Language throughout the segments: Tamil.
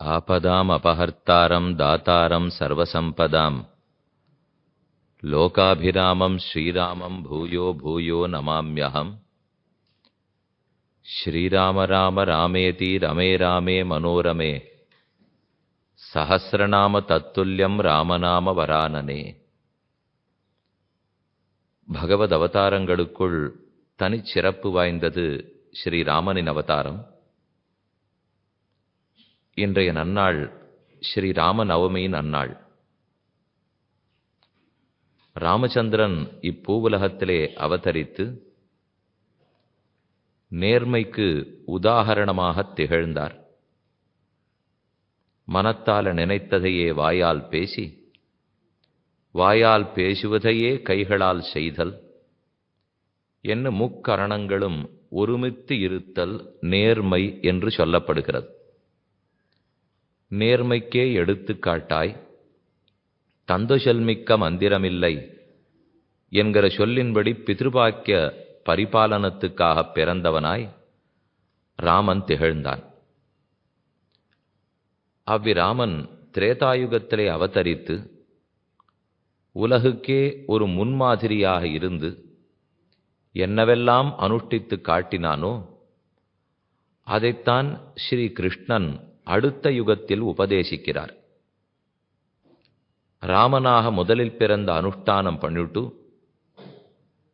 ஆபதாம் அபஹர்த்தாரம் தாத்தாரம் சர்வசம்பதாம் லோகாபிராமம் ஸ்ரீராமம் பூயோ பூயோ நமாம்யஹம். ஸ்ரீராம ராம ராமேதி ரமே ராமே மனோரமே சஹஸ்ரநாம தத்துல்யம் ராமநாம வரானனே. பகவத் அவதாரங்களுக்குள் தனிச்சிறப்பு வாய்ந்தது ஸ்ரீராமனின் அவதாரம். இன்றைய நன்னாள் ஸ்ரீராம நவமியின் நன்னாள். ராமச்சந்திரன் இப்பூவுலகத்திலே அவதரித்து நேர்மைக்கு உதாகரணமாக திகழ்ந்தார். மனத்தால நினைத்ததையே வாயால் பேசி, வாயால் பேசுவதையே கைகளால் செய்தல் என்ன முக்கரணங்களும் ஒருமித்து இருத்தல் நேர்மை என்று சொல்லப்படுகிறது. நேர்மைக்கே எடுத்துக்காட்டாய் தந்துசெல்மிக்க மந்திரமில்லை என்கிற சொல்லின்படி பித்ருபாக்கிய பரிபாலனத்துக்காக பிறந்தவனாய் ராமன் திகழ்ந்தான். அவ்விராமன் திரேதாயுகத்திலே அவதரித்து உலகுக்கே ஒரு முன்மாதிரியாக இருந்து என்னவெல்லாம் அனுஷ்டித்து காட்டினானோ அதைத்தான் ஸ்ரீ கிருஷ்ணன் அடுத்த யுகத்தில் உபதேசிக்கிறார். ராமனாக முதலில் பிறந்த அனுஷ்டானம் பண்ணிட்டு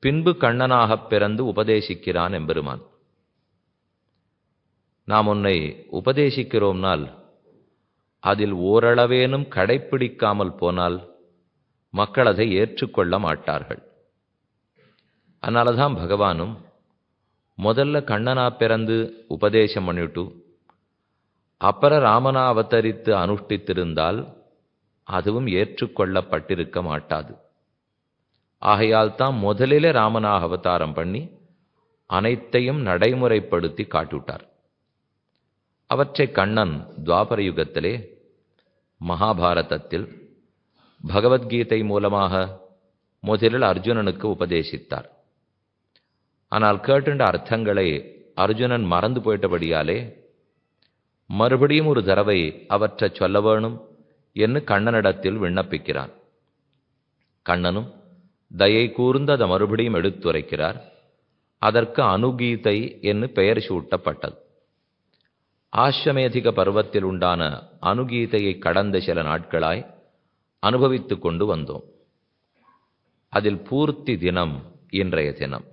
பின்பு கண்ணனாகப் பிறந்து உபதேசிக்கிறான் எம்பெருமான். நாம் உன்னை உபதேசிக்கிறோம்னால் அதில் ஓரளவேனும் கடைப்பிடிக்காமல் போனால் மக்கள் அதை ஏற்றுக்கொள்ள மாட்டார்கள். அதனாலதான் பகவானும் முதல்ல கண்ணனா பிறந்து உபதேசம் பண்ணிட்டு அப்புற ராமனா அவதரித்து அனுஷ்டித்திருந்தால் அதுவும் ஏற்றுக்கொள்ளப்பட்டிருக்க மாட்டாது. ஆகையால் தான் முதலிலே ராமனாக அவதாரம் பண்ணி அனைத்தையும் நடைமுறைப்படுத்தி காட்டிவிட்டார். அவற்றை கண்ணன் துவாபர யுகத்திலே மகாபாரதத்தில் பகவத்கீதை மூலமாக முதலில் அர்ஜுனனுக்கு உபதேசித்தார். ஆனால் கேட்டுண்ட அர்த்தங்களை அர்ஜுனன் மறந்து போயிட்டபடியாலே மறுபடியும் ஒரு தடவை அவற்றை சொல்ல வேணும் என்று கண்ணனிடத்தில் விண்ணப்பிக்கிறான். கண்ணனும் தயை கூர்ந்து அதை மறுபடியும் எடுத்துரைக்கிறார். அதற்கு அனுகீதை என்று பெயர் சூட்டப்பட்டது. ஆஸ்வமேதிக பருவத்தில் உண்டான அனுகீதையை கடந்த சில நாட்களாய் அனுபவித்து கொண்டு வந்தோம். அதில் பூர்த்தி தினம் இன்றைய தினம்.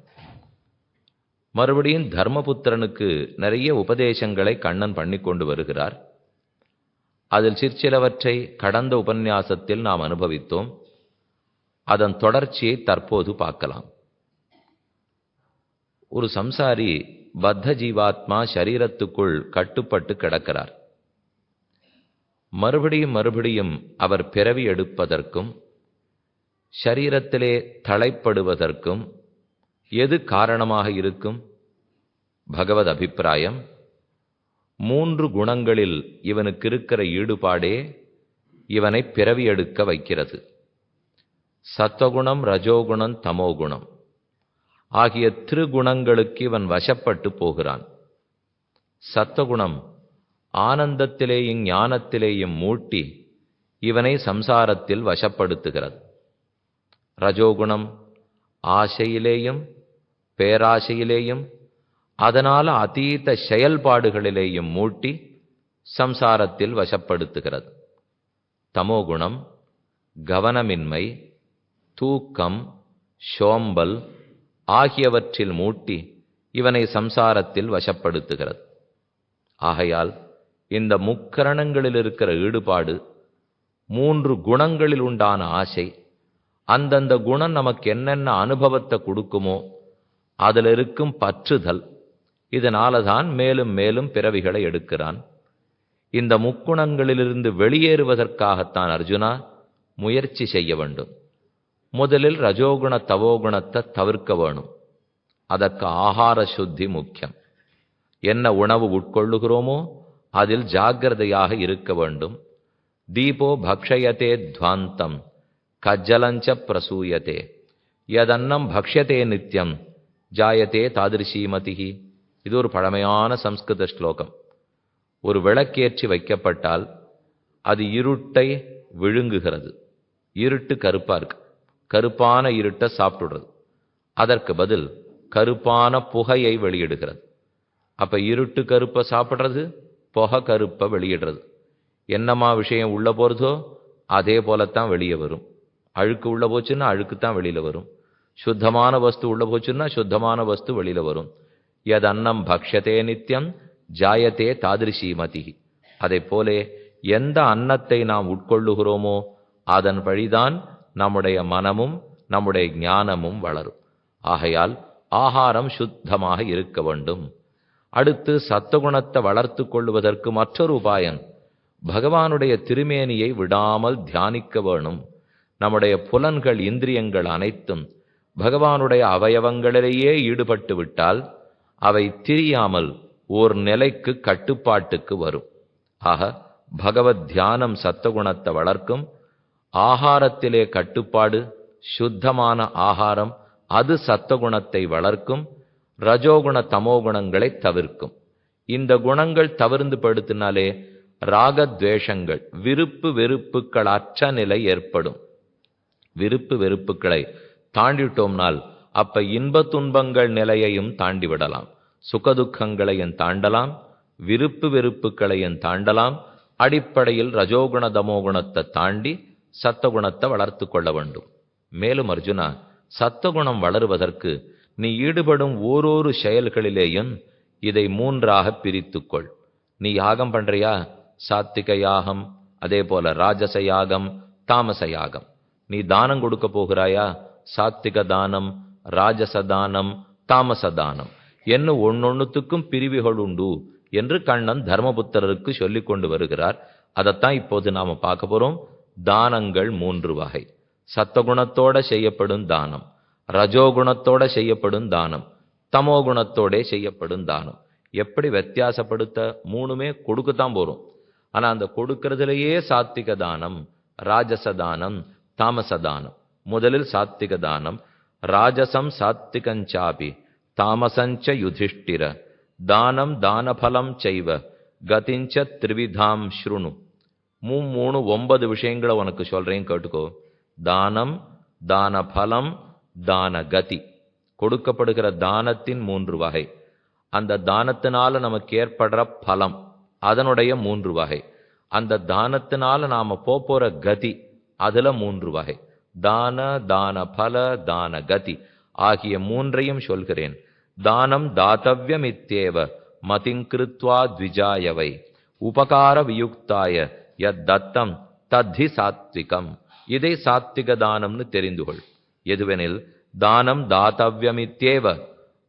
மறுபடியும் தர்மபுத்திரனுக்கு நிறைய உபதேசங்களை கண்ணன் பண்ணி கொண்டு வருகிறார். அதில் சிற்சிலவற்றை கடந்த உபன்யாசத்தில் நாம் அனுபவித்தோம். அதன் தொடர்ச்சியை தற்போது பார்க்கலாம். ஒரு சம்சாரி பத்த ஜீவாத்மா சரீரத்துக்குள் கட்டுப்பட்டு கிடக்கிறார். மறுபடியும் அவர் பிறவி எடுப்பதற்கும் ஷரீரத்திலே தளைப்படுவதற்கும் எது காரணமாக இருக்கும்? பகவத் அபிப்பிராயம் 3 குணங்களில் இவனுக்கு இருக்கிற ஈடுபாடே இவனை பிறவி எடுக்க வைக்கிறது. சத்வகுணம், ரஜோகுணம், தமோகுணம் ஆகிய திரிகுணங்களுக்கு இவன் வசப்பட்டு போகிறான். சத்வகுணம் ஆனந்தத்திலேயும் ஞானத்திலேயும் மூட்டி இவனை சம்சாரத்தில் வசப்படுத்துகிறது. ரஜோகுணம் ஆசையிலேயும் பேராசையிலேயும் அதனால அதீத செயல்பாடுகளிலேயும் மூட்டி சம்சாரத்தில் வசப்படுத்துகிறது. தமோகுணம் கவனமின்மை, தூக்கம், சோம்பல் ஆகியவற்றில் மூட்டி இவனை சம்சாரத்தில் வசப்படுத்துகிறது. ஆகையால் இந்த முக்கரணங்களில் இருக்கிற ஈடுபாடு, 3 குணங்களில் உண்டான ஆசை, அந்தந்த குணம் நமக்கு என்னென்ன அனுபவத்தை கொடுக்குமோ அதில் இருக்கும் பற்றுதல், இதனால தான் மேலும் மேலும் பிறவிகளை எடுக்கிறான். இந்த முக்குணங்களிலிருந்து வெளியேறுவதற்காகத்தான் அர்ஜுனா முயற்சி செய்ய வேண்டும். முதலில் ரஜோகுண தவோகுணத்தை தவிர்க்க வேணும். அதற்கு ஆகார சுத்தி முக்கியம். என்ன உணவு உட்கொள்ளுகிறோமோ அதில் ஜாக்கிரதையாக இருக்க வேண்டும். தீபோ பக்ஷயதே துவாந்தம் கஜ்ஜலஞ்ச பிரசூயதே யதன்னம் பக்ஷ்யதே நித்யம் ஜாயதே தாதிருஷீமதிஹி. இது ஒரு பழமையான சம்ஸ்கிருத ஸ்லோகம். ஒரு விளக்கேற்றி வைக்கப்பட்டால் அது இருட்டை விழுங்குகிறது. இருட்டு கருப்பா இருக்கு, கருப்பான இருட்டை சாப்பிட்டுடுறது. அதற்கு பதில் கருப்பான புகையை வெளியிடுகிறது. அப்ப இருட்டு கருப்பை சாப்பிட்றது, புகை கருப்பை வெளியிடுறது. என்னமா விஷயம் உள்ள போறதோ அதே போலத்தான் வெளியே வரும். அழுக்கு உள்ள போச்சுன்னா அழுக்கு தான் வெளியில வரும். சுத்தமான வஸ்து உள்ள போச்சுன்னா சுத்தமான வஸ்து வெளியில வரும். எது அன்னம் பக்ஷதே நித்தியம் ஜாயத்தே தாதிருஷீமதி. அதை போலே எந்த அன்னத்தை நாம் உட்கொள்ளுகிறோமோ அதன் வழிதான் நம்முடைய மனமும் நம்முடைய ஞானமும் வளரும். ஆகையால் ஆகாரம் சுத்தமாக இருக்க வேண்டும். அடுத்து சத்துவகுணத்தை வளர்த்து கொள்வதற்கு மற்றொரு உபாயம், பகவானுடைய திருமேனியை விடாமல் தியானிக்க வேணும். நம்முடைய புலன்கள் இந்திரியங்கள் அனைத்தும் பகவானுடைய அவயவங்களிலேயே ஈடுபட்டு விட்டால் அவை திரியாமல் ஓர் நிலைக்கு கட்டுப்பாட்டுக்கு வரும். ஆக பகவத் தியானம் சத்துவகுணத்தை வளர்க்கும். ஆகாரத்திலே கட்டுப்பாடு, சுத்தமான ஆகாரம், அது சத்துவகுணத்தை வளர்க்கும். ரஜோகுண தமோகுணங்களை தவிர்க்கும். இந்த குணங்கள் தவிர்ந்து படுத்தினாலே ராகத்வேஷங்கள், விருப்பு வெறுப்புகள் அற்ற நிலை ஏற்படும். விருப்பு வெறுப்புகளை தாண்டிட்டோம்னால் அப்ப இன்ப துன்பங்கள் நிலையையும் தாண்டி விடலாம். சுகதுக்கங்களையும் தாண்டலாம், விருப்பு வெறுப்புகளையும் தாண்டலாம். அடிப்படையில் ரஜோகுண தமோகுணத்தை தாண்டி சத்துவகுணத்தை வளர்த்து கொள்ள வேண்டும். மேலும் அர்ஜுனா, சத்துவகுணம் வளருவதற்கு நீ ஈடுபடும் ஓரொரு செயல்களிலேயும் இதை மூன்றாக பிரித்துக்கொள். நீ யாகம் பண்றியா, சாத்திக யாகம், அதே போல ராஜச யாகம், தாமச யாகம். நீ தானம் கொடுக்க போகிறாயா, சாத்திக தானம், ராஜச தானம், தாமச தானம் என்ன ஒன்னொன்னுத்துக்கும் பிரிவுகள் உண்டு என்று கண்ணன் தர்மபுத்திரருக்கு சொல்லிக் கொண்டு வருகிறார். அதைத்தான் இப்போது நாம பார்க்க போறோம். தானங்கள் மூன்று வகை. சத்துவகுணத்தோட செய்யப்படும் தானம், ரஜோகுணத்தோட செய்யப்படும் தானம், தமோகுணத்தோட செய்யப்படும் தானம். எப்படி வித்தியாசப்படுத்த? மூணுமே கொடுக்கத்தான் போறோம். ஆனா அந்த கொடுக்கறதுலேயே சாத்திக தானம், ராஜச தானம், தாமச தானம். முதலில் சாத்திக தானம். ராஜசம் சாத்திகஞ்சாபி தாமசஞ்ச யுதிஷ்டிர தானம் தானபலம் செய்வ கதிஞ்ச திரிவிதாம் ஸ்ருணு. மூணு 9 விஷயங்களை உனக்கு சொல்றேன், கேட்டுக்கோ. தானம், தான பலம், தான கதி. கொடுக்கப்படுகிற தானத்தின் 3 வகை. அந்த தானத்தினால நமக்கு ஏற்படுற பலம், அதனுடைய 3 வகை. அந்த தானத்தினால நாம போற கதி, அதுல 3 வகை. தான, தான பல, தான கதி ஆகிய 3ஐயும் சொல்கிறேன். தானம் தாத்தவ்யம் இத்தேவ மதிங்கிருத்வா த்விஜாயவை உபகார வியுக்தாய யத் தத்தம் தத்தி சாத்விகம். இதை சாத்விக தானம்னு தெரிந்து கொள். எதுவெனில் தானம் தாத்தவ்யமித்தேவ,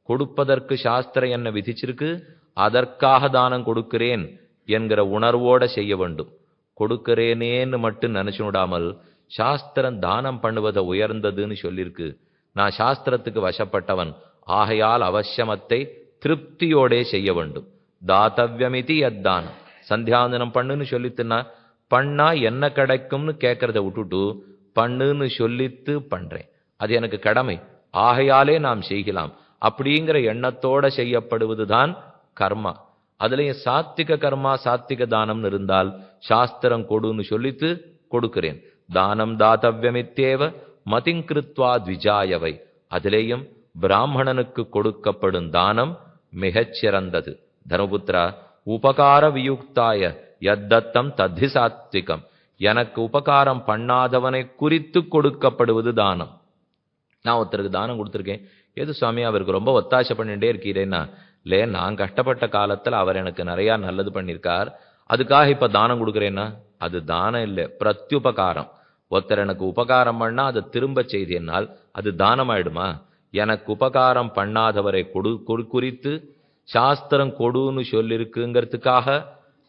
கொடுப்பதற்கு சாஸ்திரம் என்ன விதிச்சிருக்கு, அதற்காக தானம் கொடுக்கிறேன் என்கிற உணர்வோட செய்ய வேண்டும். கொடுக்கிறேனேன்னு மட்டும் நினைச்சு விடாமல், சாஸ்திரம் தானம் பண்ணுவதை உயர்ந்ததுன்னு சொல்லியிருக்கு, நான் சாஸ்திரத்துக்கு வசப்பட்டவன் ஆகையால் அவசியமத்தை திருப்தியோடே செய்ய வேண்டும். தாத்தவ்யமிதி அத்தானம். சந்தியாந்தனம் பண்ணுன்னு சொல்லித்துன்னா பண்ணா என்ன கிடைக்கும்னு கேட்கறத விட்டுட்டு பண்ணுன்னு சொல்லித்து பண்றேன், அது எனக்கு கடமை, ஆகையாலே நாம் செய்யலாம் அப்படிங்கிற எண்ணத்தோட செய்யப்படுவதுதான் கர்மா. அதுலயும் சாத்திக கர்மா, சாத்திக தானம்னு இருந்தால் சாஸ்திரம் கொடுன்னு சொல்லித்து கொடுக்கிறேன். தானம் தாத்தவ்யமித்தேவ மதிங்கிருத்வா த்விஜாயவை. அதிலேயும் பிராமணனுக்கு கொடுக்கப்படும் தானம் மிகச்சிறந்தது. தர்மபுத்திரா, உபகார வியுக்தாய யத்தத்தம் தத்தி சாத்விகம். எனக்கு உபகாரம் பண்ணாதவனை குறித்து கொடுக்கப்படுவது தானம். நான் ஒருத்தருக்கு தானம் கொடுத்துருக்கேன், எது சுவாமி அவருக்கு ரொம்ப ஒத்தாசை பண்ணிட்டே இருக்கிறேன்னா, இல்லை நான் கஷ்டப்பட்ட காலத்தில் அவர் எனக்கு நிறையா நல்லது பண்ணியிருக்கார், அதுக்காக இப்போ தானம் கொடுக்குறேன்னா அது தானம் இல்லை, பிரத்யுபகாரம். ஒருத்தர் எனக்கு உபகாரம் பண்ணா அதை திரும்ப செய்தேனால் அது தானம் ஆயிடுமா? எனக்கு உபகாரம் பண்ணாதவரை குறித்து சாஸ்திரம் கொடுன்னு சொல்லியிருக்குங்கிறதுக்காக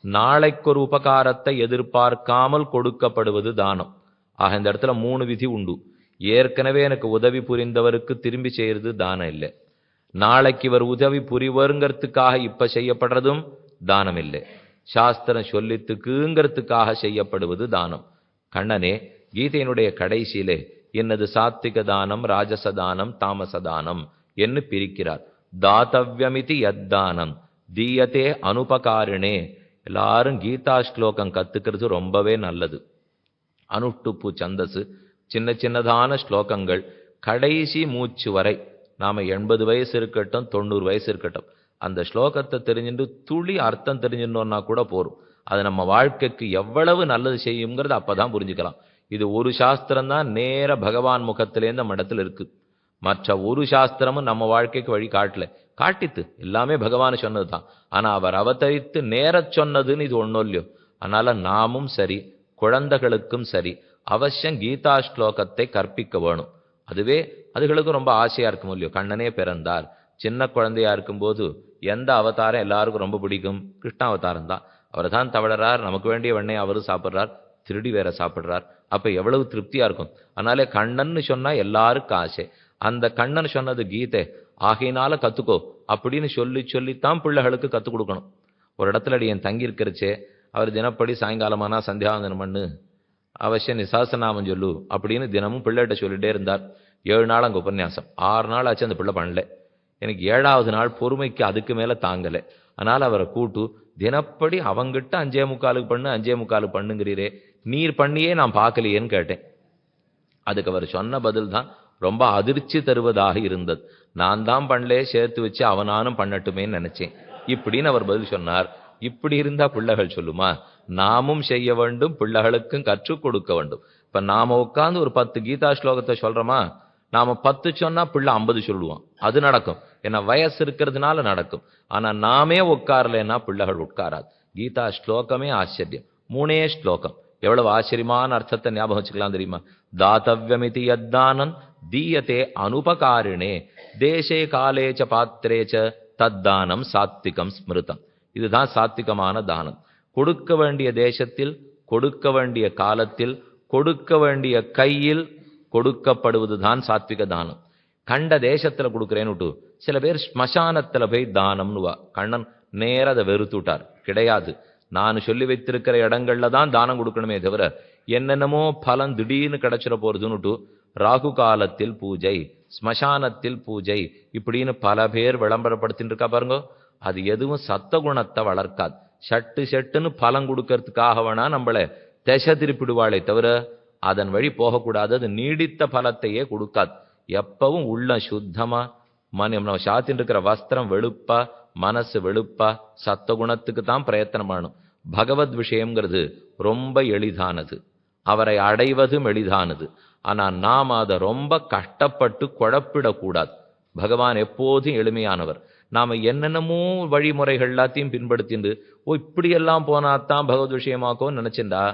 நாளைக்கு ஒரு உபகாரத்தை எதிர்பார்க்காமல் கொடுக்கப்படுவது தானம். ஆக இந்த இடத்துல 3 விதி உண்டு. ஏற்கனவே எனக்கு உதவி புரிந்தவருக்கு திரும்பி செய்யறது தானம் இல்லை. நாளைக்கு இவர் உதவி புரிவருங்கிறதுக்காக இப்ப செய்யப்படுறதும் தானம் இல்லை. சாஸ்திரம் சொல்லித்துக்குங்கிறதுக்காக செய்யப்படுவது தானம். கண்ணனே, கீதையினுடைய கடைசியிலே என்னது சாத்திக தானம், ராஜச தானம், தாமச தானம் என்று பிரிக்கிறார். தாத்தவ்யமிதி யத்தானம் தீயத்தே அனுபகாரிணே எல்லாரும் கீதா ஸ்லோகம் கத்துக்கிறது ரொம்பவே நல்லது. அனுஷ்டுப்பு சந்தசு, சின்ன சின்னதான ஸ்லோகங்கள், கடைசி மூச்சு வரை நாம 80 வயசு இருக்கட்டும் 90 வயசு இருக்கட்டும், அந்த ஸ்லோகத்தை தெரிஞ்சுட்டு துளி அர்த்தம் தெரிஞ்சுட்டோம்னா கூட போரும். அது நம்ம வாழ்க்கைக்கு எவ்வளவு நல்லது செய்யுங்கிறது அப்பதான் புரிஞ்சுக்கலாம். இது ஒரு சாஸ்திரம் தான் நேர பகவான் முகத்திலேருந்து நம்ம இடத்துல இருக்கு. மற்ற ஒரு சாஸ்திரமும் நம்ம வாழ்க்கைக்கு வழி காட்டல. காட்டித்து எல்லாமே பகவான் சொன்னது தான். ஆனா அவர் அவதரித்து நேரச் சொன்னதுன்னு இது ஒன்றும் இல்லையோ. அதனால நாமும் சரி, குழந்தைகளுக்கும் சரி, அவசியம் கீதா ஸ்லோகத்தை கற்பிக்க வேணும். அதுகளுக்கும் ரொம்ப ஆசையா இருக்கும் இல்லையோ. கண்ணனே பிறந்தார், சின்ன குழந்தையா இருக்கும்போது எந்த அவதாரம் எல்லாருக்கும் ரொம்ப பிடிக்கும்? கிருஷ்ண அவதாரம் தான். அவர் தான் தவழறார், நமக்கு வேண்டிய வெண்ணெய் அவரும் சாப்பிட்றார், திருடி வேற சாப்பிட்றார். அப்ப எவ்வளவு திருப்தியா இருக்கும். அதனாலே கண்ணன்னு சொன்னா எல்லாருக்கும் ஆசை. அந்த கண்ணன் சொன்னது கீதை ஆகையினால கத்துக்கோ அப்படின்னு சொல்லித்தான் பிள்ளைகளுக்கு கத்துக் கொடுக்கணும். ஒரு இடத்துல என் தங்கி இருக்கிறச்சே, அவர் தினப்படி சாயங்காலமானா சந்தியாவந்தனம் பண்ணு, அவசியம் நீ சஹஸ்ரநாமம் சொல்லு அப்படின்னு தினமும் பிள்ளைகிட்ட சொல்லிட்டே இருந்தார். 7 நாள் அங்கே உபன்யாசம், 6 நாள் ஆச்சு அந்த பிள்ளை பண்ணல. எனக்கு 7வது நாள் பொறுமைக்கு அதுக்கு மேலே தாங்கலை. அதனால் அவரை கூட்டு தினப்படி அவங்கிட்ட 5:45 பண்ணு 5:45 பண்ணுங்கிறீரே, நீர் பண்ணியே நான் பார்க்கலையேன்னு கேட்டேன். அதுக்கு அவர் சொன்ன பதில் தான் ரொம்ப அதிர்ச்சி தருவதாக இருந்தது. நான் தான் பண்ணலே, சேர்த்து வச்சு அவனானும் பண்ணட்டுமேன்னு நினைச்சேன் இப்படின்னு அவர் பதில் சொன்னார். இப்படி இருந்தா பிள்ளைகள் சொல்லுமா? நாமும் செய்ய வேண்டும், பிள்ளைகளுக்கும் கற்றுக் கொடுக்க வேண்டும். இப்ப நாம உட்கார்ந்து ஒரு 10 கீதா ஸ்லோகத்தை சொல்றோமா, நாம 10 சொன்னா பிள்ளை 50 சொல்லுவான். அது நடக்கும், ஏன்னா வயசு இருக்கிறதுனால நடக்கும். ஆனா நாமே உட்காரலைன்னா பிள்ளைகள் உட்காராது. கீதா ஸ்லோகமே ஆச்சரியம். 3 ஸ்லோகம் எவ்வளவு ஆச்சரியமான அர்த்தத்தை ஞாபகம் வச்சுக்கலாம் தெரியுமா? தாத்தவ்யமிதி யத்தானன் தீயத்தே அனுபகாரிணே தேசே காலேச்ச பாத்திரேச்ச தத்தானம் சாத்விகம் ஸ்மிருதம். இதுதான் சாத்விகமான தானம். கொடுக்க வேண்டிய தேசத்தில், கொடுக்க வேண்டிய காலத்தில், கொடுக்க வேண்டிய கையில் கொடுக்கப்படுவதுதான் சாத்விக தானம். கண்ட தேசத்துல கொடுக்குறேன்னு சில பேர் ஸ்மசானத்துல போய் தானம்னுவா. கண்ணன் நேர அதை வெறுத்துட்டார். கிடையாது, நான் சொல்லி வைத்திருக்கிற இடங்கள்ல தான் தானம் கொடுக்கணுமே தவிர என்னென்னமோ பலன் திடீர்னு கிடைச்சிட போறதுன்னுட்டு ராகு காலத்தில் பூஜை, ஸ்மசானத்தில் பூஜை இப்படின்னு பல பேர் விளம்பரப்படுத்தின்னு இருக்கா பாருங்க. அது எதுவும் சத்தகுணத்தை வளர்க்காது. ஷட்டுன்னு பலம் கொடுக்கறதுக்காக வேணா நம்மளை திசை திருப்பிடுவாளே தவிர அதன் வழி போகக்கூடாது. அது நீடித்த பலத்தையே கொடுக்காது. எப்பவும் உள்ள சுத்தமா, நம்ம சாத்தின்னு இருக்கிற வஸ்திரம் வெளுப்பா, மனசு வெளுப்பா, சத்தகுணத்துக்கு தான் பிரயத்தனம் பண்ணணும். பகவத் விஷயம்ங்கிறது ரொம்ப எளிதானது, அவரை அடைவதும் எளிதானது. ஆனா நாம் அதை ரொம்ப கஷ்டப்பட்டு குழப்பிடக்கூடாது. பகவான் எப்போதும் எளிமையானவர். நாம என்னென்னமோ வழிமுறைகள் எல்லாத்தையும் பின்படுத்திண்டு இப்படியெல்லாம் போனாத்தான் பகவத் விஷயமாக்கும் நினைச்சிருந்தா,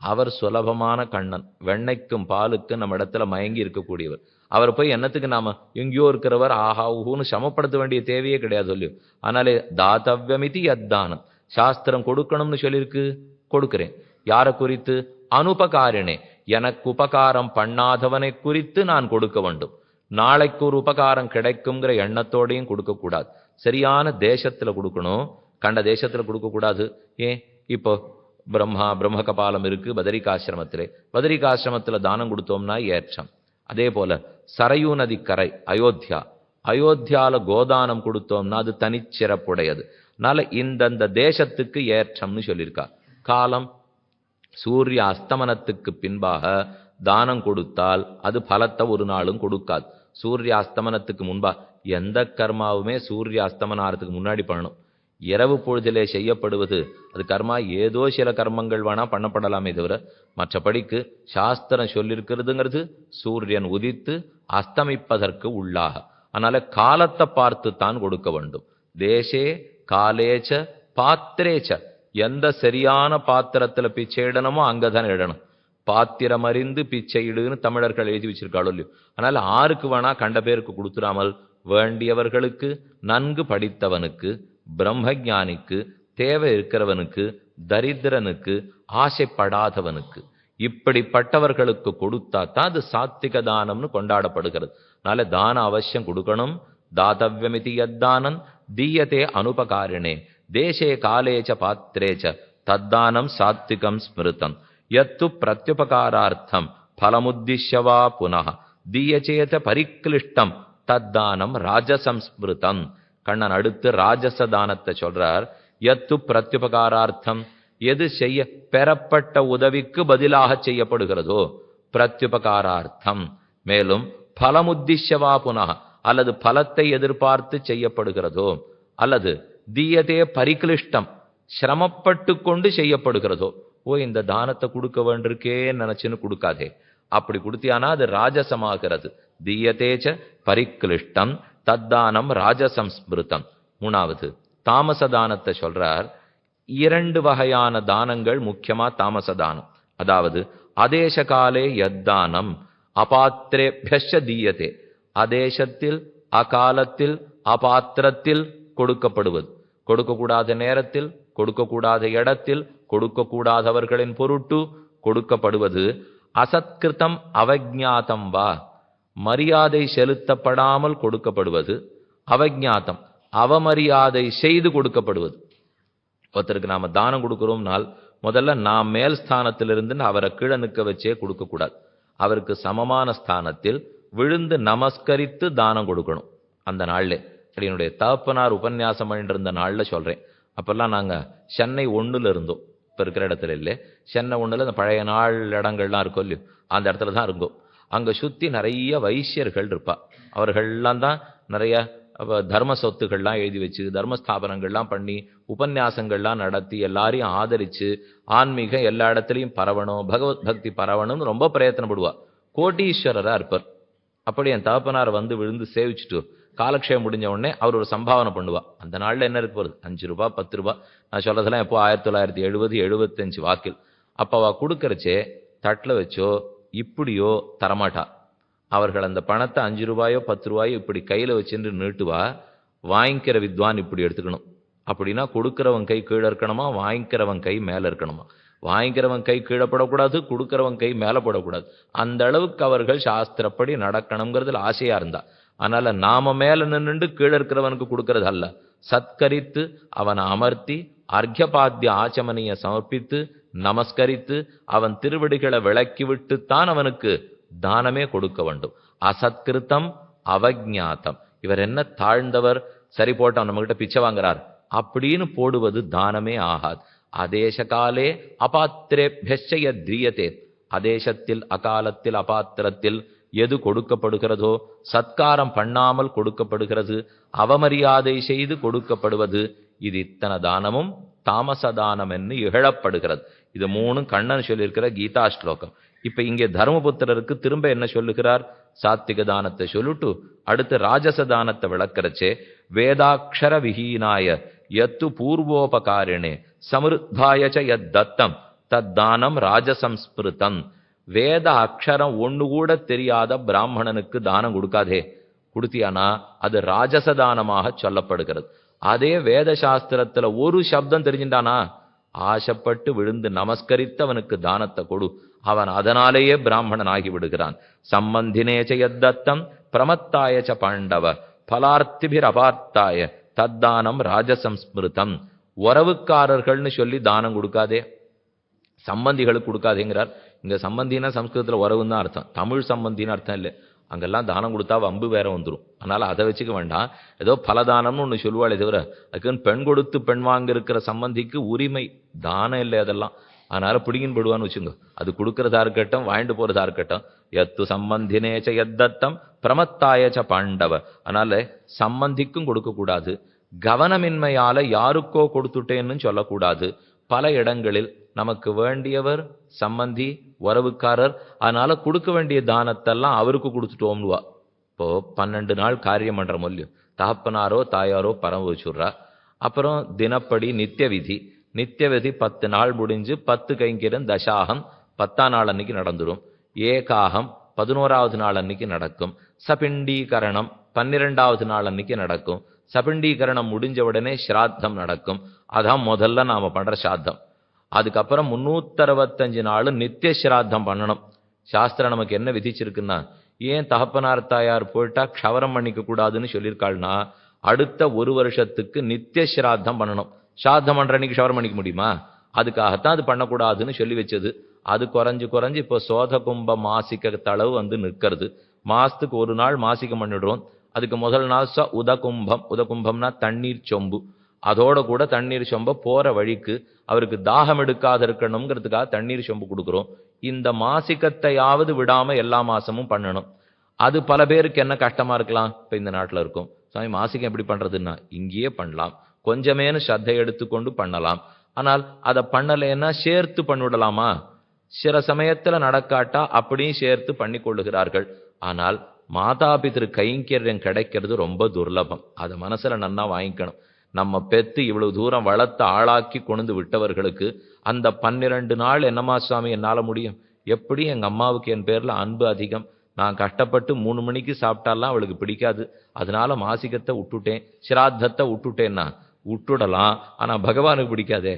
அவர் சுலபமான கண்ணன், வெண்ணைக்கும் பாலுக்கும் நம்ம இடத்துல மயங்கி இருக்கக்கூடியவர். அவர் போய் என்னத்துக்கு நாம எங்கேயோ இருக்கிறவர் ஆஹா ஊன்னு சமப்படுத்த வேண்டிய தேவையே கிடையாது சொல்லியோ. ஆனாலே தாத்தவ்யமிதி யத்தானம், சாஸ்திரம் கொடுக்கணும்னு சொல்லியிருக்கு, கொடுக்கிறேன். யாரை குறித்து? அனுபகாரினே, எனக்கு உபகாரம் பண்ணாதவனை குறித்து நான் கொடுக்க வேண்டும். நாளைக்கு ஒரு உபகாரம் கிடைக்குங்கிற எண்ணத்தோடையும் கொடுக்கக்கூடாது. சரியான தேசத்துல கொடுக்கணும், கண்ட தேசத்துல கொடுக்கக்கூடாது. ஏன்? இப்போ பிரம்ம கபாலம் இருக்கு பதரிகாசிரமத்திலே, பதரிகாசிரமத்துல தானம் கொடுத்தோம்னா ஏற்றம். அதே போல சரையூ நதி கரை அயோத்தியால கோதானம் கொடுத்தோம்னா அது தனிச்சிறப்புடையது. அதனால இந்தந்த தேசத்துக்கு ஏற்றம்னு சொல்லியிருக்கா. காலம் சூரிய அஸ்தமனத்துக்கு பின்பாக தானம் கொடுத்தால் அது பலத்தை ஒரு நாளும் கொடுக்காது. சூரிய அஸ்தமனத்துக்கு முன்பா எந்த கர்மாவுமே சூரிய அஸ்தமனத்துக்கு முன்னாடி பண்ணணும். இரவு பொழுதிலே செய்யப்படுவது அது கர்மா ஏதோ சில கர்மங்கள் வேணா பண்ணப்படலாமே தவிர மற்றபடிக்கு சாஸ்திரம் சொல்லியிருக்கிறதுங்கிறது சூரியன் உதித்து அஸ்தமிப்பதற்கு உள்ளாக. அதனால காலத்தை பார்த்து தான் கொடுக்க வேண்டும். தேசே காலேச்ச பாத்திரேச்ச, எந்த சரியான பாத்திரத்துல பிச்சை இடணுமோ அங்கதான் இடணும். பாத்திரம் அறிந்து பிச்சை இடுன்னு தமிழர்கள் எழுதி வச்சிருக்காளோ இல்லையோ. அதனால ஆருக்கு வேணா கண்ட பேருக்கு கொடுத்துடாமல் வேண்டியவர்களுக்கு, நன்கு படித்தவனுக்கு, பிரம்மஞானிக்கு, தேவை இருக்கிறவனுக்கு, தரித்திரனுக்கு, ஆசைப்படாதவனுக்கு, இப்படிப்பட்டவர்களுக்கு கொடுத்தா தான் அது சாத்விக தானம்னு கொண்டாடப்படுகிறது. அதனால தானம் அவசியம் கொடுக்கணும். தாத்தவ்யமிதி யத்தானன் தீயத்தே அனுபகாரிணே தேசே காலேச்ச பாத்திரேச்ச தத்தானம் சாத்விகம் ஸ்மிருதம் யத்து பிரத்யுபகாரார்த்தம் பலமுத்திஷ்யவா புனः தீயச்சேத பரிக்லிஷ்டம் தத்தானம் ராஜசம்ஸ்மிருதம். கண்ணன் அடுத்து ராஜச தானத்தை சொல்றார். யத்து பிரத்யுபகாரார்த்தம், எது செய்ய பெறப்பட்ட உதவிக்கு பதிலாக செய்யப்படுகிறதோ பிரத்யுபகாரார்த்தம். மேலும் பலமுத்திஷ்யவா புனக, அல்லது பலத்தை எதிர்பார்த்து செய்யப்படுகிறதோ, அல்லது தீயதே பரிகிளிஷ்டம், சிரமப்பட்டு கொண்டு செய்யப்படுகிறதோ. இந்த தானத்தை கொடுக்க வேண்டியிருக்கே நினைச்சுன்னு கொடுக்காதே. அப்படி கொடுத்தியானா அது ராஜசமாகிறது. தீயதேச்ச பரிகிளிஷ்டம் தத்தானம் ராஜசம்ஸ்மிருதம். மூணாவது தாமச தானத்தை சொல்றார். 2 வகையான தானங்கள் முக்கியமா தாமச தானம். அதாவது அதேச காலே யத்தானம் அபாத்திரேபியஸ்ச தீயதே, அதேசத்தில் அகாலத்தில் அபாத்திரத்தில் கொடுக்கப்படுவது, கொடுக்கக்கூடாத நேரத்தில் கொடுக்கக்கூடாத இடத்தில் கொடுக்கக்கூடாதவர்களின் பொருட்டு கொடுக்கப்படுவது. அசத்கிருதம் அவஜ்ஞாதம் வா, மரியாதை செலுத்தப்படாமல் கொடுக்கப்படுவது. அவஜ்ஞாதம் அவமரியாதை செய்து கொடுக்கப்படுவது. ஒருத்தருக்கு நாம தானம் கொடுக்கிறோம்னால் முதல்ல நாம் மேல் ஸ்தானத்திலிருந்து அவரை கீழே நிற்க வச்சே கொடுக்கக்கூடாது. அவருக்கு சமமான ஸ்தானத்தில் விழுந்து நமஸ்கரித்து தானம் கொடுக்கணும். அந்த நாள்ல என்னுடைய தகப்பனார் உபன்யாசம் பண்ணிட்டு இருந்த நாள்ல சொல்றேன். அப்பெல்லாம் நாங்க சென்னை 1ல் இருந்தோம். இப்ப இருக்கிற இடத்துல இல்லை, சென்னை 1ல் இந்த பழைய நாள் இடங்கள்லாம் இருக்கும் இல்லையோ, அந்த இடத்துல தான் இருந்தோம். அங்க சுத்தி நிறைய வைசியர்கள் இருப்பா. அவர்கள்லாம் தான் நிறைய தர்ம சொத்துக்கள்லாம் எழுதி வச்சு தர்மஸ்தாபனங்கள்லாம் பண்ணி உபன்யாசங்கள்லாம் நடத்தி எல்லாரையும் ஆதரிச்சு ஆன்மீக எல்லா இடத்துலையும் பரவணும், பகவத் பக்தி பரவணும்னு ரொம்ப பிரயத்தனப்படுவா. கோட்டீஸ்வரரா இருப்பார். அப்படி என் தகப்பனார் வந்து விழுந்து சேவிச்சுட்டு காலக்ஷேபம் முடிஞ்ச உடனே அவர் ஒரு சம்பாவனை பண்ணுவா. அந்த நாள்ல என்ன இருக்கு போகுது, 5 ரூபா 10 ரூபா. நான் சொல்றதெல்லாம் எப்போ 1970 75 வாக்கில். அப்ப அவ கொடுக்கறச்சே தட்டில் வச்சோ இப்படியோ தரமாட்டா. அவர்கள் அந்த பணத்தை 5 ரூபாயோ 10 ரூபாயோ இப்படி கையில வச்சுட்டு நீட்டுவா. வாங்கிக்கிற வித்வான் இப்படி எடுத்துக்கணும். அப்படின்னா கொடுக்கிறவன் கை கீழே இருக்கணுமா, வாங்கிக்கிறவன் கை மேல இருக்கணுமா. வாங்கிக்கிறவன் கை கீழே போடக்கூடாது, கொடுக்கிறவன் கை மேல போடக்கூடாது. அந்த அளவுக்கு அவர்கள் சாஸ்திரப்படி நடக்கணுங்கிறதுல ஆசையா இருந்தா. அதனால நாம மேல நின்றுண்டு கீழே இருக்கிறவனுக்கு கொடுக்கறது அல்ல, சத்கரித்து அவனை அமர்த்தி அர்க்யபாத்திய ஆச்சமனிய சமர்ப்பித்து நமஸ்கரித்து அவன் திருவடிகளை விளக்கி விட்டுத்தான் அவனுக்கு தானமே கொடுக்க வேண்டும். அசத்கிருத்தம் அவஜ்ஞாதம், இவர் என்ன தாழ்ந்தவர், சரி போட்டோம் நம்மகிட்ட பிச்சை வாங்குறார் அப்படின்னு போடுவது தானமே ஆகாது. அதேச காலே அபாத்திரேபியஸ்ய த்ரியதே, அதேசத்தில் அகாலத்தில் அபாத்திரத்தில் எது கொடுக்கப்படுகிறதோ, சத்காரம் பண்ணாமல் கொடுக்கப்படுகிறது, அவமரியாதை செய்து கொடுக்கப்படுவது, இது இத்தனை தானமும் தாமச தானம் என்று இகழப்படுகிறது. இது 3 கண்ணன் சொல்லியிருக்கிற கீதா ஸ்லோகம். இப்ப இங்கே தர்மபுத்திரருக்கு திரும்ப என்ன சொல்லுகிறார், சாத்விக தானத்தை சொல்லிட்டு அடுத்து ராஜச தானத்தை விளக்கறச்சே, வேதாட்சர விஹீனாய யத்து பூர்வோபகாரிணே சமிருத்தாயச்ச யத் தத்தம் தத்தானம் ராஜசம்ஸ்மிருதம். வேத அக்ஷரம் ஒண்ணு கூட தெரியாத பிராமணனுக்கு தானம் கொடுக்காதே. கொடுத்தியானா அது ராஜச தானமாக சொல்லப்படுகிறது. அதே வேத சாஸ்திரத்துல ஒரு சப்தம் தெரிஞ்சின்றானா, ஆசைப்பட்டு விழுந்து நமஸ்கரித்து அவனுக்கு தானத்தை கொடு, அவன் அதனாலேயே பிராமணன் ஆகி விடுகிறான். சம்பந்தினேச்ச யத்தத்தம் பிரமத்தாயச்ச பாண்டவ பலார்த்திபிர் அபார்த்தாய தத்தானம் ராஜசம்ஸ்மிருதம். உறவுக்காரர்கள்னு சொல்லி தானம் கொடுக்காதே, சம்பந்திகளுக்கு கொடுக்காதேங்கிறார். இங்க சம்பந்தினா சம்ஸ்கிருதத்துல உறவுன்னு தான் அர்த்தம், தமிழ் சம்பந்தின்னு அர்த்தம் இல்லை. அங்கெல்லாம் தானம் கொடுத்தா வம்பு வேற வந்துடும். அதனால அதை வச்சுக்க வேண்டாம். ஏதோ பலதானம்னு ஒன்று சொல்லுவாளே தவிர அதுக்குன்னு பெண் கொடுத்து பெண் வாங்க இருக்கிற சம்பந்திக்கு உரிமை தானம் இல்லை அதெல்லாம். அதனால பிடிங்கின்னு போடுவான்னு வச்சுங்க. அது கொடுக்கறதா இருக்கட்டும் வாங்கிட்டு போறதா இருக்கட்டும். எத்து சம்பந்தினேச்ச எத்தத்தம் பிரமத்தாயச்ச பாண்டவ. அதனால சம்பந்திக்கும் கொடுக்கக்கூடாது, கவனமின்மையால யாருக்கோ கொடுத்துட்டேன்னு சொல்லக்கூடாது. பல இடங்களில் நமக்கு வேண்டியவர் சம்பந்தி உறவுக்காரர், அதனால கொடுக்க வேண்டிய தானத்தெல்லாம் அவருக்கு கொடுத்துட்டோம்னுவா. இப்போ 12 நாள் காரியம் பண்ற மொழியும் தகப்பனாரோ தாயாரோ பரம வச்சுடுறா. அப்புறம் தினப்படி நித்திய விதி, நித்திய விதி 10 நாள் முடிஞ்சு 10 கைங்கிரம் தசாகம் 10ஆம் நாள் அன்னைக்கு நடந்துடும். ஏகாகம் 11ஆவது நாள் அன்னைக்கு நடக்கும். சபிண்டீகரணம் 12ஆவது நாள் அன்னைக்கு நடக்கும். சபிண்டீகரணம் முடிஞ்ச உடனே ஸ்ராத்தம் நடக்கும். அதான் முதல்ல நாம பண்ற ஸ்ராத்தம். அதுக்கப்புறம் 365 நாள் நித்திய ஸ்ராத்தம் பண்ணணும். சாஸ்திரம் நமக்கு என்ன விதிச்சிருக்குன்னா, ஏன் தகப்பனார் தாயார் போயிட்டா க்ஷவரம் பண்ணிக்க கூடாதுன்னு சொல்லியிருக்காள்னா, அடுத்த 1 வருஷத்துக்கு நித்திய ஸ்ராத்தம் பண்ணணும். ஸ்ராத்தம் பண்ற அன்னைக்கு க்ஷவரம் பண்ணிக்க முடியுமா? அதுக்காகத்தான் அது பண்ணக்கூடாதுன்னு சொல்லி வச்சது. அது குறைஞ்சு இப்போ சோத கும்ப மாசிக்க தளவு வந்து நிற்கிறது. மாசத்துக்கு 1 நாள் மாசிக்கம் பண்ணிடுறோம். அதுக்கு முதல் நாள் உதகும்பம், உதகும்பம்னா தண்ணீர் சொம்பு. அதோட கூட தண்ணீர் சொம்ப போற வழிக்கு அவருக்கு தாகம் எடுக்காத இருக்கணுங்கிறதுக்காக தண்ணீர் சொம்பு கொடுக்குறோம். இந்த மாசிக்கத்தையாவது விடாம எல்லா மாசமும் பண்ணணும். அது பல பேருக்கு என்ன கஷ்டமா இருக்கலாம். இப்ப இந்த நாட்டில் இருக்கும், சாமி மாசிக்கம் எப்படி பண்றதுன்னா இங்கேயே பண்ணலாம், கொஞ்சமேனு ஸ்ரத்தை எடுத்துக்கொண்டு பண்ணலாம். ஆனால் அதை பண்ணலைன்னா சேர்த்து பண்ணிவிடலாமா? சில சமயத்துல நடக்காட்டா அப்படியும் சேர்த்து பண்ணி கொள்ளுகிறார்கள். ஆனால் மாதாபிதிரு கைங்கரியம் கிடைக்கிறது ரொம்ப துர்லபம். அதை மனசுல நன்னா வாங்கிக்கணும். நம்ம பெத்து இவ்வளவு தூரம் வளர்த்து ஆளாக்கி கொண்டு விட்டவர்களுக்கு அந்த 12 நாள் என்னம்மா சுவாமி என்னால முடியும்? எப்படி எங்க அம்மாவுக்கு என் பேர்ல அன்பு அதிகம். நான் கஷ்டப்பட்டு 3 மணிக்கு சாப்பிட்டாலாம் அவளுக்கு பிடிக்காது. அதனால மாசிகத்தை விட்டுட்டேன், சிராத்தத்தை விட்டுட்டேன்னா விட்டுடலாம். ஆனா பகவானுக்கு பிடிக்காதே.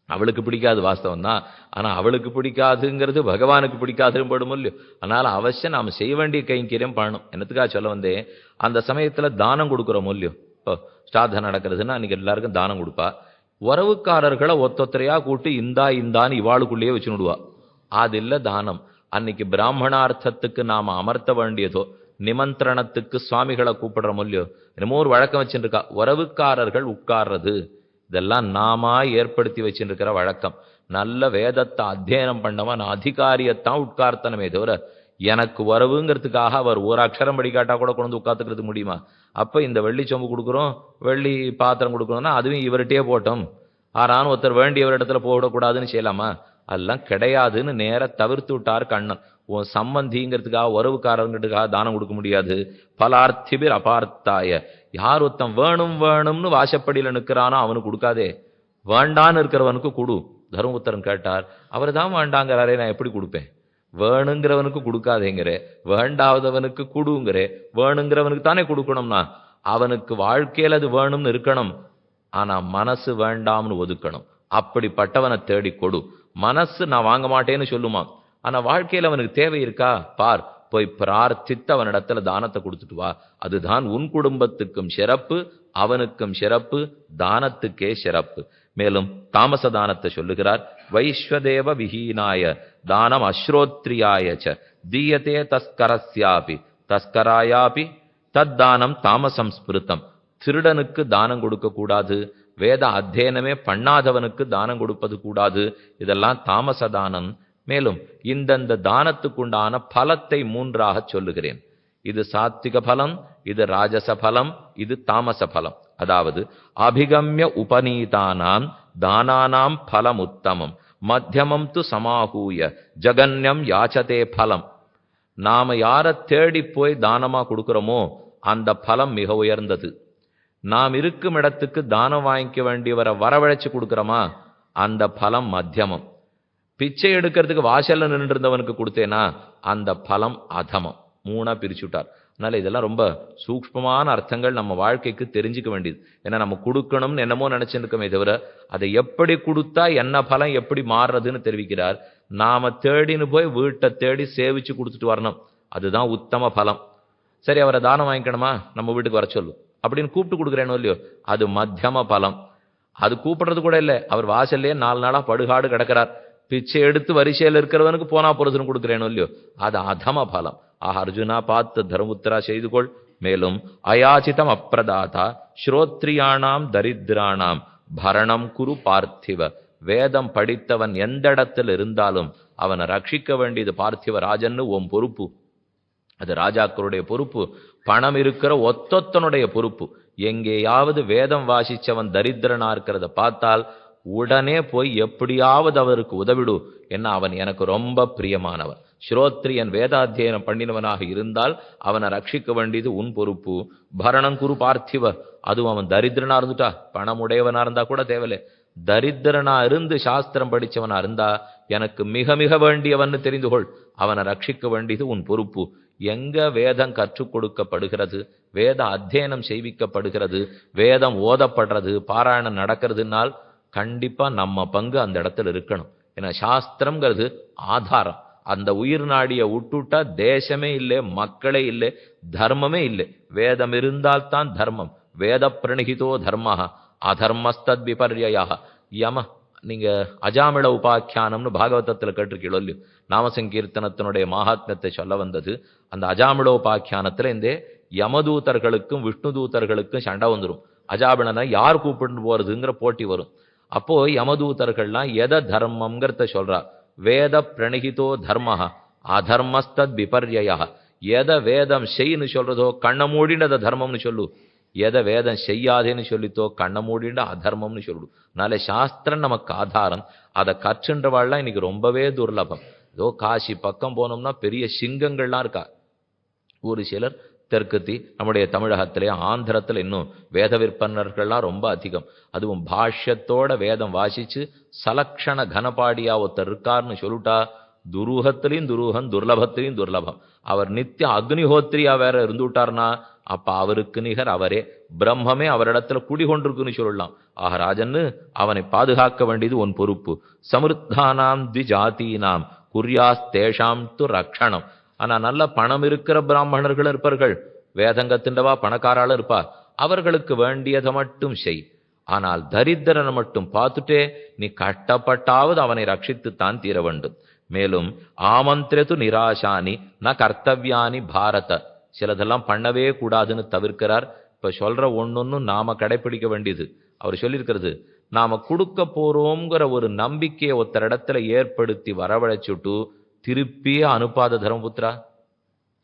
அவளுக்கு பிடிக்காது வாஸ்தவம் தான். ஆனா அவளுக்கு பிடிக்காதுங்கிறது பகவானுக்கு பிடிக்காதுன்னு படும் இல்லையோ. அதனால அவசியம் நாம செய்ய வேண்டிய கைங்கரியம் பண்ணணும். என்னத்துக்காக சொல்ல வந்தேன், அந்த சமயத்துல தானம் கொடுக்குறோம் இல்லையோ. இப்போ ஸ்ராத்தம் நடக்கிறதுன்னா அன்னைக்கு எல்லாருக்கும் தானம் கொடுப்பா. உறவுக்காரர்களை ஒத்தொத்தரையா கூட்டு இந்தான்னு இவாளுக்குள்ளேயே வச்சு விடுவா. அது இல்ல தானம். அன்னைக்கு பிராமணார்த்தத்துக்கு நாம அமர்த்த வேண்டியதோ நிமந்திரணத்துக்கு சுவாமிகளை கூப்பிடுறோம் இல்லையோ. என்னமோ ஒரு வழக்கம் வச்சுருக்கா, உறவுக்காரர்கள் உட்கார்றது. இதெல்லாம் நாம ஏற்படுத்தி வச்சுருக்கிற வழக்கம். நல்ல வேதத்தை அத்தியனம் பண்ணவன் அதிகாரியத்தான் உட்கார்த்தனமே தவிர எனக்கு உறவுங்கிறதுக்காக அவர் ஒரு அக்ஷரம் படிக்காட்டா கூட கொண்டு உட்காந்துக்கிறது முடியுமா? அப்ப இந்த வெள்ளி சொம்பு கொடுக்குறோம், வெள்ளி பாத்திரம் கொடுக்குறோம்னா அதுவும் இவர்கிட்டயே போட்டோம். ஆறான்னு ஒருத்தர் வேண்டியவர் இடத்துல போடக்கூடாதுன்னு செய்யலாமா? அதெல்லாம் கிடையாதுன்னு நேர தவிர்த்து விட்டார் கண்ணன். உன் சம்பந்திங்கிறதுக்காக உறவுக்காரங்கிறதுக்காக தானம் கொடுக்க முடியாது. பலார்த்திபிர் அபார்த்தாய, யார் ஒருத்தன் வேணும் வேணும்னு வாசப்படியில் நிற்கிறானோ அவனுக்கு கொடுக்காதே, வேண்டான்னு இருக்கிறவனுக்கு கொடு. தர்மபுத்திரன் கேட்டார், அவர் தான் வேண்டாங்கிறாரே, நான் எப்படி கொடுப்பேன்? வேணுங்கிறவனுக்கு கொடுக்காதேங்கிற, வேண்டாதவனுக்கு கொடுங்கிற, வேணுங்கிறவனுக்கு தானே கொடுக்கணும்னா அவனுக்கு வாழ்க்கையில் அது வேணும்னு இருக்கணும். ஆனா மனசு வேண்டாம்னு ஒதுக்கணும். அப்படிப்பட்டவனை தேடி கொடு. மனசு நான் வாங்க மாட்டேன்னு சொல்லுமா, ஆனா வாழ்க்கையில் அவனுக்கு தேவை இருக்கா பார், போய் பிரார்த்தித்து அவனிடத்துல தானத்தை கொடுத்துட்டு வா. அதுதான் உன் குடும்பத்துக்கும் சிறப்பு, அவனுக்கும் சிறப்பு, தானத்துக்கே சிறப்பு. மேலும் தாமச தானத்தை சொல்லுகிறார். வைஸ்வதேவ விஹீனாய தானம் அஸ்ரோத்ரியாயச்ச தீயத்தே தஸ்கரஸ்யாபி தஸ்கராயாபி தத்தானம் தாமசம் ஸ்பிருத்தம். திருடனுக்கு தானம் கொடுக்க கூடாது, வேத அத்தியனமே பண்ணாதவனுக்கு தானம் கொடுப்பது கூடாது. இதெல்லாம் தாமச தானம். மேலும் இந்தந்த தானத்துக்குண்டான பலத்தை 3ஆக சொல்லுகிறேன். இது சாத்விக பலம், இது ராஜச பலம், இது தாமச பலம். அதாவது அபிகம்ய உபநீதானாம் தானானாம் பலம் உத்தமம், மத்தியமம் து சமாஹூய ஜகன்யம் யாச்சதே பலம். நாம யாரை தேடி போய் தானமா கொடுக்கிறோமோ அந்த பலம் மிக உயர்ந்தது. நாம் இருக்கும் இடத்துக்கு தானம் வாங்கிக்க வேண்டியவரை வரவழைச்சு கொடுக்கிறோமா அந்த பலம் மத்தியமம். பிச்சை எடுக்கிறதுக்கு வாசல்ல நின்று இருந்தவனுக்கு கொடுத்தேனா அந்த பலம் அதமம். 3ஆ பிரிச்சுட்டார். அதனால இதெல்லாம் ரொம்ப சூக்ஷ்மமான அர்த்தங்கள் நம்ம வாழ்க்கைக்கு தெரிஞ்சுக்க வேண்டியது. ஏன்னா நம்ம கொடுக்கணும்னு என்னமோ நினைச்சிருக்கோமே தவிர அதை எப்படி கொடுத்தா என்ன பலம் எப்படி மாறுறதுன்னு தெரிவிக்கிறார். நாம தேடின்னு போய் வீட்டை தேடி சேவிச்சு கொடுத்துட்டு வரணும், அதுதான் உத்தம பலம். சரி, அவரை தானம் வாங்கிக்கணுமா, நம்ம வீட்டுக்கு வர சொல்லு அப்படின்னு கூப்பிட்டு கொடுக்குறேனோ இல்லையோ, அது மத்தியம பலம். அது கூப்பிடுறது கூட இல்லை, அவர் வாசல்லையே 4 நாளா படுகாடு கிடக்கிறார், பிச்சை எடுத்து வரிசையில் இருக்கிறவனுக்கு போனா பொறுத்துன்னு கொடுக்குறேனோ இல்லையோ, அது அதம பலம். அர்ஜுனா பார்த்து தர்மபுத்திரா செய்து கொள். மேலும் அயாச்சிதம் அப்பிரதாதா ஸ்ரோத்ரியானாம் தரித்திரானாம் பரணம் குரு பார்த்திவ. வேதம் படித்தவன் எந்த இடத்தில் இருந்தாலும் அவனை ரட்சிக்க வேண்டியது பார்த்திவ ராஜன்னு உன் பொறுப்பு. அது ராஜாக்களுடைய பொறுப்பு, பணம் இருக்கிற ஒத்தொத்தனுடைய பொறுப்பு. எங்கேயாவது வேதம் வாசிச்சவன் தரித்திரனா இருக்கிறத பார்த்தால் உடனே போய் எப்படியாவது அவருக்கு உதவிடு. என்ன, அவன் எனக்கு ரொம்ப பிரியமானவன். ஸ்ரோத்ரியன் வேதாத்தியனம் பண்ணினவனாக இருந்தால் அவனை ரட்சிக்க வேண்டியது உன் பொறுப்பு. பரணம் குரு பார்த்திவ. அதுவும் அவன் தரித்திரனா இருந்துட்டா, பணமுடையவனா இருந்தா கூட தேவையில்லை, தரித்திரனா இருந்து சாஸ்திரம் படிச்சவனா இருந்தா எனக்கு மிக மிக வேண்டியவன்னு தெரிந்து கொள். அவனை ரட்சிக்க வேண்டியது உன் பொறுப்பு. எங்க வேதம் கற்றுக் கொடுக்கப்படுகிறது, வேத அத்தியனம் செய்விக்கப்படுகிறது, வேதம் ஓதப்படுறது, பாராயணம் நடக்கிறதுனால் கண்டிப்பா நம்ம பங்கு அந்த இடத்துல இருக்கணும். ஏன்னா சாஸ்திரம்ங்கிறது ஆதாரம். அந்த உயிர் நாடிய விட்டுட்டா தேசமே இல்லை, மக்களே இல்லை, தர்மமே இல்லை. வேதம் இருந்தால்தான் தர்மம். வேத பிரணிகிதோ தர்ம அதர்மஸ்தத் விபர்யா. யம நீங்க அஜாமிள உபாக்கியானம்னு பாகவதத்தில் கேட்டிருக்கீங்களோ இல்லையோ, நாமசங்கீர்த்தனத்தினுடைய மகாத்மியத்தை சொல்ல வந்தது. அந்த அஜாமிள உபாக்கியானத்துல இந்த யமதூதர்களுக்கும் விஷ்ணு தூதர்களுக்கும் சண்டை வந்துடும். அஜாபணனை யார் கூப்பிட்டு போறதுங்கிற போட்டி வரும். அப்போ யமதூதர்கள்லாம் எத தர்மம்ங்கிறத சொல்றா. வேத பிரணிகிதோ தர்மஹ அதர்மஸ்தத் விபர்யா. எதை வேதம் செய்ன்னு சொல்றதோ கண்ண மூடின்னு அதை தர்மம்னு சொல்லு, எதை வேதம் செய்யாதேன்னு சொல்லித்தோ கண்ண மூடிண்டு அதர்மம்னு சொல்லு. அதனால சாஸ்திரம் நமக்கு ஆதாரம். அதை கற்றுன்றவாள்லாம் இன்னைக்கு ரொம்பவே துர்லபம். ஏதோ காசி பக்கம் போனோம்னா பெரிய சிங்கங்கள்லாம் இருக்கா. ஒரு சிலர் தெற்குத்தி நம்முடைய தமிழகத்திலே ஆந்திரத்தில் இன்னும் வேத விற்பனர்கள்லாம் ரொம்ப அதிகம். அதுவும் பாஷ்யத்தோட வேதம் வாசிச்சு சலக்ஷண கனபாடியா ஒருத்தர் இருக்காருன்னு சொல்லிட்டா துரூகத்திலையும் துரூகம் துர்லபத்திலையும் துர்லபம். அவர் நித்திய அக்னிஹோத்திரியா வேற இருந்துட்டார்னா அப்ப அவருக்கு நிகர் அவரே. பிரம்மமே அவரிடத்துல குடிகொண்டிருக்குன்னு சொல்லலாம். ஆக ராஜன்னு அவனை பாதுகாக்க வேண்டியது உன் பொறுப்பு. சமிருத்தானாம் திஜாதீனாம் குர்யாஸ் தேஷாம் து ரக்ஷணம். ஆனா நல்ல பணம் இருக்கிற பிராமணர்கள் இருப்பார்கள், வேதங்கத்தின்றவா பணக்காரால இருப்பா, அவர்களுக்கு வேண்டியதை மட்டும் செய். ஆனால் தரித்திரனை மட்டும் பார்த்துட்டே நீ கட்டப்பட்டாவது அவனை ரட்சித்துத்தான் தீர வேண்டும். மேலும் ஆமந்திரத்து நிராசானி ந கர்த்தவியானி பாரத. சிலதெல்லாம் பண்ணவே கூடாதுன்னு தவிர்க்கிறார். இப்ப சொல்ற ஒன்னொன்னும் நாம கடைபிடிக்க வேண்டியது. அவர் சொல்லியிருக்கிறது, நாம கொடுக்க போறோங்கிற ஒரு நம்பிக்கையை ஒருத்தர் இடத்துல ஏற்படுத்தி வரவழைச்சுட்டு திருப்பியே அனுப்பாத தர்மபுத்திரா,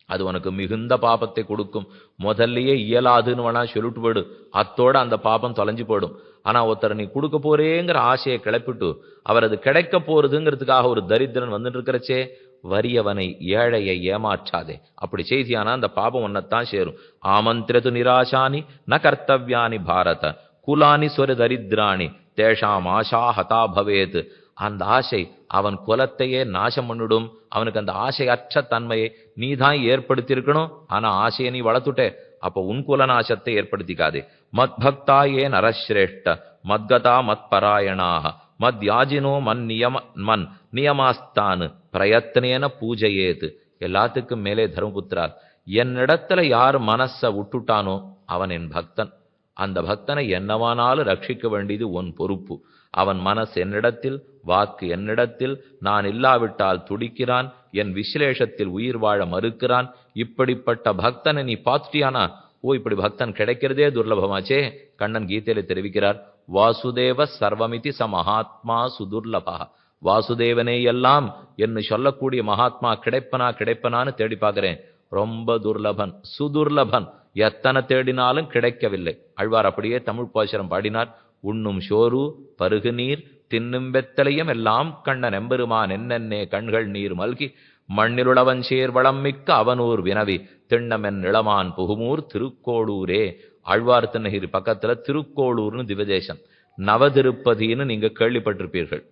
அது உனக்கு மிகுந்த பாபத்தை கொடுக்கும். முதல்லயே இயலாதுன்னு வேணா சொல்லிட்டு போயிடு, அத்தோட அந்த பாபம் தொலைஞ்சு போயிடும். ஆனா ஒருத்தர் நீ கொடுக்க போறேங்கிற ஆசையை கிளப்பிட்டு அவர் அது கிடைக்க போறதுங்கிறதுக்காக ஒரு தரித்திரன் வந்துட்டு இருக்கிறச்சே, வறியவனை ஏழையை ஏமாற்றாதே. அப்படி செய்தியானா அந்த பாபம் ஒன்னத்தான் சேரும். ஆமந்திரது நிராசானி ந கர்த்தவியானி பாரத குலானி சொர தரித்ராணி தேஷாம் ஆஷா ஹதா பவேத். அந்த ஆசை அவன் குலத்தையே நாசம் பண்ணிடும். அவனுக்கு அந்த ஆசை அற்ற தன்மையை நீ தான் ஏற்படுத்தி இருக்கணும். ஆனா ஆசையை நீ வளர்த்துட்டே, அப்போ உன் குலநாசத்தை ஏற்படுத்திக்காதே. மத் பக்தா ஏ நரஸ்ரேஷ்ட மத்கதா மத் பராயணாக மத் யாஜினோ மன் நியமாஸ்தான் பிரயத்னேன பூஜையேது. எல்லாத்துக்கும் மேலே தர்மபுத்திரா, என்னிடத்துல யார் மனச விட்டுட்டானோ அவன் என் பக்தன். அந்த பக்தனை என்னவானாலும் ரட்சிக்க வேண்டியது உன் பொறுப்பு. அவன் மனசு என்னிடத்தில், வாக்கு என்னிடத்தில், நான் இல்லாவிட்டால் துடிக்கிறான், என் விசலேஷத்தில் உயிர் வாழ மறுக்கிறான். இப்படிப்பட்ட பக்தனை நீ பார்த்துட்டியானா, ஓ இப்படி பக்தன் கிடைக்கிறதே துர்லபமாச்சே. கண்ணன் கீதையில தெரிவிக்கிறார், வாசுதேவ சர்வமிதி ச மகாத்மா சுதுர்லபா. வாசுதேவனே எல்லாம் என்று சொல்லக்கூடிய மகாத்மா கிடைப்பனான்னு தேடி பார்க்கிறேன், ரொம்ப துர்லபன், சுதுர்லபன். எத்தனை தேடினாலும் கிடைக்கவில்லை. ஆழ்வார் அப்படியே தமிழ் பாசுரம் பாடினார், உண்ணும் சோறு பருகு நீர் தின்னும் வெத்தலையும் எல்லாம் கண்ணன் எம்பெருமான் என்னென்னே கண்கள் நீர் மல்கி மண்ணிலுளவன் சேர் வளம் மிக்க அவனூர் வினவி திண்ணமென் இளமான் புகுமூர் திருக்கோளூரே. ஆழ்வார் திருநகிரி பக்கத்துல திருக்கோளூர்னு திவதேசம், நவதிருப்பதின்னு நீங்க கேள்விப்பட்டிருப்பீர்கள்.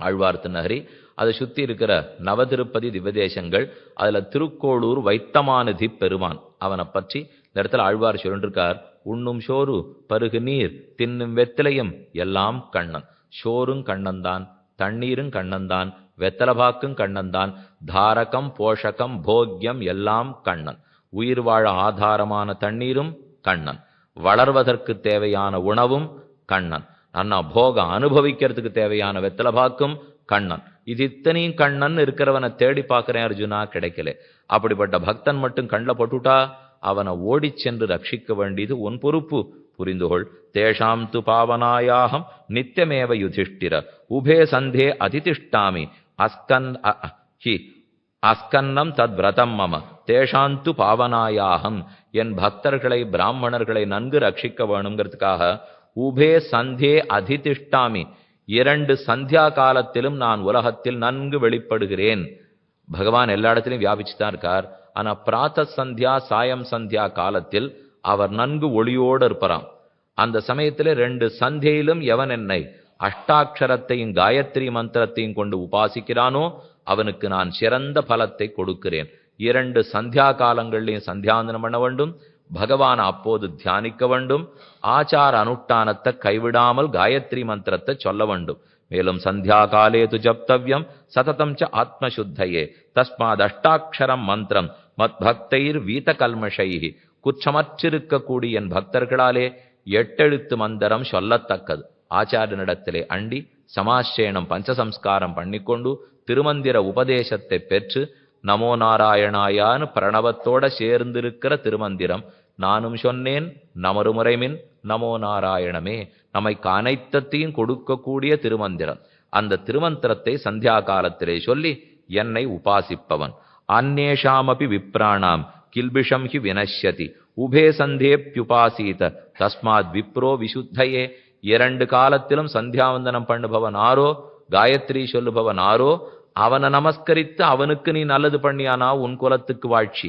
ஆழ்வார் திருநகரி அதை சுத்தி இருக்கிற நவதிருப்பதி திவதேசங்கள், அதுல திருக்கோளூர் வைத்தமாநிதி பெருமான், அவனை பற்றி இந்த இடத்துல ஆழ்வார் சொல்லிருக்கார். உண்ணும் சோறு பருகு நீர் தின்னும் வெத்திலையும் எல்லாம் கண்ணன். சோறும் கண்ணன்தான், தண்ணீரும் கண்ணன்தான், வெத்தலபாக்கும் கண்ணன்தான், தாரகம் போஷகம் போக்யம் எல்லாம் கண்ணன். உயிர் வாழ ஆதாரமான தண்ணீரும் கண்ணன், வளர்வதற்கு தேவையான உணவும் கண்ணன், அண்ணா போக அனுபவிக்கிறதுக்கு தேவையான வெத்தலபாக்கும் கண்ணன். இது இத்தனையும் கண்ணன் இருக்கிறவனை தேடி பார்க்கிறேன் அர்ஜுனா, கிடைக்கல. அப்படிப்பட்ட பக்தன் மட்டும் கண்ணில் போட்டுட்டா அவனை ஓடி சென்று ரட்சிக்க வேண்டியது உன் பொறுப்பு. புரிந்துகொள். தேஷாம் து பாவனாயாகம் நித்தியமேவ யுதிஷ்டிர உபே சந்தே அதிதிஷ்டாமி அஸ்கன்னம் தத் விரதம் மம தேஷாந்து பாவனாயாகம். என் பக்தர்களை பிராமணர்களை நன்கு ரட்சிக்க வேணுங்கிறதுக்காக உபே சந்தே அதிதிஷ்டாமி, 2 சந்தியா காலத்திலும் நான் உலகத்தில் நன்கு வெளிப்படுகிறேன். பகவான் எல்லா இடத்திலும் வியாபிச்சுதான் இருக்கார். ஆனா பிராத்த சந்தியா சாயம் சந்தியா காலத்தில் அவர் நன்கு ஒளியோடு இருப்பாராம். அந்த சமயத்தில் 2 சந்தியிலும் எவன் என்னை அஷ்டாட்சரத்தையும் காயத்ரி மந்திரத்தையும் கொண்டு உபாசிக்கிறானோ அவனுக்கு நான் சிறந்த பலத்தை கொடுக்கிறேன். 2 சந்தியா காலங்கள்லையும் சந்தியாந்தனம் பண்ண வேண்டும், பகவான் அப்போது தியானிக்க வேண்டும், ஆச்சார அனுஷ்டானத்தை கைவிடாமல் காயத்ரி மந்திரத்தை சொல்ல வேண்டும். மேலும் சந்தியா காலே து ஜப்தவ்யம் சததம் ச ஆத்மசுத்தையே தஸ்மாத் அஷ்டாட்சரம் மந்திரம் மத் பக்தைர் வீத கல்மஷைஹி. குற்றமற்றிருக்கக்கூடிய என் பக்தர்களாலே 8 எழுத்து மந்திரம் சொல்லத்தக்கது. ஆச்சாரியனிடத்திலே அண்டி சமாசேனம் பஞ்சசம்ஸ்காரம் பண்ணிக்கொண்டு திருமந்திர உபதேசத்தை பெற்று நமோ நாராயணாயான்னு பிரணவத்தோட சேர்ந்திருக்கிற திருமந்திரம் நானும் சொன்னேன் நமருமுறைமின் நமோ நாராயணமே. நமக்கு அனைத்தையும் கொடுக்கக்கூடிய திருமந்திரம். அந்த திருமந்திரத்தை சந்தியா காலத்திலே சொல்லி என்னை உபாசிப்பவன். அந்நேஷாமபி விப்ராணாம் கில்பிஷம் ஹி வினஷ்யதி உபே சந்தேப்யுபாசீத தஸ்மாத் விப்ரோ விசுத்தையே. 2 காலத்திலும் சந்தியாவந்தனம் பண்ணுபவன் ஆரோ, காயத்ரி சொல்லுபவன் ஆரோ, அவனை நமஸ்கரித்து அவனுக்கு நீ நல்லது பண்ணியானா உன் குலத்துக்கு வாழ்ச்சி.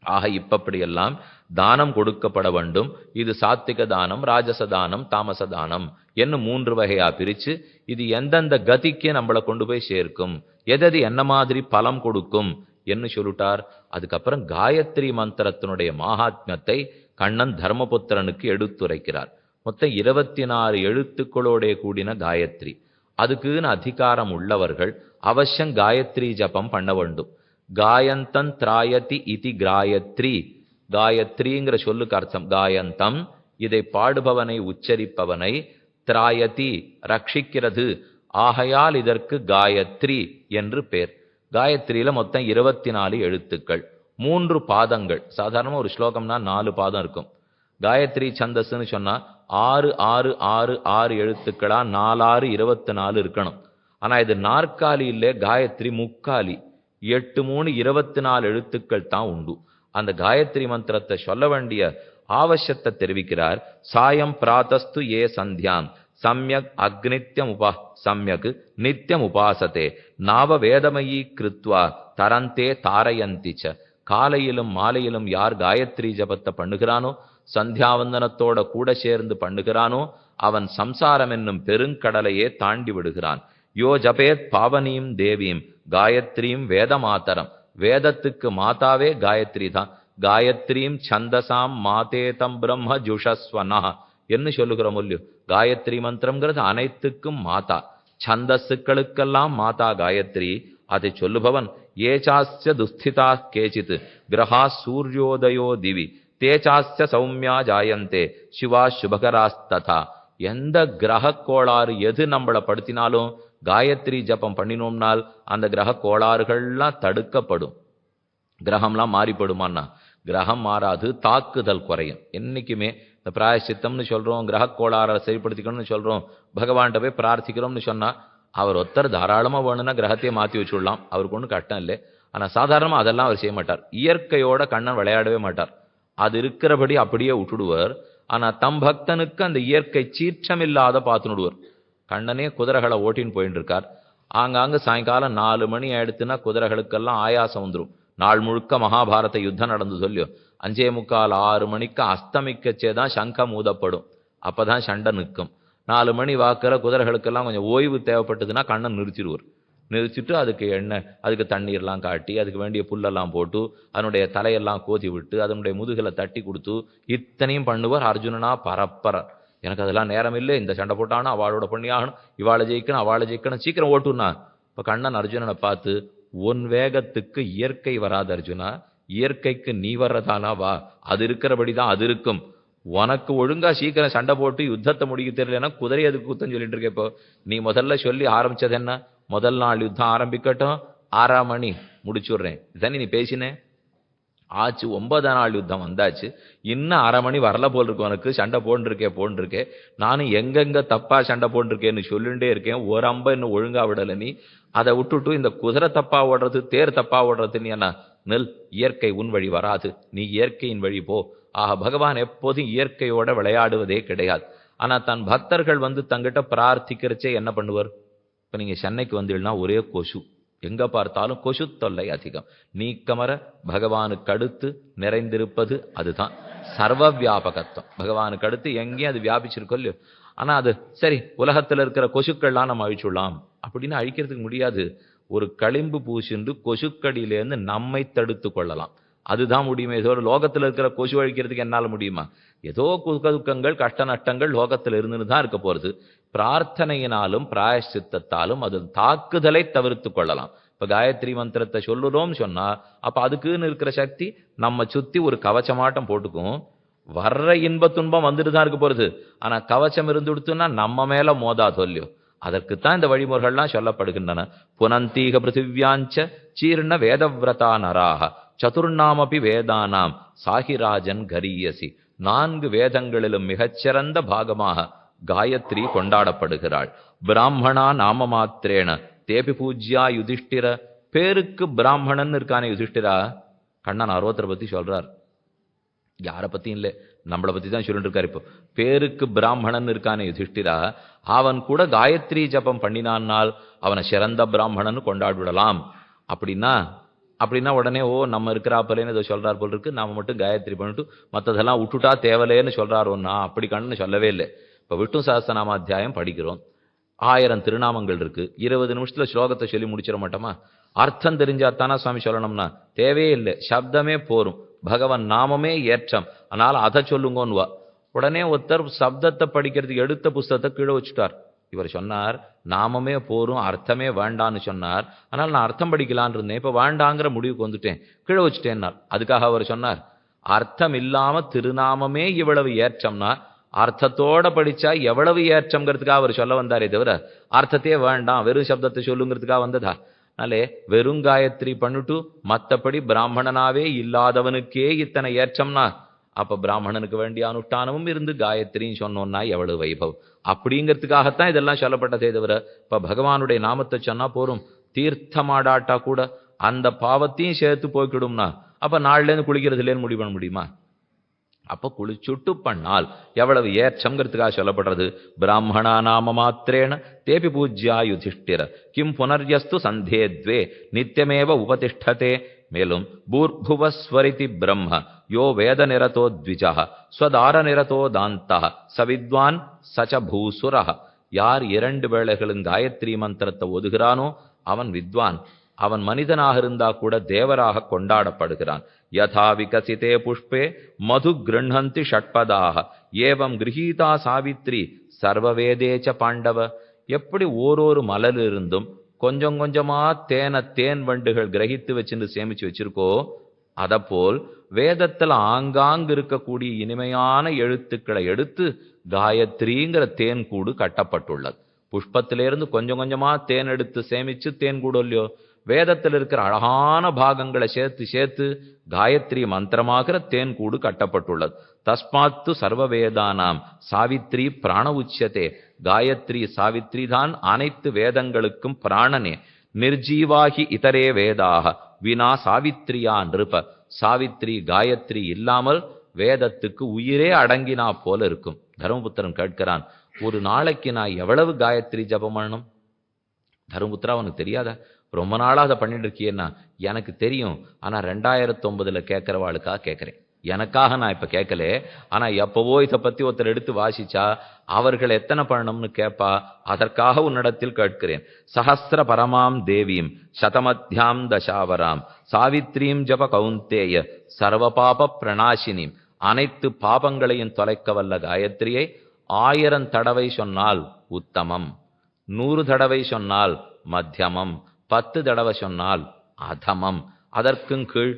ஆக இப்படியெல்லாம் தானம் கொடுக்கப்பட வேண்டும். இது சாத்விக தானம், ராஜச தானம், தாமச தானம் என்ன 3 வகையா பிரிச்சு இது எந்தெந்த கதிக்கு நம்மளை கொண்டு போய் சேர்க்கும், எது என்ன மாதிரி பலம் கொடுக்கும் என்று சொல்லிட்டார். அதுக்கப்புறம் காயத்ரி மந்திரத்தினுடைய மகாத்மியத்தை கண்ணன் தர்மபுத்திரனுக்கு எடுத்துரைக்கிறார். மொத்தம் 24 எழுத்துக்களோட கூடின காயத்ரி. அதுக்குன்னு அதிகாரம் உள்ளவர்கள் அவசியம் காயத்ரி ஜபம் பண்ண வேண்டும். காயந்தம் திராயதி இதி காயத்ரி. காயத்ரிங்கிற சொல்லுக்கு அர்த்தம் காயந்தம், இதை பாடுபவனை உச்சரிப்பவனை, திராயதி ரட்சிக்கிறது, ஆகையால் இதற்கு காயத்ரி என்று பேர். காயத்ரியில மொத்தம் 24 எழுத்துக்கள், 3 பாதங்கள். சாதாரணமா ஒரு ஸ்லோகம்னா 4 பாதம் இருக்கும். காயத்ரி சந்தஸ்ன்னு சொன்னா 6 6 6 6 எழுத்துக்களா 4 6 24 இருக்கணும். ஆனா இது நாற்காலி இல்லை, காயத்ரி முக்காலி. 8 3 24 எழுத்துக்கள் தான் உண்டு. அந்த காயத்ரி மந்திரத்தை சொல்ல வேண்டிய அவசியத்தை தெரிவிக்கிறார். சாயம் பிராத்தஸ்து ஏ சந்தியாம் சம்யக் அக்னித்யம் சம்யக் நித்யம் உபாசத்தே நாவ வேதமயி கிருத்வா தரந்தே தாரயந்திச்ச. காலையிலும் மாலையிலும் யார் காயத்ரி ஜபத்தை பண்ணுகிறானோ, சந்தியாவந்தனத்தோட கூட சேர்ந்து பண்ணுகிறானோ, அவன் சம்சாரம் என்னும் பெருங்கடலையே தாண்டி விடுகிறான். யோ ஜபேத் பாவனீம் தேவீம் காயத்ரீம் வேத மாதரம். வேதத்துக்கு மாதாவே காயத்ரி தான். காயத்ரீம் சந்தசாம் மாதேதம் பிரம்ம ஜுஷஸ்வனா என்று சொல்லுகிறோம் இல்லையோ. காயத்ரி மந்திரம்ங்கிறது அனைத்துக்கும் மாதா, சந்தஸுக்களுக்கெல்லாம் மாதா காயத்ரி. அதை சொல்லுபவன் ஏசாஸ்ய துஸ்திதா கேச்சித் கிரகா சூரியோதயோ திவி தேசாஸ்ய சௌமியா ஜாயந்தே சிவா சுபகராஸ்ததா. எந்த கிரக கோளாறு எது நம்மளை படுத்தினாலும் காயத்ரி ஜபம் பண்ணினோம்னால் அந்த கிரக கோளாறுகள்லாம் தடுக்கப்படும். கிரகம்லாம் மாறிப்படுமான்னா கிரகம் மாறாது, தாக்குதல் குறையும். என்னைக்குமே இந்த பிராயசித்தம்னு சொல்றோம், கிரக கோளாறை சரிப்படுத்திக்கணும்னு சொல்றோம், பகவான்கிட்ட போய் பிரார்த்திக்கிறோம்னு சொன்னா அவர் ஒருத்தர் தாராளமா வேணும்னா கிரகத்தையே மாற்றி வச்சுடலாம், அவருக்கு ஒன்றும் கஷ்டம் இல்லை. ஆனா சாதாரணமா அதெல்லாம் அவர் செய்ய மாட்டார். இயற்கையோட கண்ணன் விளையாடவே மாட்டார், அது இருக்கிறபடி அப்படியே விட்டுடுவார். ஆனா தம் பக்தனுக்கு அந்த இயற்கை சீற்றமில்லாத பார்த்துனுடுவார். கண்ணனே குதிரைகளை ஓட்டின்னு போயின்னு இருக்கார். ஆங்காங்க சாயங்காலம் 4 மணி ஆயிடுத்துன்னா குதிரைகளுக்கெல்லாம் ஆயாசம் வந்துடும். நாள் முழுக்க மகாபாரத யுத்தம் நடந்து சொல்லியோ 5:45 6 மணிக்கு அஸ்தமிக்கச்சேதான் சங்கம் ஊதப்படும். அப்பதான் சண்டை நிற்கும். 4 மணி வாக்கில் குதிரைகளுக்கெல்லாம் கொஞ்சம் ஓய்வு தேவைப்பட்டதுன்னா கண்ணன் நிறுத்திடுவார். நிறுத்திட்டு அதுக்கு எண்ணெய், அதுக்கு தண்ணீர்லாம் காட்டி, அதுக்கு வேண்டிய புல்லெல்லாம் போட்டு, அதனுடைய தலையெல்லாம் கோதி விட்டு, அதனுடைய முதுகலை தட்டி கொடுத்து இத்தனையும் பண்ணுவார். அர்ஜுனனா பரப்பறார். எனக்கு அதெல்லாம் நேரம் இல்லை, இந்த சண்டை போட்டானா அவளோட பண்ணியாகணும், இவாளை ஜெயிக்கணும் அவளை ஜெயிக்கணும், சீக்கிரம் ஓட்டுனா. இப்போ கண்ணன் அர்ஜுனனை பார்த்து, உன் வேகத்துக்கு இயற்கை வராது அர்ஜுனா, இயற்கைக்கு நீ வர்றதானா வா, அது இருக்கிறபடி தான் அது இருக்கும். உனக்கு ஒழுங்கா சீக்கிரம் சண்டை போட்டு யுத்தத்தை முடிக்க தெரியலன்னா குதிரை அதுக்கு குத்தம் சொல்லிட்டு இருக்க. இப்போ நீ முதல்ல சொல்லி ஆரம்பிச்சது என்ன, முதல் நாள் யுத்தம் ஆரம்பிக்கட்டும், 6ஆம் மணி முடிச்சுடுறேன் இதானே நீ பேசினேன். ஆச்சு 9ஆம் நாள் யுத்தம் வந்தாச்சு, இன்னும் 1/2 மணி வரல போல் இருக்கு, உனக்கு சண்டை போன்றிருக்கேன். நானும் எங்கெங்க தப்பா சண்டை போன்றிருக்கேன்னு சொல்லிட்டே இருக்கேன், ஒரு அம்ப இன்னும் ஒழுங்கா விடலை நீ. அதை விட்டுட்டு இந்த குதிரை தப்பா ஓடுறது, தேர் தப்பா ஓடுறது, நீ என்ன நெல், இயற்கை உன் வழி வராது, நீ இயற்கையின் வழி போ. ஆக பகவான் எப்போதும் இயற்கையோட விளையாடுவதே கிடையாது. ஆனா தன் பக்தர்கள் வந்து தங்கிட்ட பிரார்த்திக்கிறச்சே என்ன பண்ணுவார். இப்ப நீங்க சென்னைக்கு வந்தீங்கன்னா ஒரே கொசு, எங்க பார்த்தாலும் கொசு தொல்லை அதிகம். நீக்கமர பகவானுக்கு அடுத்து நிறைந்திருப்பது அதுதான் சர்வ வியாபகத்துவம். பகவானுக்கு அடுத்து எங்கேயும் அது வியாபிச்சிருக்கோ இல்லையோ. ஆனா அது சரி, உலகத்துல இருக்கிற கொசுக்கள்லாம் நம்ம அழிச்சுடலாம் அப்படின்னு அழிக்கிறதுக்கு முடியாது. ஒரு களிம்பு பூசிண்டு கொசுக்கடியிலேருந்து நம்மை தடுத்து கொள்ளலாம், அதுதான் முடியுமே. ஏதோ லோகத்தில் இருக்கிற கொசு அழிக்கிறதுக்கு என்னால் முடியுமா? ஏதோ துக்கங்கள் கஷ்ட நஷ்டங்கள் லோகத்தில் இருந்துன்னு தான் இருக்க போறது. பிரார்த்தனையினாலும் பிராயஷ்சித்தத்தாலும் அது தாக்குதலை தவிர்த்து கொள்ளலாம். இப்ப காயத்ரி மந்திரத்தை சொல்லுறோம் சொன்னா அப்ப அதுக்குன்னு இருக்கிற சக்தி நம்ம சுத்தி ஒரு கவச்சமாட்டம் போட்டுக்கும். வர்ற இன்ப துன்பம் வந்துட்டு தான் இருக்க போறது. ஆனா கவச்சம் இருந்து கொடுத்துன்னா நம்ம மேல மோதா சொல்லியோ. அதற்குத்தான் இந்த வழிமுறைகள்லாம் சொல்லப்படுகின்றன. புனந்தீக பிருத்திவியாஞ்ச சீர்ண வேதவிரதா நராக சதுர்நாமபி வேதானாம் சாகிராஜன் கரியசி. 4 வேதங்களிலும் மிகச்சிறந்த பாகமாக காயத்ரி கொண்டாடப்படுகிறாள். பிராமணா நாம மாத்திரேன தேபி பூஜ்யா யுதிஷ்டிர. பேருக்கு பிராமணன் இருக்கானே யுதிஷ்டிரா, கண்ணன் அரோத்தரை பத்தி சொல்றார். யாரை பத்தியும் இல்லை, நம்மளை பத்தி தான் சொல்லிட்டு இருக்காரு. இப்போ பேருக்கு பிராமணன் இருக்கானே யுதிஷ்டிரா, அவன் கூட காயத்ரி ஜபம் பண்ணினான்னால் அவனை சிறந்த பிராமணன் கொண்டாடிவிடலாம். அப்படின்னா உடனே நம்ம இருக்கிறாப்பலேன்னு ஏதோ சொல்றார் போல் இருக்கு, நாம மட்டும் காயத்ரி பண்ணிட்டு மற்றதெல்லாம் விட்டுட்டா தேவலேன்னு சொல்றாரோன்னா அப்படி கண்ணு சொல்லவே இல்லை. இப்போ விஷ்ணு சஹஸ்ரநாமாத்தியாயம் படிக்கிறோம், 1000 திருநாமங்கள் இருக்கு, 20 நிமிஷத்துல ஸ்லோகத்தை சொல்லி முடிச்சிட மாட்டோமா? அர்த்தம் தெரிஞ்சாத்தானா சுவாமி சொல்லணும்னா தேவையே இல்லை, சப்தமே போரும், பகவன் நாமமே ஏற்றம், அதனால அதை சொல்லுங்கன்னுவா. உடனே ஒருத்தர் சப்தத்தை படிக்கிறதுக்கு எடுத்த புஸ்தகத்தை கீழே வச்சுட்டார். இவர் சொன்னார் நாமமே போரும் அர்த்தமே வேண்டான்னு சொன்னார், அதனால நான் அர்த்தம் படிக்கலான் இருந்தேன், இப்ப வேண்டாங்கிற முடிவுக்கு வந்துட்டேன், கீழே வச்சுட்டேன்னார். அதுக்காக அவர் சொன்னார் அர்த்தம் இல்லாம திருநாமமே இவ்வளவு ஏற்றம்னா அர்த்தத்தோட படிச்சா எவ்வளவு ஏற்றம்ங்கிறதுக்காக அவர் சொல்ல வந்தாரே தவிர அர்த்தத்தையே வேண்டாம் வெறும் சப்தத்தை சொல்லுங்கிறதுக்காக வந்ததா? அதனாலே வெறும் காயத்ரி பண்ணிட்டு மற்றபடி பிராமணனாவே இல்லாதவனுக்கே இத்தனை ஏற்றம்னா அப்ப பிராமணனுக்கு வேண்டிய அனுஷ்டானமும் இருந்து காயத்ரின்னு சொன்னோம்னா எவ்வளவு வைபவம். அப்படிங்கிறதுக்காகத்தான் இதெல்லாம் சொல்லப்பட்டதே தவிர இப்ப பகவானுடைய நாமத்தை சொன்னா போரும், தீர்த்தமாடாட்டா கூட அந்த பாவத்தையும் சேர்த்து போய்க்கிடும்னா அப்ப நாள்லேருந்து குளிக்கிறது இல்லைன்னு முடிவு பண்ண முடியுமா? அப்ப குளிச்சுட்டு பண்ணால் எவ்வளவு ஏற்றம்ங்கிறதுக்காக சொல்லப்படுறது. பிராமணா நாம மாத்திரேன தேபி பூஜ்யா யுதிஷ்டிர கிம் புனர்யஸ்து சந்தேத்வே நித்தியமேவ உபதிஷ்டதே. மேலும் பூர்புவஸ்வரிதி பிரம்ம யோ வேத நிரதோ த்விஜா ஸ்வதார நிரதோ தாந்தா சவித்வான் சச்ச பூசுர. யார் 2 வேளைகளும் காயத்ரி மந்திரத்தை ஒதுகிறானோ அவன் வித்வான், அவன் மனிதனாக இருந்தா கூட தேவராக கொண்டாடப்படுகிறான். யதா விகசிதே புஷ்பே மது கிருண்ணந்தி ஷட்பதாக ஏவம் கிரகீதா சாவித்ரி சர்வவேதேச்ச பாண்டவ. எப்படி ஓரொரு மலரிலிருந்தும் கொஞ்சம் கொஞ்சமா தேன் வண்டுகள் கிரகித்து வச்சுட்டு சேமிச்சு வச்சிருக்கோ, அதப்போல் வேதத்துல ஆங்காங்கு இருக்கக்கூடிய இனிமையான எழுத்துக்களை எடுத்து காயத்ரிங்கிற தேன் கூடு கட்டப்பட்டுள்ளது. புஷ்பத்திலிருந்து கொஞ்சம் கொஞ்சமா தேன் எடுத்து சேமிச்சு தேன் கூடு இல்லையோ, வேதத்தில் இருக்கிற அழகான பாகங்களை சேர்த்து காயத்ரி மந்திரமாகிற தேன் கூடு கட்டப்பட்டுள்ளது. தஸ்மாத்து சர்வ வேதானாம் சாவித்ரி பிராண உச்சியதே. காயத்ரி சாவித்ரி தான் அனைத்து வேதங்களுக்கும் பிராணனே. நிர்ஜீவாகி இதரே வேதாக வினா சாவித்ரியா நிருப. சாவித்ரி காயத்ரி இல்லாமல் வேதத்துக்கு உயிரே அடங்கினா போல இருக்கும். தர்மபுத்திரன் கேட்கிறான், ஒரு நாளைக்கு நான் எவ்வளவு காயத்ரி ஜபம் பண்ணணும்? தர்மபுத்திரா அவனுக்கு தெரியாதா? ரொம்ப நாளாக அதை பண்ணிட்டு இருக்கியேன்னா எனக்கு தெரியும், ஆனா 2009 கேட்கிறவாளுக்காக கேட்கிறேன், எனக்காக நான் இப்ப கேட்கல. ஆனா எப்பவோ இதை பத்தி ஒருத்தர் எடுத்து வாசிச்சா அவர்கள் எத்தனை பண்ணணும்னு கேட்பா, அதற்காக உன்னிடத்தில் கேட்கிறேன். சஹஸ்ர பரமாம் தேவீம் சதமத்யாம் தசாவராம் சாவித்ரீம் ஜப கௌந்தேய சர்வ பாப பிரணாசினீம். அனைத்து பாபங்களையும் தொலைக்க வல்ல காயத்ரியை 1000 தடவை சொன்னால் உத்தமம், 100 தடவை சொன்னால் மத்தியமம், 10 தடவை சொன்னால் அதமம். அதற்கும் கீழ்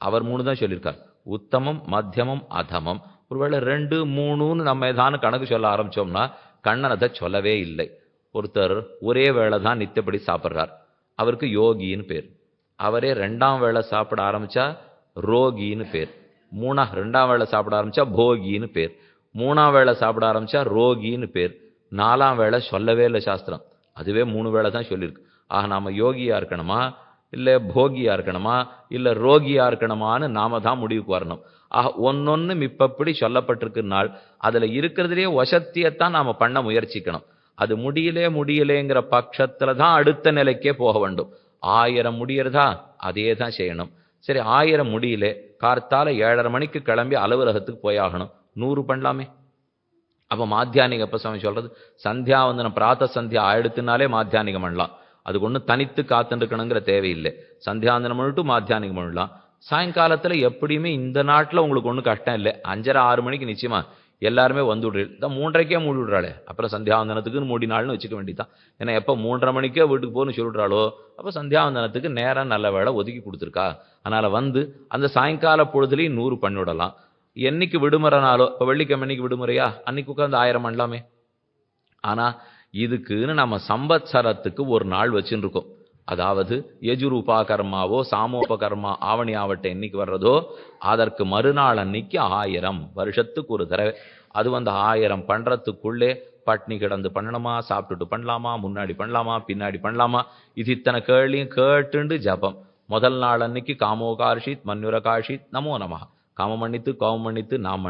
அவர் 3 தான் சொல்லியிருக்கார், உத்தமம் மத்தியமம் அதமம். ஒருவேளை 2 3ன்னு நம்ம ஏதானு கணக்கு சொல்ல ஆரம்பிச்சோம்னா கண்ணன் அதை சொல்லவே இல்லை. ஒருத்தர் ஒரே வேளை தான் நித்தியப்படி சாப்பிட்றார், அவருக்கு யோகின்னு பேர். அவரே 2ஆம் வேளை சாப்பிட ஆரம்பிச்சா ரோகின்னு பேர், 2ஆம் வேளை சாப்பிட ஆரம்பிச்சா போகின்னு பேர், 3ஆம் வேளை சாப்பிட ஆரம்பிச்சா ரோகின்னு பேர், 4ஆம் வேளை சொல்லவே இல்லை சாஸ்திரம், அதுவே 3 வேளை தான் சொல்லியிருக்கு. ஆக நாம யோகியா இருக்கணுமா இல்லை போகியா இருக்கணுமா இல்லை ரோகியா இருக்கணுமான்னு நாம தான் முடிவுக்கு வரணும். ஆக ஒன்னொன்னும் இப்படி சொல்லப்பட்டிருக்குனால் அதுல இருக்கிறதுலேயே வசத்தியத்தான் நாம பண்ண முயற்சிக்கணும். அது முடியலேங்கிற பட்சத்துல தான் அடுத்த நிலைக்கே போக வேண்டும். 1000 முடியறதா அதே தான் செய்யணும். சரி 1000 முடியல, கார்த்தால 7:30 மணிக்கு கிளம்பி அலுவலகத்துக்கு போயாகணும், 100 பண்ணலாமே. அப்ப மாத்தியானிகம் எப்ப சமயம் சொல்றது? சந்தியாவந்தனம் பிராத்த சந்தியா ஆயிடுத்துனாலே மாத்தியானிகம் பண்ணலாம், அதுக்கு ஒன்றும் தனித்து காத்துருக்கணுங்கிற தேவையில்லை. சந்தியாவந்தனம் பண்ணிட்டு மாத்தியானிகம் பண்ணலாம். சாயங்காலத்துல எப்படியுமே இந்த நாட்டில் உங்களுக்கு ஒன்றும் கஷ்டம் இல்லை, 5:30 6 மணிக்கு நிச்சயமா எல்லாருமே வந்து விடுறீங்க. தான் 3:30க்கே மூடி விடுறாளே, அப்புறம் சந்தியாவந்தனத்துக்குன்னு மூடினாள்னு வச்சுக்க வேண்டியதான். ஏன்னா எப்போ 3:30 மணிக்கே வீட்டுக்கு போகணும்னு சொல்லிவிடுறாளோ அப்போ சந்தியாவந்தனத்துக்கு நேரம் நல்ல வேலை ஒதுக்கி கொடுத்துருக்கா. அதனால வந்து அந்த சாயங்கால பொழுதுலையும் 100 பண்ணிவிடலாம். என்னைக்கு விடுமுறைனாலோ, இப்போ வெள்ளிக்கிழமை அன்னைக்கு விடுமுறையா, அன்னைக்கு உட்காந்து 1000 பண்ணலாமே. ஆனா இதுக்குன்னு நம்ம சம்பத்சரத்துக்கு ஒரு நாள் வச்சுருக்கோம், அதாவது யஜுரூபாகர்மாவோ சாமோபகர்மா ஆவணி ஆவட்டை என்னைக்கு வர்றதோ அதற்கு மறுநாள் அன்னைக்கு 1000 வருஷத்துக்கு ஒரு தடவை. அது 1000 பண்றதுக்குள்ளே பட்னி கிடந்து பண்ணணுமா, சாப்பிட்டுட்டு பண்ணலாமா, முன்னாடி பண்ணலாமா, பின்னாடி பண்ணலாமா, இது இத்தனை கேள்வியும் கேட்டுண்டு ஜபம். முதல் நாள் அன்னைக்கு காமோகாஷித் மன்யுரகாஷித் நமோ நமஹ. காமம் மன்னித்து கோபம் மன்னித்து நான்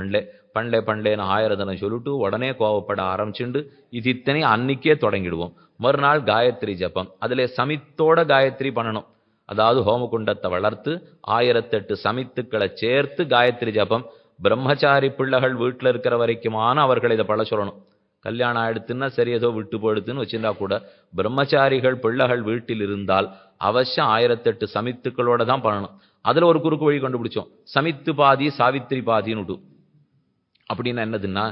பண்ணலேன்னு 1000 தினம் சொல்லிட்டு உடனே கோவப்பட ஆரம்பிச்சுண்டு இது இத்தனை அன்னைக்கே தொடங்கிடுவோம். மறுநாள் காயத்ரி ஜபம். அதிலே சமித்தோட காயத்ரி பண்ணணும். அதாவது ஹோமகுண்டத்தை வளர்த்து 1008 சமித்துக்களை சேர்த்து காயத்ரி ஜபம். பிரம்மச்சாரி பிள்ளைகள் வீட்டில் இருக்கிற வரைக்குமான அவர்கள் இதை பல சொல்லணும். கல்யாணம் ஆயிடுத்துன்னா சரி ஏதோ விட்டு போயிடுத்துன்னு வச்சிருந்தா கூட பிரம்மச்சாரிகள் பிள்ளைகள் வீட்டில் இருந்தால் அவசியம் 1008 சமித்துக்களோட தான் பண்ணணும். அதுல ஒரு குறுக்கு வழி கண்டுபிடிச்சோம். சமித்து பாதி சாவித்திரி பாதின்னு. அப்படின்னா என்னதுன்னா,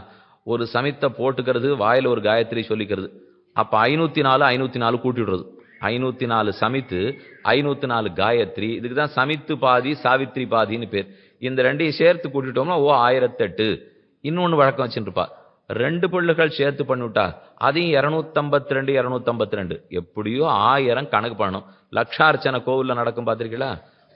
ஒரு சமித்தை போட்டுக்கிறது, வாயில ஒரு காயத்ரி சொல்லிக்கிறது. அப்ப 504 கூட்டிடுறது. 504 சமித்து 504 காயத்ரி. இதுக்கு தான் சமித்து பாதி சாவித்திரி பாதின்னு பேர். இந்த ரெண்டையும் சேர்த்து கூட்டிட்டோம்னா 1008. இன்னொன்னு வழக்கம் வச்சுருப்பா, 2 பிள்ளைகள் சேர்த்து பண்ணிவிட்டா அதையும் 252 252 எப்படியோ 1000 கணக்கு பண்ணணும். லட்சார்ச்சனை கோவில்ல நடக்கும் பார்த்திருக்கீங்களா?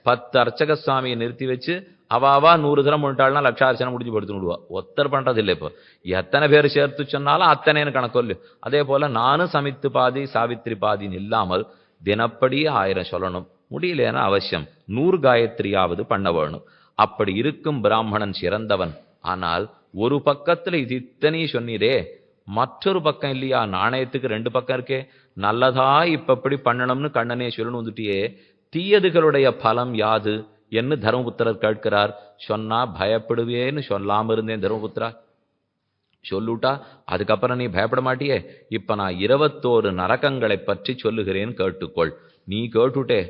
10 அர்ச்சக சுவாமியை நிறுத்தி வச்சு அவாவா 100 தரம் பண்ணிட்டாள்னா லட்சார்ச்சனை முடிஞ்சு படுத்து விடுவா. ஒத்தர் பண்றது இல்லை. இப்போ எத்தனை பேர் சேர்த்து சொன்னாலும் அத்தனைன்னு கணக்கு இல்லை. அதே போல நானும் சமித்து பாதி சாவித்திரி பாதின்னு இல்லாமல் தினப்படியே 1000 சொல்லணும். முடியலன்னா அவசியம் 100 காயத்ரியாவது பண்ண வேணும். அப்படி இருக்கும் பிராமணன் சிறந்தவன். ஆனால் ஒரு பக்கத்துல இது இத்தனையும் சொன்னீரே, மற்றொரு பக்கம் இல்லையா? நாணயத்துக்கு 2 பக்கம் இருக்கே. நல்லதா இப்படி பண்ணணும்னு கண்ணனே சொல்லணும் வந்துட்டியே, தீயதுகளுடைய பலம் யாது என்று தர்மபுத்திரர் கேட்கிறார். சொன்னா பயப்படுவேன்னு சொல்லாம இருந்தேன் தர்மபுத்திரா. சொல்லுட்டா அதுக்கப்புறம் நீ பயப்பட மாட்டியே. இப்ப நான் 21 நரகங்களை பற்றி சொல்லுகிறேன், கேட்டுக்கொள். நீ கேட்டுட்டே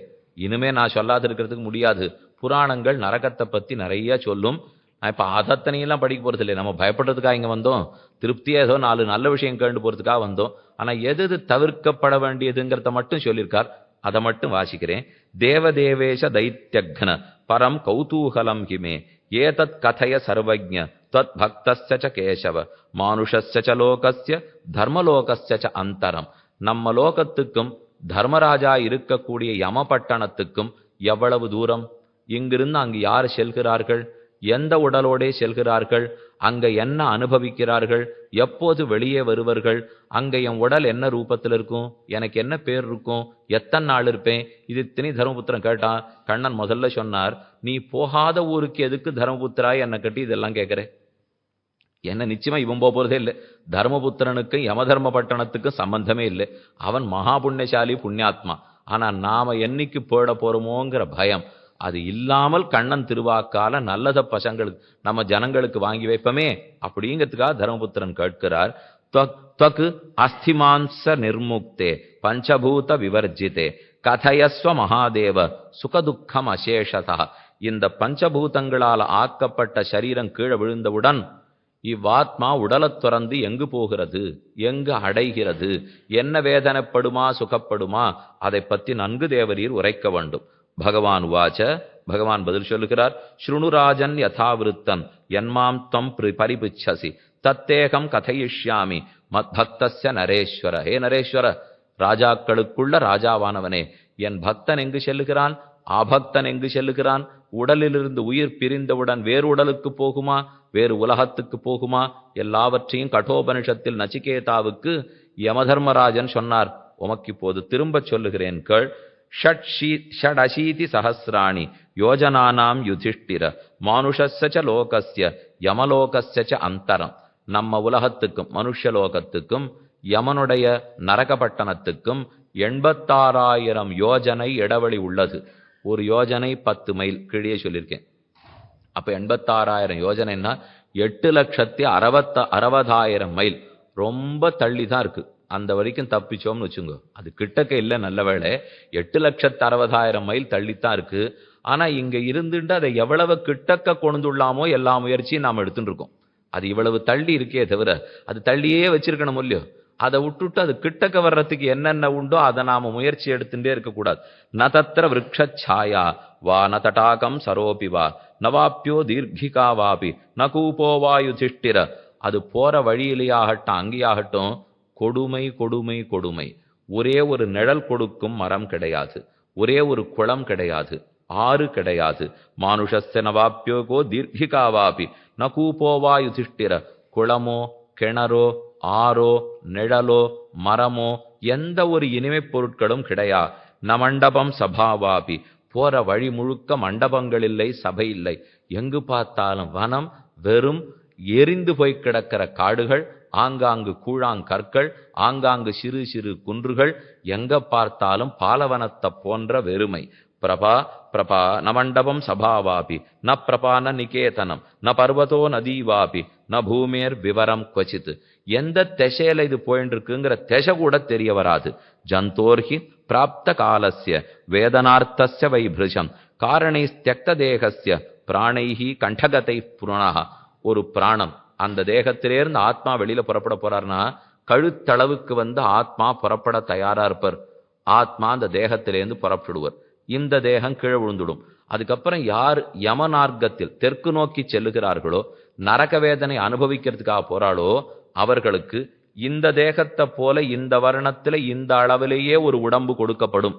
இனிமே நான் சொல்லாத இருக்கிறதுக்கு முடியாது. புராணங்கள் நரகத்தை பத்தி நிறைய சொல்லும். நான் இப்ப அதத்தனையெல்லாம் படிக்க போறது இல்லை. நம்ம பயப்படுறதுக்காக இங்க வந்தோம். திருப்தியா ஏதோ 4 நல்ல விஷயம் கேட்டு போறதுக்காக வந்தோம். ஆனா எது தவிர்க்கப்பட வேண்டியதுங்கிறத மட்டும் சொல்லியிருக்கார். அதை மட்டும் வாசிக்கிறேன். தேவதேவேஷ தைத்யக்ன பரம் கௌதூகலம் ஹிமே ஏதத் கதய சர்வஜ்ஞ தத் பக்தஸ்ய கேசவ மானுஷஸ்ய லோகஸ்ய தர்மலோகஸ்ய அந்தரம். நம்ம லோகத்துக்கும் தர்மராஜா இருக்கக்கூடிய யமபட்டணத்துக்கும் எவ்வளவு தூரம்? இங்கிருந்து அங்கு யார் செல்கிறார்கள்? எந்த உடலோடே செல்கிறார்கள்? அங்க என்ன அனுபவிக்கிறார்கள்? எப்போது வெளியே வருவார்கள்? அங்க என் உடல் என்ன ரூபத்தில் இருக்கும்? எனக்கு என்ன பேர் இருக்கும்? எத்தனை நாள் இருப்பேன்? இது இத்தனை தர்மபுத்திரன் கேட்டான். கண்ணன் முதல்ல சொன்னார், நீ போகாத ஊருக்கு எதுக்கு தர்மபுத்திராய் என்னை கட்டி இதெல்லாம் கேட்கிறேன்? என்ன நிச்சயமா இவன் போறதே இல்லை. தர்மபுத்திரனுக்கும் யமதர்ம பட்டணத்துக்கும் சம்பந்தமே இல்லை. அவன் மகா புண்ணியசாலி, புண்ணியாத்மா. ஆனா நாம என்னைக்கு போயிட போறோமோங்கிற பயம் அது இல்லாமல் கண்ணன் திருவாக்கால நல்லத பசங்களுக்கு நம்ம ஜனங்களுக்கு வாங்கி வைப்பமே அப்படிங்கிறதுக்காக தர்மபுத்திரன் கேட்கிறார். त्वक् अस्थिमांस निर्मुक्ते पंचभूत विवर्जिते கதயஸ்வ மகாதேவ சுகதுக்கம் அசேஷதா. இந்த பஞ்சபூதங்களால் ஆக்கப்பட்ட சரீரம் கீழே விழுந்தவுடன் இவ்வாத்மா உடலத் துறந்து எங்கு போகிறது, எங்கு அடைகிறது, என்ன வேதனைப்படுமா சுகப்படுமா, அதை பற்றி நன்கு தேவரீர் உரைக்க வேண்டும். பகவான் உவாச்ச, பகவான் பதில் சொல்லுகிறார். ஸ்ருணுராஜன் யதாவிருத்தன் என்மாம் தம் பரிபுச்சசி தத்தேகம் கதையிஷ்யாமி மத்பக்தஸ்ய நரேஸ்வர. ஹே நரேஸ்வர, ராஜாக்களுக்குள்ள ராஜாவானவனே, என் பக்தன் எங்கு செல்லுகிறான், ஆபக்தன் எங்கு செல்லுகிறான்? உடலிலிருந்து உயிர் பிரிந்தவுடன் வேறு உடலுக்கு போகுமா, வேறு உலகத்துக்கு போகுமா? எல்லாவற்றையும் கடோபனிஷத்தில் நச்சிகேதாவுக்கு யமதர்மராஜன் சொன்னார். உமக்கு இப்போது திரும்ப சொல்லுகிறேன் கேள். ஷடசீதி சஹசிராணி யோஜனானாம் யுதிஷ்டிர மானுஷஸ்ய லோகஸ்ய யமலோகஸ்ய அந்தரம். நம்ம உலகத்துக்கும் மனுஷலோகத்துக்கும் யமனுடைய நரகப்பட்டணத்துக்கும் 86,000 யோஜனை இடைவெளி உள்ளது. ஒரு யோஜனை 10 மைல் கீழே சொல்லியிருக்கேன். அப்ப 86,000 யோஜனைன்னா 8,60,000 மைல். ரொம்ப தள்ளி தான் இருக்கு. அந்த வரைக்கும் தப்பிச்சோம்னு வச்சுங்க. அது கிட்டக்க இல்லை, நல்ல வேளை. 8,60,000 மைல் தள்ளித்தான் இருக்கு. ஆனா இங்க இருந்துட்டு அதை எவ்வளவு கிட்டக்க கொண்டுள்ளாமோ எல்லா முயற்சியும் நாம் எடுத்துட்டு இருக்கோம். அது இவ்வளவு தள்ளி இருக்கே தவிர அது தள்ளியே வச்சிருக்கணும் இல்லையோ. அதை விட்டுட்டு அது கிட்டக்க வர்றதுக்கு என்னென்ன உண்டோ அதை நாம முயற்சி எடுத்துட்டே இருக்கக்கூடாது. ந தத்திர விரக்ஷாயா வா ந தடாகம் சரோபி வா நவாப்பியோ தீர்கிகா வாபி ந கூபோ வா யுதிஷ்டிர. அது போற வழியிலேயாகட்டும் அங்கேயாகட்டும் கொடுமை கொடுமை கொடுமை. ஒரே ஒரு நிழல் கொடுக்கும் மரம் கிடையாது, ஒரே ஒரு குளம் கிடையாது, ஆறு கிடையாது. மானுஷஸ்ய நவாப்பியோகோ தீர்க்கிகாவாபி ந கூப்போவா யுதிஷ்டிர. குளமோ கிணறோ ஆறோ நிழலோ மரமோ எந்த ஒரு இனிமைப் பொருட்களும் கிடையா. ந மண்டபம் சபாவாபி. போற வழி முழுக்க மண்டபங்கள் இல்லை, சபை இல்லை. எங்கு பார்த்தாலும் வனம், வெறும் எரிந்து போய் கிடக்கிற காடுகள், ஆங்காங்கு கூழாங்கற்கள், ஆங்காங்கு சிறு சிறு குன்றுகள், எங்க பார்த்தாலும் பாலவனத்தை போன்ற வெறுமை. பிரபா பிரபா ந மண்டபம் சபாவாபி ந பிரபா ந நிகேதனம் ந பர்வதோ நதீவாபி ந பூமேர் விவரம் கொச்சித். எந்த திசையில இது போயின்னு இருக்குங்கிற திசை கூட தெரிய வராது. ஜந்தோர்ஹி பிராப்த காலஸ்ய வேதனார்த்தஸ்ய வைபிருஷம் காரணை தியக்த தேகஸ்ய பிராணைஹி கண்டகத்தை புனः. ஒரு பிராணம் அந்த தேகத்திலேருந்து ஆத்மா வெளியில புறப்பட போறாருன்னா கழுத்தளவுக்கு ஆத்மா புறப்பட தயாரா இருப்பார். ஆத்மா அந்த தேகத்திலேருந்து புறப்படுவர். இந்த தேகம் கீழே விழுந்துடும். அதுக்கப்புறம் யார் யமனார்க்கத்தில் தெற்கு நோக்கி செல்லுகிறார்களோ, நரக வேதனை அனுபவிக்கிறதுக்காக போறாளோ, அவர்களுக்கு இந்த தேகத்தை போல இந்த வர்ணத்துல இந்த அளவிலேயே ஒரு உடம்பு கொடுக்கப்படும்.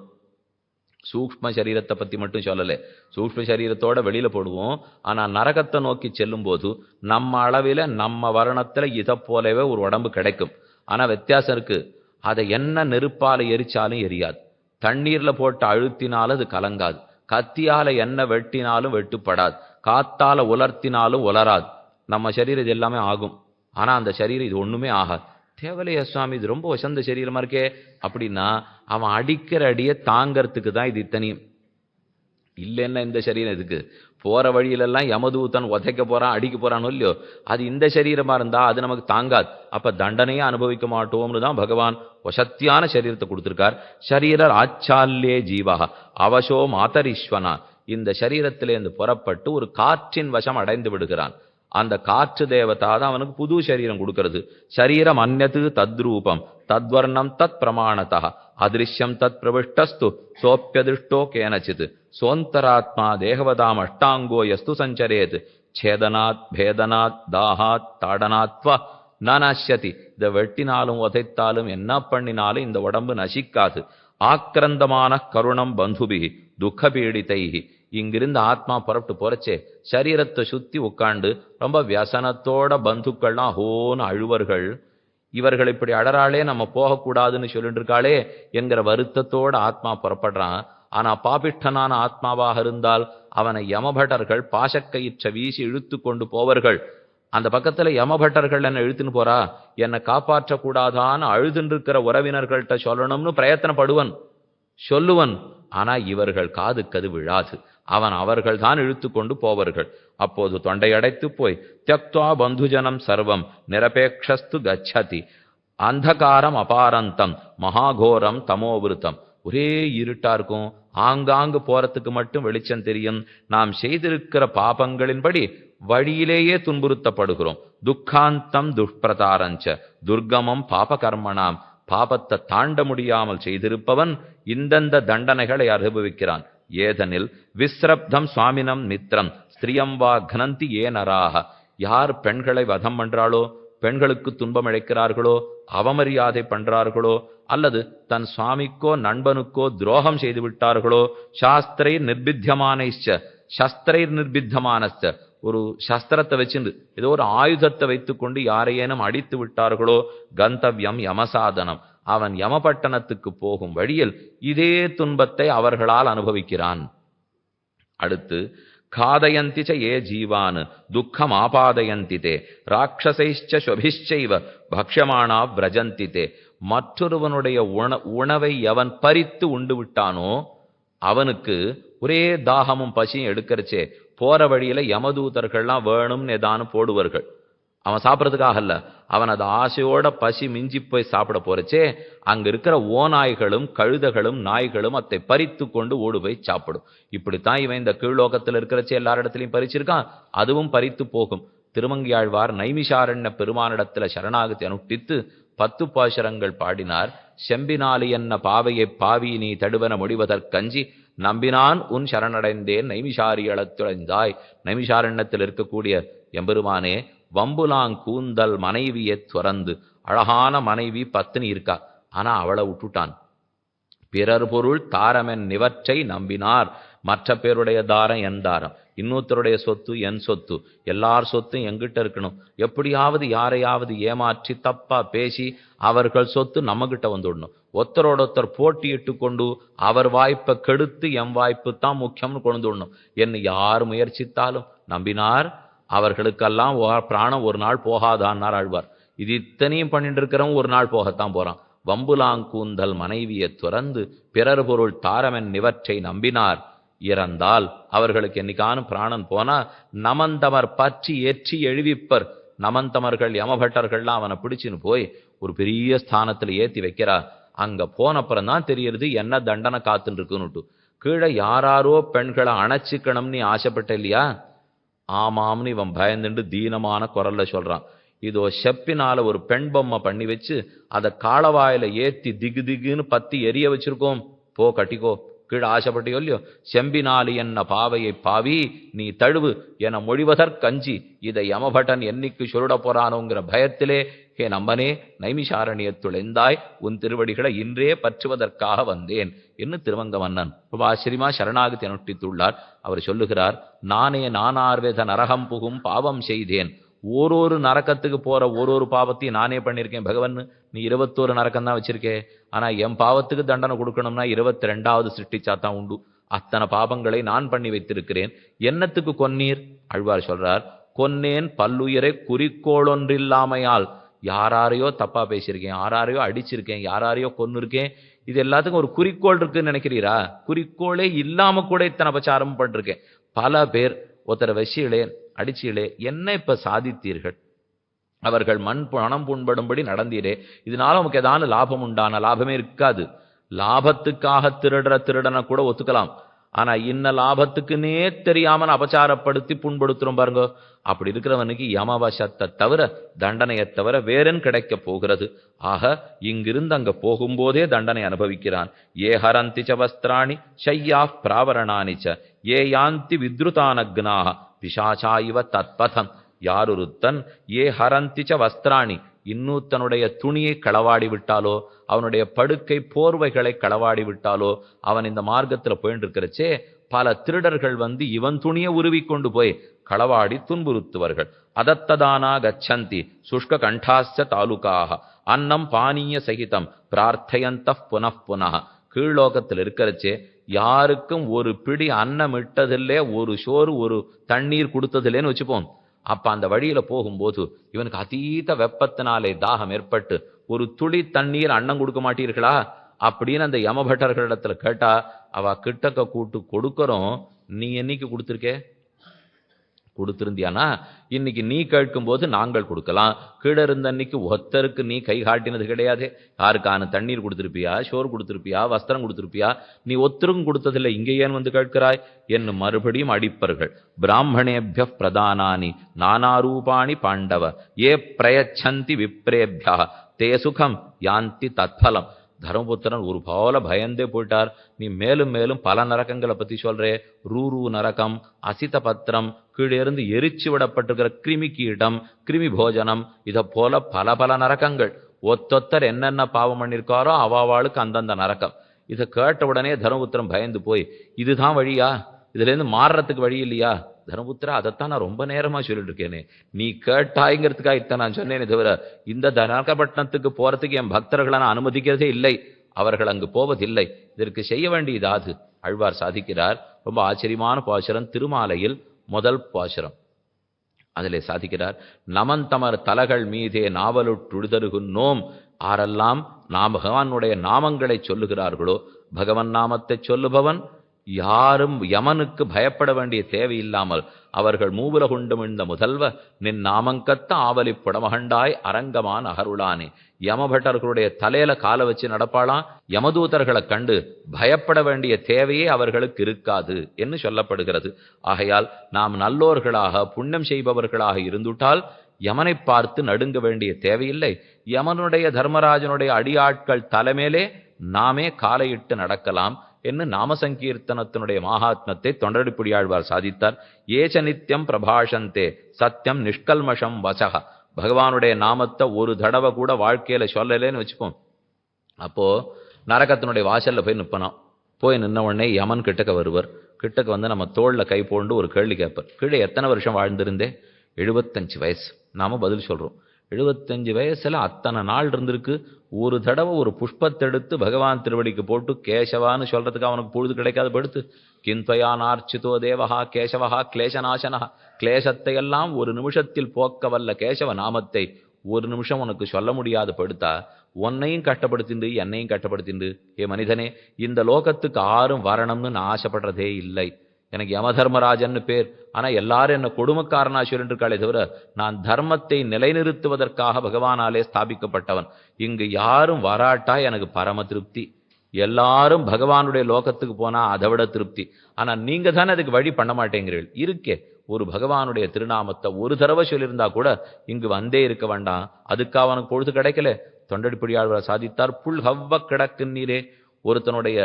சூக்ஷ்ம சரீரத்தை பத்தி மட்டும் சொல்லலை, சூக்ஷ்ம சரீரத்தோட வெளியில போடுவோம். ஆனா நரகத்தை நோக்கி செல்லும் போது நம்ம அளவில நம்ம வர்ணத்துல இதை போலவே ஒரு உடம்பு கிடைக்கும். ஆனா வித்தியாசம் இருக்கு. அதை என்ன நெருப்பால எரிச்சாலும் எரியாது, தண்ணீர்ல போட்டு அழுத்தினாலும் அது கலங்காது, கத்தியால என்ன வெட்டினாலும் வெட்டுப்படாது, காத்தால உலர்த்தினாலும் உலராது. நம்ம சரீரம் இது எல்லாமே ஆகும், ஆனா அந்த சரீரம் இது ஒண்ணுமே ஆகாது. தேவலையா சுவாமி இது ரொம்ப வசந்த சரீரமா இருக்கே அப்படின்னா, அவன் அடிக்கிற அடியை தாங்கிறதுக்கு தான் இது இத்தனையும். இல்லைன்னா இந்த சரீரம் இதுக்கு போற வழியிலெல்லாம் யமதூதன் உதைக்க போறான் அடிக்க போறான்னு இல்லையோ, அது இந்த சரீரமா இருந்தா அது நமக்கு தாங்காது. அப்ப தண்டனையே அனுபவிக்க மாட்டோம்னு தான் பகவான் வசத்தியான சரீரத்தை கொடுத்திருக்கார். ஷரீரர் ஆச்சால்யே ஜீவா அவசோ மாதரீஸ்வனா. இந்த சரீரத்திலேருந்து புறப்பட்டு ஒரு காற்றின் வசம் அடைந்து விடுகிறான். அந்த காற்று தேவதா தான் அவனுக்கு புது சரீரம் கொடுக்கிறது. சரீரம் அந்நது தத்ரூபம் தத்வர்ணம் தத் பிரமாணதா அதிருஷ்யம் தத் பிரவிஷ்டஸ்து சோப்பியதிருஷ்டோ கேனச்சித் சோந்தராத்மா தேகவதாம் அஷ்டாங்கோ யஸ்து சஞ்சரேத் சேதனாத் பேதனாத் தாஹாத் தாடனாத்வா நசியதி. இதை வெட்டினாலும் உதைத்தாலும் என்ன பண்ணினாலும் இந்த உடம்பு நசிக்காது. ஆக்கிரந்தமான கருணம் பந்துபிகி துக்க பீடிதைகி. இங்கிருந்து ஆத்மா புறப்பட்டு போறச்சே சரீரத்தை சுத்தி உட்காண்டு ரொம்ப வியசனத்தோட பந்துக்கள்லாம் ஹோன்னு அழுவர்கள். இவர்கள் இப்படி அழறாளே, நம்ம போகக்கூடாதுன்னு சொல்லிட்டு இருக்காளே என்கிற வருத்தத்தோட ஆத்மா புறப்படுறான். ஆனா பாபிஷ்டனான ஆத்மாவாக இருந்தால் அவனை யமபட்டர்கள் பாசக்கயிற்ற வீசி இழுத்து கொண்டு போவர்கள். அந்த பக்கத்துல யமபட்டர்கள் என்ன இழுத்துன்னு போறா, என்னை காப்பாற்றக்கூடாதான்னு அழுதுன்னு இருக்கிற உறவினர்கள்ட்ட சொல்லணும்னு பிரயத்தனப்படுவன், சொல்லுவன். ஆனா இவர்கள் காதுக்கது விழாது. அவர்கள் தான் இழுத்து கொண்டு போவர்கள். அப்போது தொண்டை அடைத்து போய் தியக்த்வா பந்துஜனம் சர்வம் நிரபேக்ஷஸ்து கச்சதி அந்தகாரம் அபாரந்தம் மகாகோரம் தமோவிருத்தம். ஒரே இருட்டா இருக்கும், ஆங்காங்கு போறதுக்கு மட்டும் வெளிச்சம் தெரியும். நாம் செய்திருக்கிற பாபங்களின்படி வழியிலேயே துன்புறுத்தப்படுகிறோம். துக்காந்தம் துஷ்பிரதாரஞ்ச துர்கமம் பாபகர்மனாம். பாபத்தை தாண்ட முடியாமல் செய்திருப்பவன் இந்தந்த தண்டனைகளை அனுபவிக்கிறான். ஏதனில் விஸ்ரப்தம் சுவாமினம் மித்ரம் ஸ்திரியம் வா கனந்தி ஏ நராக. யார் பெண்களை வதம் பண்றாளோ, பெண்களுக்கு துன்பம் இழைக்கிறார்களோ, அவமரியாதை பண்றார்களோ, அல்லது தன் சுவாமிக்கோ நண்பனுக்கோ துரோகம் செய்து விட்டார்களோ, சாஸ்திரைர் நிர்பித்தியமானைச்ச சஸ்திரைர் நிர்பித்தமானச்ச. ஒரு சஸ்திரத்தை வச்சுண்டு ஏதோ ஒரு ஆயுதத்தை வைத்துக்கொண்டு யாரையேனும் அடித்து விட்டார்களோ, கந்தவ்யம் யமசாதனம். அவன் யமபட்டணத்துக்கு போகும் வழியில் இதே துன்பத்தை அவர்களால் அனுபவிக்கிறான். அடுத்து காதயந்திச்ச ஏ ஜீவான் துக்கம் ஆபாதயந்திதே ராட்சசைச்ச ஸ்வபிச்சைவ பக்ஷமானா விரஜந்திதே. மற்றொருவனுடைய உணவை எவன் பறித்து உண்டு விட்டானோ அவனுக்கு ஒரே தாகமும் பசியும் எடுக்கிறச்சே போற வழியில யமதூதர்கள்லாம் வேணும்னு ஏதானு போடுவார்கள். அவன் சாப்பிட்றதுக்காக அல்ல, அவன் அது ஆசையோட பசி மிஞ்சி போய் சாப்பிட போறச்சே அங்க இருக்கிற ஓநாய்களும் கழுதைகளும் நாய்களும் அதை பறித்து கொண்டு ஓடு போய் சாப்பிடும். இப்படித்தான் இவன் இந்த கீழ்லோகத்தில் இருக்கிறச்சே எல்லாரிடத்திலையும் பறிச்சிருக்கான், அதுவும் பறித்து போகும். திருமங்கியாழ்வார் நைமிஷாரண்ய பெருமானிடத்துல சரணாகதி அனுஷ்டித்து 10 பாசுரங்கள் பாடினார். செம்பினாலி என்ன பாவையை பாவி நீ தடுவன முடிவதற்கஞ்சி நம்பினான் உன் சரணடைந்தேன் நைமிஷாரியளத்துழைந்தாய். நைமிஷாரண்யத்தில் இருக்கக்கூடிய எம்பெருமானே, வம்புலாங்கூந்தல் மனைவியை துறந்து, அழகான மனைவி பத்தினி இருக்கா, ஆனா அவளை விட்டுட்டான். பிறர் பொருள் தாரமென் நிவற்றை நம்பினார். மற்ற பேருடைய தாரம் என் தாரம், இன்னொருத்தருடைய சொத்து என் சொத்து, எல்லார் சொத்தும் எங்கிட்ட இருக்கணும். எப்படியாவது யாரையாவது ஏமாற்றி தப்பா பேசி அவர்கள் சொத்து நம்மகிட்ட வந்துடணும். ஒருத்தரோடொருத்தர் போட்டியிட்டு கொண்டு அவர் வாய்ப்பை கெடுத்து என் வாய்ப்பு தான் முக்கியம்னு கொண்டு விடணும் என்று யார் முயற்சித்தாலும் நம்பினார். அவர்களுக்கெல்லாம் பிராணம் ஒரு நாள் போகாதான்னார் ஆழ்வார். இது இத்தனையும் பண்ணிட்டு இருக்கிறவன் ஒரு நாள் போகத்தான் போறான். வம்புலாங்கூந்தல் மனைவியை துறந்து பிறர் பொருள் தாரமென் நிவற்றை நம்பினார். இறந்தால் அவர்களுக்கு என்னைக்கானும் பிராணன் போனா நமந்தமர் பற்றி ஏற்றி எழுவிப்பர். நமந்தமர்கள் யமபட்டர்கள்லாம் அவனை பிடிச்சின்னு போய் ஒரு பெரிய ஸ்தானத்துல ஏத்தி வைக்கிறா. அங்க போனப்புறம் தான் தெரியறது என்ன தண்டனை காத்துன்னு இருக்குன்னுட்டு. கீழே யாராரோ பெண்களை அணைச்சிக்கணும்னு ஆசைப்பட்ட இல்லையா? ஆமாம்னு இவன் பயந்துண்டு தீனமான குரல்ல சொல்றான். இதோ செப்பினால ஒரு பெண் பொம்மை பண்ணி வச்சு அதை காலவாயில ஏத்தி திகு திகுன்னு பத்தி எரிய வச்சிருக்கோம். போ கட்டிக்கோ, கீழே ஆசைப்பட்டியோ இல்லையோ. செம்பினாலி என்ன பாவையை பாவி நீ தழுவு என மொழிவதற்கஞ்சி இதை யமபட்டன் என்னைக்கு சொல்லிட போறானோங்கிற பயத்திலே ஹே நம்பனே நைமிஷாரண்யத்துள் எந்தாய் உன் திருவடிகளை இன்றே பற்றுவதற்காக வந்தேன் என்று திருவங்க மன்னன் ரொம்ப ஆச்சரியமா சரணாகதி அனுஷ்டித்துள்ளார். அவர் சொல்லுகிறார், நானே நானார்வேத நரகம் புகும் பாவம் செய்தேன். ஒரு நரக்கத்துக்கு போற ஒரு பாவத்தையும் நானே பண்ணியிருக்கேன் பகவன். நீ 21 நரக்கம் தான் வச்சிருக்கே, ஆனா என் பாவத்துக்கு தண்டனை கொடுக்கணும்னா 22வது சிருஷ்டிச்சாத்தான் உண்டு. அத்தனை பாவங்களை நான் பண்ணி வைத்திருக்கிறேன். என்னத்துக்கு கொன்னீர்? ஆழ்வார் சொல்றார், கொன்னேன் பல்லுயிரை குறிக்கோளொன்றில்லாமையால். யாரையோ தப்பா பேசியிருக்கேன், யாரையோ அடிச்சிருக்கேன், யாரையோ கொன்னு இருக்கேன். இது எல்லாத்துக்கும் ஒரு குறிக்கோள் இருக்குன்னு நினைக்கிறீரா? குறிக்கோளே இல்லாம கூட இத்தனை அபச்சாரம் பண்ணிருக்கேன். பல பேர் ஒருத்தரை வசியிலே அடிச்சிலே என்ன இப்ப சாதித்தீர்கள்? அவர்கள் பணம் புண்படும்படி நடந்தீரே, இதனால நமக்கு ஏதாவது லாபம் உண்டான? லாபமே இருக்காது. லாபத்துக்காக திருடனை கூட ஒத்துக்கலாம். ஆனா இன்ன லாபத்துக்குன்னே தெரியாம அபச்சாரப்படுத்தி புண்படுத்துறோம் பாருங்க. அப்படி இருக்கிறவனுக்கு யமவசத்தை தவிர தண்டனையை தவிர வேறன் கிடைக்க போகிறது. ஆக இங்கிருந்து அங்க போகும்போதே தண்டனை அனுபவிக்கிறான். ஏ ஹரந்திச்ச வஸ்திராணி ஷய்யா பிராவரணானிச்ச ஏ யாந்தி வித்ருதானக்னாக பிசாசாயிவ தத்பதம். யாரொருத்தன் ஏ ஹரந்திச்ச வஸ்திராணி இன்னூத்தனுடைய துணியை களவாடி விட்டாலோ, அவனுடைய படுக்கை போர்வைகளை களவாடி விட்டாலோ, அவன் இந்த மார்க்கத்துல போயிட்டு இருக்கிறச்சே பல திருடர்கள் வந்து இவன் துணியை உருவி கொண்டு போய் களவாடி துன்புறுத்துவார்கள். அதத்ததானா கச்சந்தி சுஷ்க கண்டாஸ்ச தாலுகாக அன்னம் பானீய சகிதம் பிரார்த்தையந்த புனః. கீழ்லோகத்தில் இருக்கிறச்சே யாருக்கும் ஒரு பிடி அன்னம் இட்டதில்லே, ஒரு சோறு ஒரு தண்ணீர் கொடுத்ததில்லேன்னு வச்சுப்போம். அப்ப அந்த வழியில போகும்போது இவனுக்கு அதீத வெப்பத்தினாலே தாகம் ஏற்பட்டு ஒரு துளி தண்ணீர் அன்னம் கொடுக்க மாட்டீர்களா அப்படின்னு அந்த யமபட்டர்களிடத்துல கேட்டா அவ கிட்டக்க கூட்டு கொடுக்கறோம். நீ என்னைக்கு கொடுத்துருக்கே? கொடுத்திருந்தியானா இன்னைக்கு நீ கேட்கும் போது நாங்கள் கொடுக்கலாம். கீழே இருந்த அன்னைக்கு ஒத்தருக்கு நீ கை காட்டினது கிடையாது. யாருக்கான தண்ணீர் கொடுத்திருப்பியா, சோறு கொடுத்திருப்பியா, வஸ்திரம் கொடுத்திருப்பியா? நீ ஒத்தருக்கும் கொடுத்ததில்லை, இங்கே ஏன் வந்து கேட்கிறாய் என்று மறுபடியும் அடிப்பர்கள். பிராமணேபிய பிரதானானி நானாரூபாணி பாண்டவ ஏ பிரயச்சந்தி விப்ரேபியா தே சுகம் யாந்தி தத்பலம். தர்மபுத்திரன் ஒரு போல பயந்தே போயிட்டார். நீ மேலும் மேலும் பல நரக்கங்களை பத்தி சொல்றே. ரூரு நரகம், அசித பத்திரம், கீழே இருந்து எரிச்சு விடப்பட்டிருக்கிற கிருமி கீடம், கிருமி போஜனம், இதை போல பல பல நரக்கங்கள். ஒத்தொத்தர் என்னென்ன பாவம் பண்ணிருக்காரோ அவாவாளுக்கு அந்தந்த நரக்கம். இதை கேட்ட உடனே தர்மபுத்திரன் பயந்து போய் இதுதான் வழியா, இதுல இருந்து மாறுறதுக்கு வழி இல்லையா? தர்மபுத்திரா, அதைத்தான் நான் ரொம்ப நேரமா சொல்லிட்டு இருக்கேனே, நீ கேட்டாய்ங்கிறதுக்காக இத்தனை நான் சொன்னேனே தவிர இந்த நரகப்பட்டினத்துக்கு போறதுக்கு என் பக்தர்களை நான் அனுமதிக்கிறதே இல்லை. அவர்கள் அங்கு போவதில்லை. இதற்கு செய்ய வேண்டியதாது ஆழ்வார் சாதிக்கிறார். ரொம்ப ஆச்சரியமான பாசுரம், திருமாலையில் முதல் பாசுரம். அதிலே சாதிக்கிறார், நமந்தமர் தலகள் மீதே நாவலுற்றுதருகுன்னோம். ஆரெல்லாம் நாம் பகவானுடைய நாமங்களை சொல்லுகிறார்களோ, பகவன் நாமத்தை சொல்லுபவன் யாரும் யமனுக்கு பயப்பட வேண்டிய தேவையில்லாமல் அவர்கள் மூவுல கொண்டு மிழ்ந்த முதல்வ நின் நாமங்கத்த ஆவலி புடமகண்டாய் அரங்கமான் அகருளானே. யமபட்டர்களுடைய தலையில காலை வச்சு நடப்பாளாம். யமதூதர்களை கண்டு பயப்பட வேண்டிய தேவையே அவர்களுக்கு இருக்காது என்று சொல்லப்படுகிறது. ஆகையால் நாம் நல்லோர்களாக புண்ணியம் செய்பவர்களாக இருந்துட்டால் யமனை பார்த்து நடுங்க வேண்டிய தேவையில்லை. யமனுடைய தர்மராஜனுடைய அடியாட்கள் தலைமையிலே நாமே காலையிட்டு நடக்கலாம் என்று நாமசங்கீர்த்தனத்தினுடைய மகாத்மத்தை தொண்டடிப்புடியாழ்வார் சாதித்தார். ஏச்ச நித்தியம் பிரபாஷந்தே சத்தியம் நிஷ்கல்மஷம் வசக. பகவானுடைய நாமத்தை ஒரு தடவை கூட வாழ்க்கையில சொல்லலேன்னு வச்சுப்போம். அப்போ நரகத்தினுடைய வாசல்ல போய் நிற்பனான். போய் நின்ன உடனே யமன் கிட்டக்க வருவர். கிட்டக்க வந்து நம்ம தோள்ல கை போண்டு ஒரு கேள்வி கேட்பார். கீழே எத்தனை வருஷம் வாழ்ந்திருந்தே? 75 வயசு. நாம பதில் சொல்றோம். 75 வயசுல அத்தனை நாள் இருந்திருக்கு. ஒரு தடவை ஒரு புஷ்பத்தை எடுத்து பகவான் திருவடிக்கு போட்டு கேசவான்னு சொல்றதுக்கு அவனுக்கு பொழுது கிடைக்காது படுத்து. கிந்த்வயானார்ச்சிதோ தேவஹா கேசவஹா கிளேசநாசனஹா. கிளேசத்தை எல்லாம் ஒரு நிமிஷத்தில் போக்க வல்ல கேசவ நாமத்தை ஒரு நிமிஷம் உனக்கு சொல்ல முடியாது படுத்தா உன்னையும் கஷ்டப்படுத்திண்டு என்னையும் கஷ்டப்படுத்திண்டு. ஏ மனிதனே, இந்த லோகத்துக்கு ஆரும் வரணும்னு நான் ஆசைப்படுறதே இல்லை. எனக்கு யமதர்மராஜன்னு பேர். ஆனா எல்லாரும் என்ன கொடுமைக்காரனா சொல்லிட்டு இருக்காளே தவிர நான் தர்மத்தை நிலைநிறுத்துவதற்காக பகவானாலே ஸ்தாபிக்கப்பட்டவன். இங்கு யாரும் வராட்டா எனக்கு பரம திருப்தி. எல்லாரும் பகவானுடைய லோகத்துக்கு போனா அதை விட திருப்தி. ஆனா நீங்க தானே அதுக்கு வழி பண்ண மாட்டேங்கிறீர்கள். இருக்கே ஒரு பகவானுடைய திருநாமத்தை ஒரு தடவை சொல்லியிருந்தா கூட இங்கு வந்தே இருக்க வேண்டாம். அதுக்கு அவனுக்கு பொழுது கிடைக்கல. தொண்டடிப்படியாளர் சாதித்தார், புல் ஹவ்வ கிடக்கு நீரே. ஒருத்தனுடைய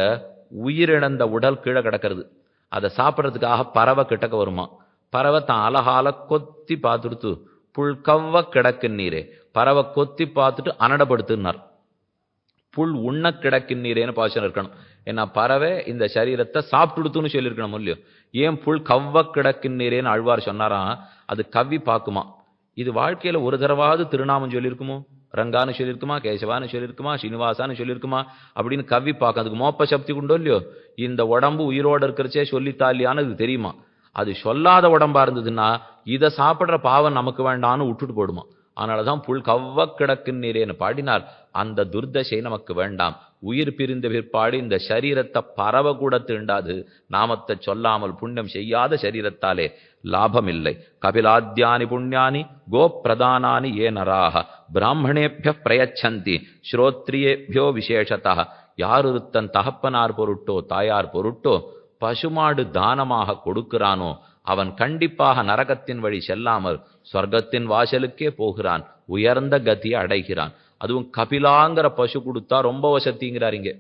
உயிரிழந்த உடல் கீழே கிடக்கிறது. அதை சாப்பிட்றதுக்காக பறவை கிட்டக்க வருமா. பறவை தான் அலகால கொத்தி பார்த்துடுத்து புல் கவ்வ கிடக்கு நீரே. பறவை கொத்தி பார்த்துட்டு அனடப்படுத்துனார். புல் உண்ண கிடக்கின் நீரேன்னு பாசனம் இருக்கணும். ஏன்னா பறவை இந்த சரீரத்தை சாப்பிட்டுடுத்துன்னு சொல்லியிருக்கணும் இல்லையோ. ஏன் புல் கவ்வ கிடக்கின் நீரேன்னு ஆழ்வார் சொன்னாராம். அது கவ்வி பார்க்குமா. இது வாழ்க்கையில ஒரு தடவாவது திருநாமம் சொல்லியிருக்குமோ? ரங்கான்னு சொல்லியிருக்குமா, கேசவான்னு சொல்லியிருக்குமா, ஸ்ரீனிவாசான்னு சொல்லியிருக்குமா அப்படின்னு கவ்வி பார்க்க அதுக்கு மோப்ப சக்தி கொண்டோ இல்லையோ. இந்த உடம்பு உயிரோடு இருக்கிறச்சே சொல்லித்தாலியான்னு அது தெரியுமா. அது சொல்லாத உடம்பா இருந்ததுன்னா இதை சாப்பிட்ற பாவம் நமக்கு வேண்டான்னு விட்டுட்டு போடுமா. அதனாலதான் புல் கவ்வ கிடக்குன்னு நீரேன்னு பாடினார். அந்த துர்தசை நமக்கு வேண்டாம். உயிர் பிரிந்த பிற்பாடு இந்த சரீரத்தை பறவை கூட தீண்டாது. நாமத்தை சொல்லாமல் புண்ணியம் செய்யாத சரீரத்தாலே லாபம் இல்லை. கபிலாத்யானி புண்ணியானி கோப்பிரதானானி ஏ நராக பிராமணேபிய பிரயச்சந்தி ஸ்ரோத்ரியேபியோ விசேஷத்தா. யாருத்தன் தகப்பனார் பொருட்டோ தாயார் பொருட்டோ பசுமாடு தானமாக கொடுக்கிறானோ அவன் கண்டிப்பாக நரகத்தின் வழி செல்லாமல் சொர்க்கத்தின் வாசலுக்கே போகிறான். உயர்ந்த கதியை அடைகிறான். அதுவும் கபிலாங்கிற பசு கொடுத்தா ரொம்ப வசதிங்கிறார் இங்கே.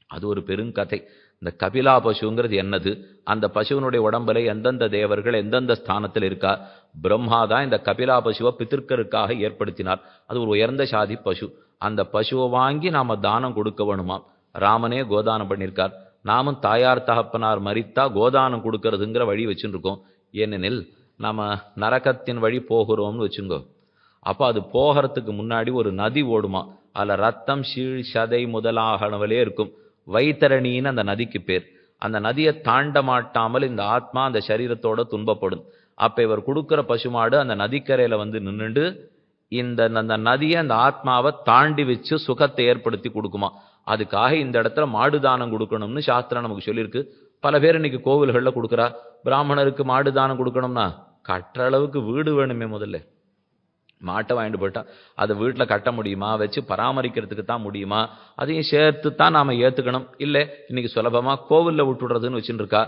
அது ஒரு பெருங்கதை. இந்த கபிலா பசுங்கிறது என்னது? அந்த பசுவனுடைய உடம்புல எந்தெந்த தேவர்கள் எந்தெந்த ஸ்தானத்தில் இருக்கா. பிரம்மா தான் இந்த கபிலா பசுவை பித்திருக்கருக்காக ஏற்படுத்தினார். அது ஒரு உயர்ந்த சாதி பசு. அந்த பசுவை வாங்கி நாம தானம் கொடுக்க வேணுமா. ராமனே கோதானம் பண்ணியிருக்கார். நாமும் தாயார் தகப்பனார் மரித்தா கோதானம் கொடுக்கறதுங்கிற வழி வச்சுட்டு இருக்கோம். ஏனெனில் நாம நரகத்தின் வழி போகிறோம்னு வச்சுங்கோ. அப்போ அது போகிறதுக்கு முன்னாடி ஒரு நதி ஓடுமா. அதில் ரத்தம் சீழ் சதை முதலாகனவலே இருக்கும். வைத்தரணின்னு அந்த நதிக்கு பேர். அந்த நதியை தாண்ட மாட்டாமல் இந்த ஆத்மா அந்த சரீரத்தோட துன்பப்படும். அப்போ இவர் கொடுக்குற பசுமாடு அந்த நதிக்கரையில் வந்து நின்றுண்டு அந்த நதியை அந்த ஆத்மாவை தாண்டி வச்சு சுகத்தை ஏற்படுத்தி கொடுக்குமா. அதுக்காக இந்த இடத்துல மாடு தானம் கொடுக்கணும்னு சாஸ்திரம் நமக்கு சொல்லியிருக்கு. பல பேர் இன்னைக்கு கோவில்களில் கொடுக்குறா. பிராமணருக்கு மாடு தானம் கொடுக்கணும்னா கட்டுற அளவுக்கு வீடு வேணுமே. முதல்ல மாட்டை வாங்கிட்டு போயிட்டா அதை வீட்டில் கட்ட முடியுமா, வச்சு பராமரிக்கிறதுக்கு தான் முடியுமா, அதையும் சேர்த்து தான் நாம் ஏற்றுக்கணும். இல்லை இன்னைக்கு சுலபமாக கோவிலில் விட்டுடுறதுன்னு வச்சுட்டு இருக்கா.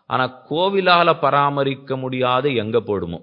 ஆனால் கோவிலால் பராமரிக்க முடியாத எங்கே போடுமோ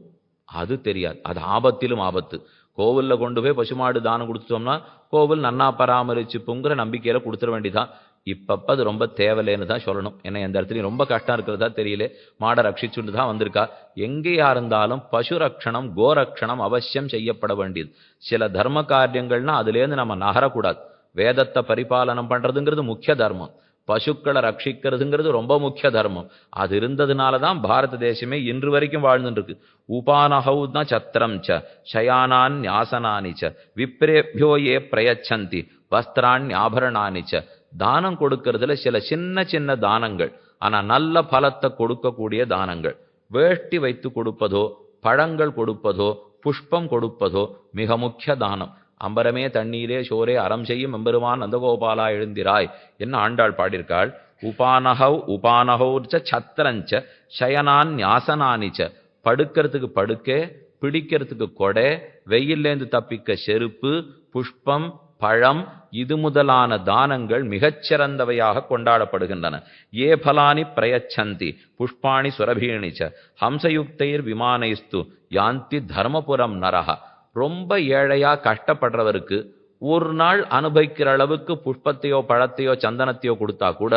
அது தெரியாது. அது ஆபத்திலும் ஆபத்து. கோவிலில் கொண்டு போய் பசுமாடு தானம் கொடுத்துட்டோம்னா கோவில் நன்னா பராமரிச்சுப்புங்கிற நம்பிக்கையில் கொடுத்துட வேண்டிதான். இப்பப்போ அது ரொம்ப தேவையில்லைன்னு தான் சொல்லணும். ஏன்னா எந்த இடத்துலையும் ரொம்ப கஷ்டம் இருக்கிறதா தெரியல. மாடை ரட்சிச்சுட்டு தான் வந்திருக்கா. எங்கேயா இருந்தாலும் பசு ரட்சணம் கோரட்சணம் அவசியம் செய்யப்பட வேண்டியது. சில தர்ம காரியங்கள்னா அதுலேருந்து நம்ம நகரக்கூடாது. வேதத்தை பரிபாலனம் பண்ணுறதுங்கிறது முக்கிய தர்மம். பசுக்களை ரட்சிக்கிறதுங்கிறது ரொம்ப முக்கிய தர்மம். அது இருந்ததுனால தான் பாரத தேசமே இன்று வரைக்கும் வாழ்ந்துட்டு இருக்கு. உபானஹௌ தான் சத்திரம் ச சயானான் ஞாசனானி ச விப்ரேபியோ ஏ பிரயச்சந்தி வஸ்திரான் ஆபரணானி ச. தானம் கொடுக்கறதுல சில சின்ன சின்ன தானங்கள், ஆனா நல்ல பலத்தை கொடுக்கக்கூடிய தானங்கள். வேஷ்டி வைத்து கொடுப்பதோ, பழங்கள் கொடுப்பதோ, புஷ்பம் கொடுப்பதோ மிக முக்கிய தானம். அம்பரமே தண்ணீரே சோரே அறம் செய்யும் எம்பெருமான் நந்தகோபாலா எழுந்திராய் என்ன ஆண்டாள் பாடியிருக்காள். உபானஹௌச்ச சத்திரஞ்ச சயனான் ஞாசனானிச்ச. படுக்கிறதுக்கு படுக்கை, பிடிக்கிறதுக்கு கொடை, வெயிலேந்து தப்பிக்க செருப்பு, புஷ்பம், பழம், இது முதலான தானங்கள் மிகச்சிறந்தவையாக கொண்டாடப்படுகின்றன. ஏ பலானி பிரயச்சந்தி புஷ்பாணி சுரபீணிச்ச ஹம்சயுக்தைர் விமானைஸ்து யாந்தி தர்மபுரம் நரஹ. ரொம்ப ஏழையா கஷ்டப்படுறவருக்கு ஒரு நாள் அனுபவிக்கிற அளவுக்கு புஷ்பத்தையோ பழத்தையோ சந்தனத்தையோ கொடுத்தா கூட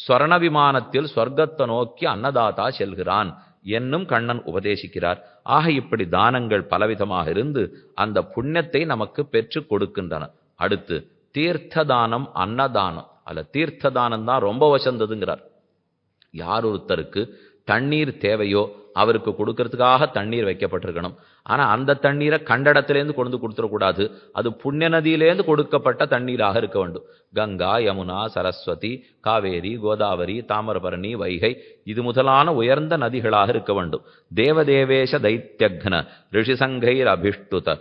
ஸ்வர்ண விமானத்தில் சொர்க்கத்தை நோக்கி அன்னதாதா செல்கிறான் என்னும் கண்ணன் உபதேசிக்கிறார். ஆக இப்படி தானங்கள் பலவிதமாக இருந்து அந்த புண்ணியத்தை நமக்கு பெற்று கொடுக்கின்றன. அடுத்து தீர்த்த தானம் அன்னதானம். அல்ல, தீர்த்த தானம் தான் ரொம்ப வசந்ததுங்கிறார். யார் ஒருத்தருக்கு தண்ணீர் தேவையோ அவருக்கு கொடுக்கறதுக்காக தண்ணீர் வைக்கப்பட்டிருக்கணும். ஆனா அந்த தண்ணீரை கண்டடத்திலேருந்து கொண்டு கொடுத்துடக்கூடாது. அது புண்ணிய நதியிலேருந்து கொடுக்கப்பட்ட தண்ணீராக இருக்க வேண்டும். கங்கா, யமுனா, சரஸ்வதி, காவேரி, கோதாவரி, தாமிரபரணி, வைகை இது முதலான உயர்ந்த நதிகளாக இருக்க வேண்டும். தேவதேவேஷ தைத்தியக்ன ரிஷிசங்கைர் அபிஷ்டுத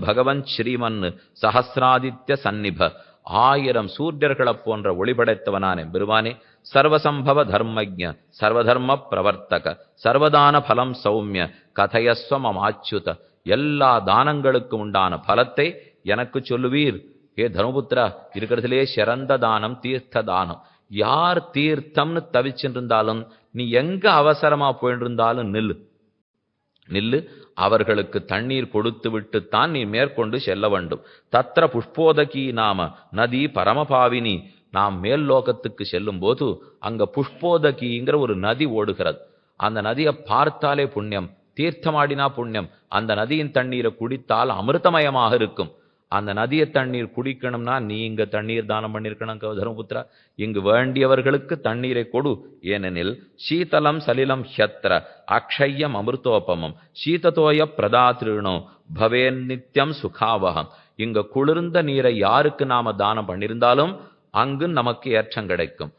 பகவன் ஸ்ரீமன் சஹசிராதித்ய சந்நிப 1000 சூரியர்களைப் போன்ற ஒளிபடைத்தவனான பெருமானே, சர்வசம்பவ தர்மஜ்ஞ சர்வதர்ம பிரவர்த்தக சர்வதான பலம் சௌமிய கதையஸ்வ மமாச்சுத, எல்லா தானங்களுக்கும் உண்டான பலத்தை எனக்கு சொல்லுவீர். ஏ தர்மபுத்திரா, இருக்கிறதுலே சிறந்த தானம் தீர்த்த தானம். யார் தீர்த்தம்னு தவிச்சுருந்தாலும், நீ எங்க அவசரமா போயிட்டு இருந்தாலும் நில்லு. அவர்களுக்கு தண்ணீர் கொடுத்து விட்டுத்தான் நீ மேற்கொண்டு செல்ல வேண்டும். தத்ர புஷ்போதகி நாம நதி பரமபாவினி. நாம் மேல் லோகத்துக்கு செல்லும் போது அங்க புஷ்போதகிங்கிற ஒரு நதி ஓடுகிறது. அந்த நதியை பார்த்தாலே புண்ணியம், தீர்த்தமாடினா புண்ணியம். அந்த நதியின் தண்ணீரை குடித்தால் அமிர்தமயமாக இருக்கும். அந்த நதியை தண்ணீர் குடிக்கணும்னா நீ இங்க தண்ணீர் தானம் பண்ணிருக்கணும் தர்மபுத்திரா. இங்கு வேண்டியவர்களுக்கு தண்ணீரை கொடு. ஏனெனில் சீதலம் சலிலம் ஹ்யத்ர அக்ஷயம் அமிர்தோபமம் சீததோய பிரதாத்ருணோ பவேன் நித்யம் சுகாவகம். இங்க குளிர்ந்த நீரை யாருக்கு நாம தானம் பண்ணியிருந்தாலும் அங்கு நமக்கு ஏற்றம் கிடைக்கும்.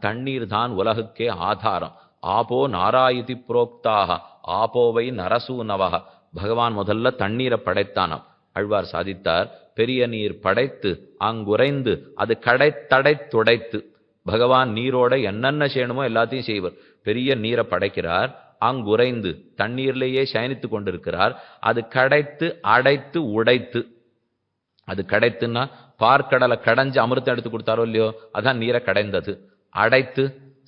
தண்ணீர் தான் உலகுக்கே ஆதாரம். ஆபோ நாராயதி புரோக்தாக ஆபோவை நரசூனவக. பகவான் முதல்ல தண்ணீரை படைத்தானாம். ஆழ்வார் சாதித்தார், பெரிய நீர் படைத்து அங்குரைந்து அது கடைத்தடை துடைத்து. பகவான் நீரோட என்னென்ன செய்யணுமோ எல்லாத்தையும் செய்வர். பெரிய நீரை படைக்கிறார், அங்குரைந்து தண்ணீர்லேயே சயனித்து கொண்டிருக்கிறார். அது கடைத்து அடைத்து உடைத்து. அது கடைத்துன்னா பார்க்கடலை கடைஞ்சு அமிர்தம் எடுத்து கொடுத்தாரோ இல்லையோ, அதான் நீரை கடைந்தது. அடைத்து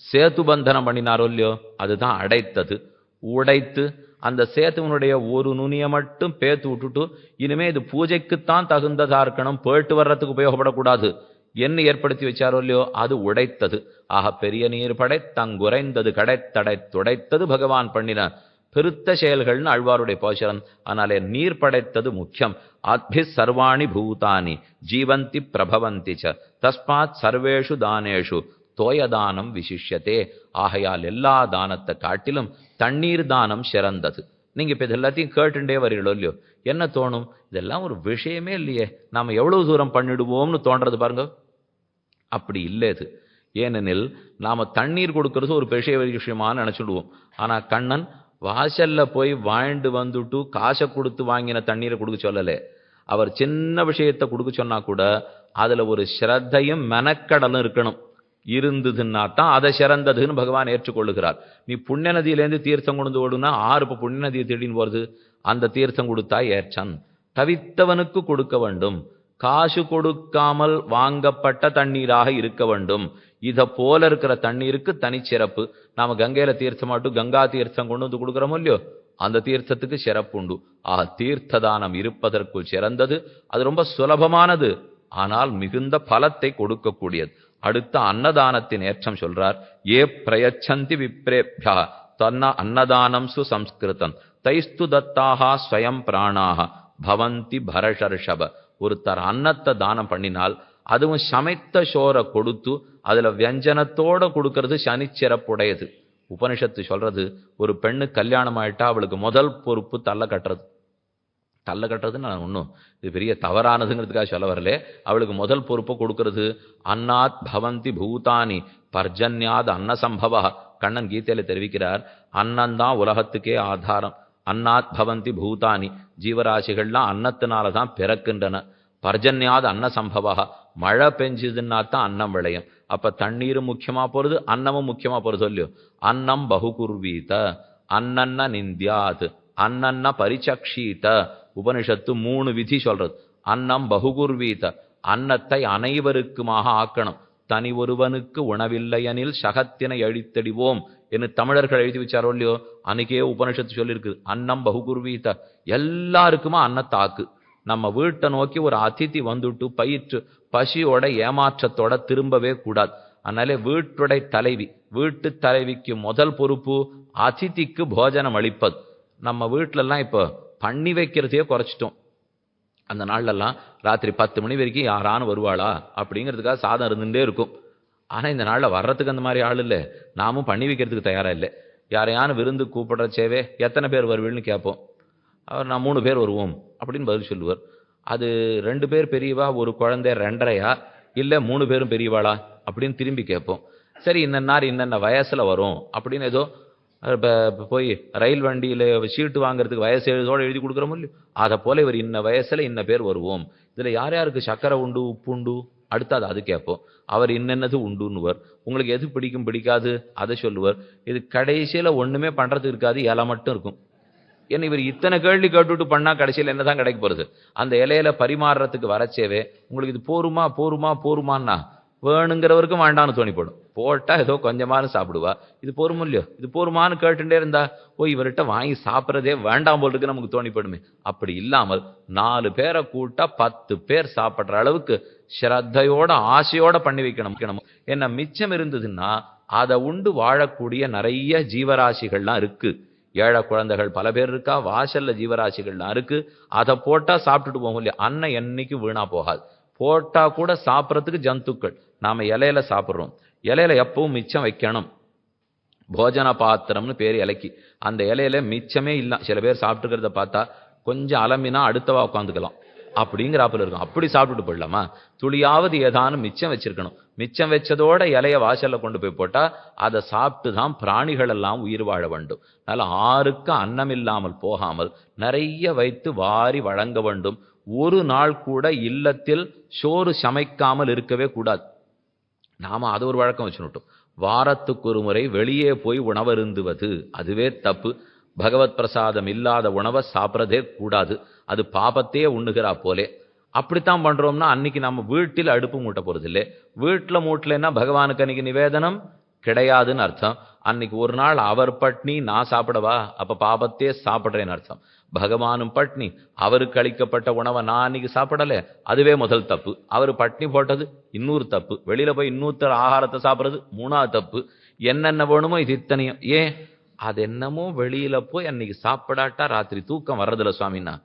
சேத்து பந்தனம் பண்ணினாரோ இல்லையோ, அதுதான் அடைத்தது. உடைத்து அந்த சேத்துவனுடைய ஒரு நுனியை மட்டும் பேத்து விட்டுட்டு, இனிமே இது பூஜைக்குத்தான் தகுந்ததா இருக்கணும், போயிட்டு வர்றதுக்கு உபயோகப்படக்கூடாது என்ன ஏற்படுத்தி வச்சாரோ இல்லையோ, அது உடைத்தது. ஆக பெரிய நீர் படைத்தங்குறைந்தது கடைத்தடை துடைத்தது பகவான் பண்ணின பெருத்த செயல்கள்னு அழ்வாருடைய போஷனம். ஆனாலே நீர் படைத்தது முக்கியம். ஆத்பி சர்வாணி பூதானி ஜீவந்தி பிரபவந்தி ச தஸ்மாத் சர்வேஷு தானேஷு தோயதானம் விசிஷ்யத்தே. ஆகையால் எல்லா தானத்தை காட்டிலும் தண்ணீர் தானம் சிறந்தது. நீங்க இப்ப இதெல்லாத்தையும் கேட்டுண்டே வரீங்களோ இல்லையோ, என்ன தோணும்? இதெல்லாம் ஒரு விஷயமே இல்லையே, நாம எவ்வளவு தூரம் பண்ணிடுவோம்னு தோன்றது பாருங்க. அப்படி இல்லை இது. ஏனெனில் நாம தண்ணீர் கொடுக்கறது ஒரு பெரிய விஷயமானு நினைச்சுடுவோம். ஆனா கண்ணன் வாசல்ல போய் வாழ்ந்து வந்துட்டு காசை கொடுத்து வாங்கின தண்ணீரை கொடுக்க சொல்லலே. அவர் சின்ன விஷயத்தை கொடுக்க சொன்னா கூட அதுல ஒரு ஸ்ரத்தையும் மெனக்கடலும் இருக்கணும். இருந்ததுன்னா தான் அதை சிறந்ததுன்னு பகவான் ஏற்றுக்கொள்ளுகிறார். நீ புண்ணிய நதியிலேருந்து தீர்த்தம் கொண்டு ஓடுனா 6 புண்ணிய நதியை தேடின்னு போறது. அந்த தீர்த்தம் கொடுத்தா ஏற்றம். தவித்தவனுக்கு கொடுக்க வேண்டும். காசு கொடுக்காமல் வாங்கப்பட்ட தண்ணீராக இருக்க வேண்டும். இதை போல இருக்கிற தண்ணீருக்கு தனிச்சிறப்பு. நாம கங்கையில தீர்த்தமாட்டும் கங்கா தீர்த்தம் கொண்டு வந்து கொடுக்குறோமோ இல்லையோ, அந்த தீர்த்தத்துக்கு சிறப்பு உண்டு. தீர்த்த தானம் இருப்பதற்குள் சிறந்தது. அது ரொம்ப சுலபமானது, ஆனால் மிகுந்த பலத்தை கொடுக்கக்கூடியது. அடுத்த அன்னதானத்தின் ஏற்றம் சொல்றார். ஏ பிரயச்சந்தி விப்ரேப்யா தன்ன அன்னதானம் சுசம்ஸ்கிருதம் தைஸ்து தத்தாக ஸ்வயம் பிராணாக பவந்தி பரஷர்ஷப. ஒருத்தர் அன்னத்தை தானம் பண்ணினால், அதுவும் சமைத்த சோரை கொடுத்து அதுல வியஞ்சனத்தோட கொடுக்கறது சனிச்சிறப்புடையது. உபனிஷத்து சொல்றது, ஒரு பெண்ணு கல்யாணம் ஆயிட்டா அவளுக்கு முதல் பொறுப்பு தள்ள கட்டுறது. தள்ள கட்டுறதுன்னு நான் ஒன்றும் இது பெரிய தவறானதுங்கிறதுக்காக சொல்ல வரலே. அவளுக்கு முதல் பொறுப்பை கொடுக்கறது. அன்னாத் பவந்தி பூதானி பர்ஜன்யாத் அன்னசம்பவ. கண்ணன் கீதையில தெரிவிக்கிறார், அன்னந்தான் உலகத்துக்கே ஆதாரம். அன்னாத் பவந்தி பூதானி, ஜீவராசிகள்லாம் அன்னத்தினாலதான் பிறக்கின்றன. பர்ஜன்யாத் அன்னசம்பவ, மழை பெஞ்சுதுன்னா தான் அன்னம் விளையும். அப்ப தண்ணீரும் முக்கியமா போறது, அன்னமும் முக்கியமா போறது இல்லையோ. அன்னம் பகுகுர்வீத அன்னன்ன நிந்தியாத் அன்னன்ன பரிச்சக்ஷீத. உபனிஷத்து 3 விதி சொல்றது. அன்னம் பகுகுர்வீத, அன்னத்தை அனைவருக்குமாக ஆக்கணும். தனி ஒருவனுக்கு உணவில்லையெனில் சகத்தினை அழித்தடிவோம் என்று தமிழர்கள் எழுதி வச்சாரோ இல்லையோ, அன்னைக்கே உபனிஷத்து சொல்லியிருக்கு. அன்னம் பகுகுர்வீத, எல்லாருக்குமா அன்னத்தாக்கு. நம்ம வீட்டை நோக்கி ஒரு அதிதி வந்துட்டு பயிற்று பசியோட ஏமாற்றத்தோட திரும்பவே கூடாது. அதனாலே வீட்டுடைய தலைவி, வீட்டு தலைவிக்கு முதல் பொறுப்பு அதிதிக்கு போஜனம் அளிப்பது. நம்ம வீட்டிலலாம் இப்போ பண்ணி வைக்கிறதையே குறைச்சிட்டோம். அந்த நாள்லலாம் ராத்திரி 10 மணி வரைக்கும் யாரானு வருவாளா அப்படிங்கிறதுக்காக சாதம் இருந்துகிட்டே இருக்கும். ஆனால் இந்த நாளில் வர்றதுக்கு அந்த மாதிரி ஆள் இல்லை, நாமும் பண்ணி வைக்கிறதுக்கு தயாராக இல்லை. யாரையான விருந்து கூப்பிடுறச்சேவே எத்தனை பேர் வருவீள்னு கேட்போம். அவர் நான் 3 பேர் வருவோம் அப்படின்னு பதில் சொல்லுவார். அது 2 பேர் பெரியவா, ஒரு குழந்தை 2.5 இல்லை 3 பேரும் பெரியவாளா அப்படின்னு திரும்பி கேட்போம். சரி இன்னன்னார் இன்னென்ன வயசில் வரும் அப்படின்னு ஏதோ இப்போ போய் ரயில் வண்டியில் சீட்டு வாங்குறதுக்கு வயசு எழுதோடு எழுதி கொடுக்குறோமோ இல்லையோ, அதை போல இவர் இன்ன வயசில் இன்ன பேர் வருவோம். இதில் யார் யாருக்கு சக்கரை உண்டு உப்பு உண்டு அடுத்தது அது கேட்போம். அவர் இன்னென்னது உண்டுன்னுவர். உங்களுக்கு எது பிடிக்கும் பிடிக்காது அதை சொல்லுவார். இது கடைசியில் ஒன்றுமே பண்ணுறதுக்கு இருக்காது, இலை மட்டும் இருக்கும். ஏன்னா இவர் இத்தனை கேள்வி கேட்டுவிட்டு பண்ணால் கடைசியில் என்ன தான் கிடைக்க போகிறது? அந்த இலையில பரிமாறுறதுக்கு வரச்சேவே உங்களுக்கு இது போருமா போருமா போருமான்னா வேணுங்கிறவருக்கும் வேண்டான்னு தோணிப்படும். போட்டால் ஏதோ கொஞ்சமானு சாப்பிடுவா. இது போருமோ இல்லையோ, இது போருமானு கேட்டுட்டே இருந்தா இவர்கிட்ட வாங்கி சாப்பிட்றதே வேண்டாம் போல் இருக்கு நமக்கு தோணிப்படுமே. அப்படி இல்லாமல் 4 பேரை கூட்டா 10 பேர் சாப்பிட்ற அளவுக்கு ஸ்ரத்தையோட ஆசையோட பண்ணி வைக்கணும். என்ன மிச்சம் இருந்ததுன்னா அதை உண்டு வாழக்கூடிய நிறைய ஜீவராசிகள்லாம் இருக்கு. ஏழை குழந்தைகள் பல பேர் இருக்கா, வாசல்ல ஜீவராசிகள்லாம் இருக்கு. அதை போட்டா சாப்பிட்டுட்டு போகும் இல்லையா, அன்னை என்னைக்கு வீணா போகாது. போட்டா கூட சாப்பிட்றதுக்கு ஜந்துக்கள். நாம இலையில சாப்பிட்றோம், இலையில எப்பவும் மிச்சம் வைக்கணும். போஜன பாத்திரம்னு பேர் இலைக்கு. அந்த இலையில மிச்சமே இல்லை. சில பேர் சாப்பிட்டுக்கிறத பார்த்தா கொஞ்சம் அலம்பினா அடுத்தவா உட்காந்துக்கலாம் அப்படிங்கிறாப்புல இருக்கும். அப்படி சாப்பிட்டுட்டு போயிடலாமா? துளியாவது ஏதானும் மிச்சம் வச்சிருக்கணும். மிச்சம் வச்சதோட இலைய வாசல்ல கொண்டு போய் போட்டா அதை சாப்பிட்டு தான் பிராணிகள் எல்லாம் உயிர் வாழ வேண்டும். அதனால ஆருக்கு அன்னம் இல்லாமல் போகாமல் நிறைய வைத்து வாரி வழங்க வேண்டும். ஒரு நாள் கூட இல்லத்தில் சோறு சமைக்காமல் இருக்கவே கூடாது. நாம அது ஒரு வழக்கம் வச்சுட்டோம். வாரத்துக்கு ஒரு முறை வெளியே போய் உணவருந்துவது அதுவே தப்பு. பகவத் பிரசாதம் இல்லாத உணவை சாப்பிட்றதே கூடாது. அது பாபத்தையே உண்ணுகிறா போலே. அப்படித்தான் பண்றோம்னா அன்னைக்கு நம்ம வீட்டில் அடுப்பு மூட்ட போறது இல்லை. வீட்டில் மூட்டலைன்னா பகவானுக்கு அன்னைக்கு நிவேதனம் கிடையாதுன்னு அர்த்தம். அன்னைக்கு ஒரு நாள் அவர் பட்னி நான் சாப்பிடவா, அப்ப பாபத்தையே சாப்பிட்றேன்னு அர்த்தம். பகவானும் பட்னி, அவருக்கு அளிக்கப்பட்ட உணவை நான் அன்னைக்கு சாப்பிடல, அதுவே முதல் தப்பு. அவர் பட்னி போட்டது இன்னொரு தப்பு. வெளியில போய் இன்னொருத்தர் ஆகாரத்தை சாப்பிட்றது 3ஆவது தப்பு. என்னென்ன வேணுமோ இது இத்தனையும். ஏன் அது என்னமோ வெளியில போய் அன்னைக்கு சாப்பிடாட்டா ராத்திரி தூக்கம் வர்றதில்ல சுவாமின்னா,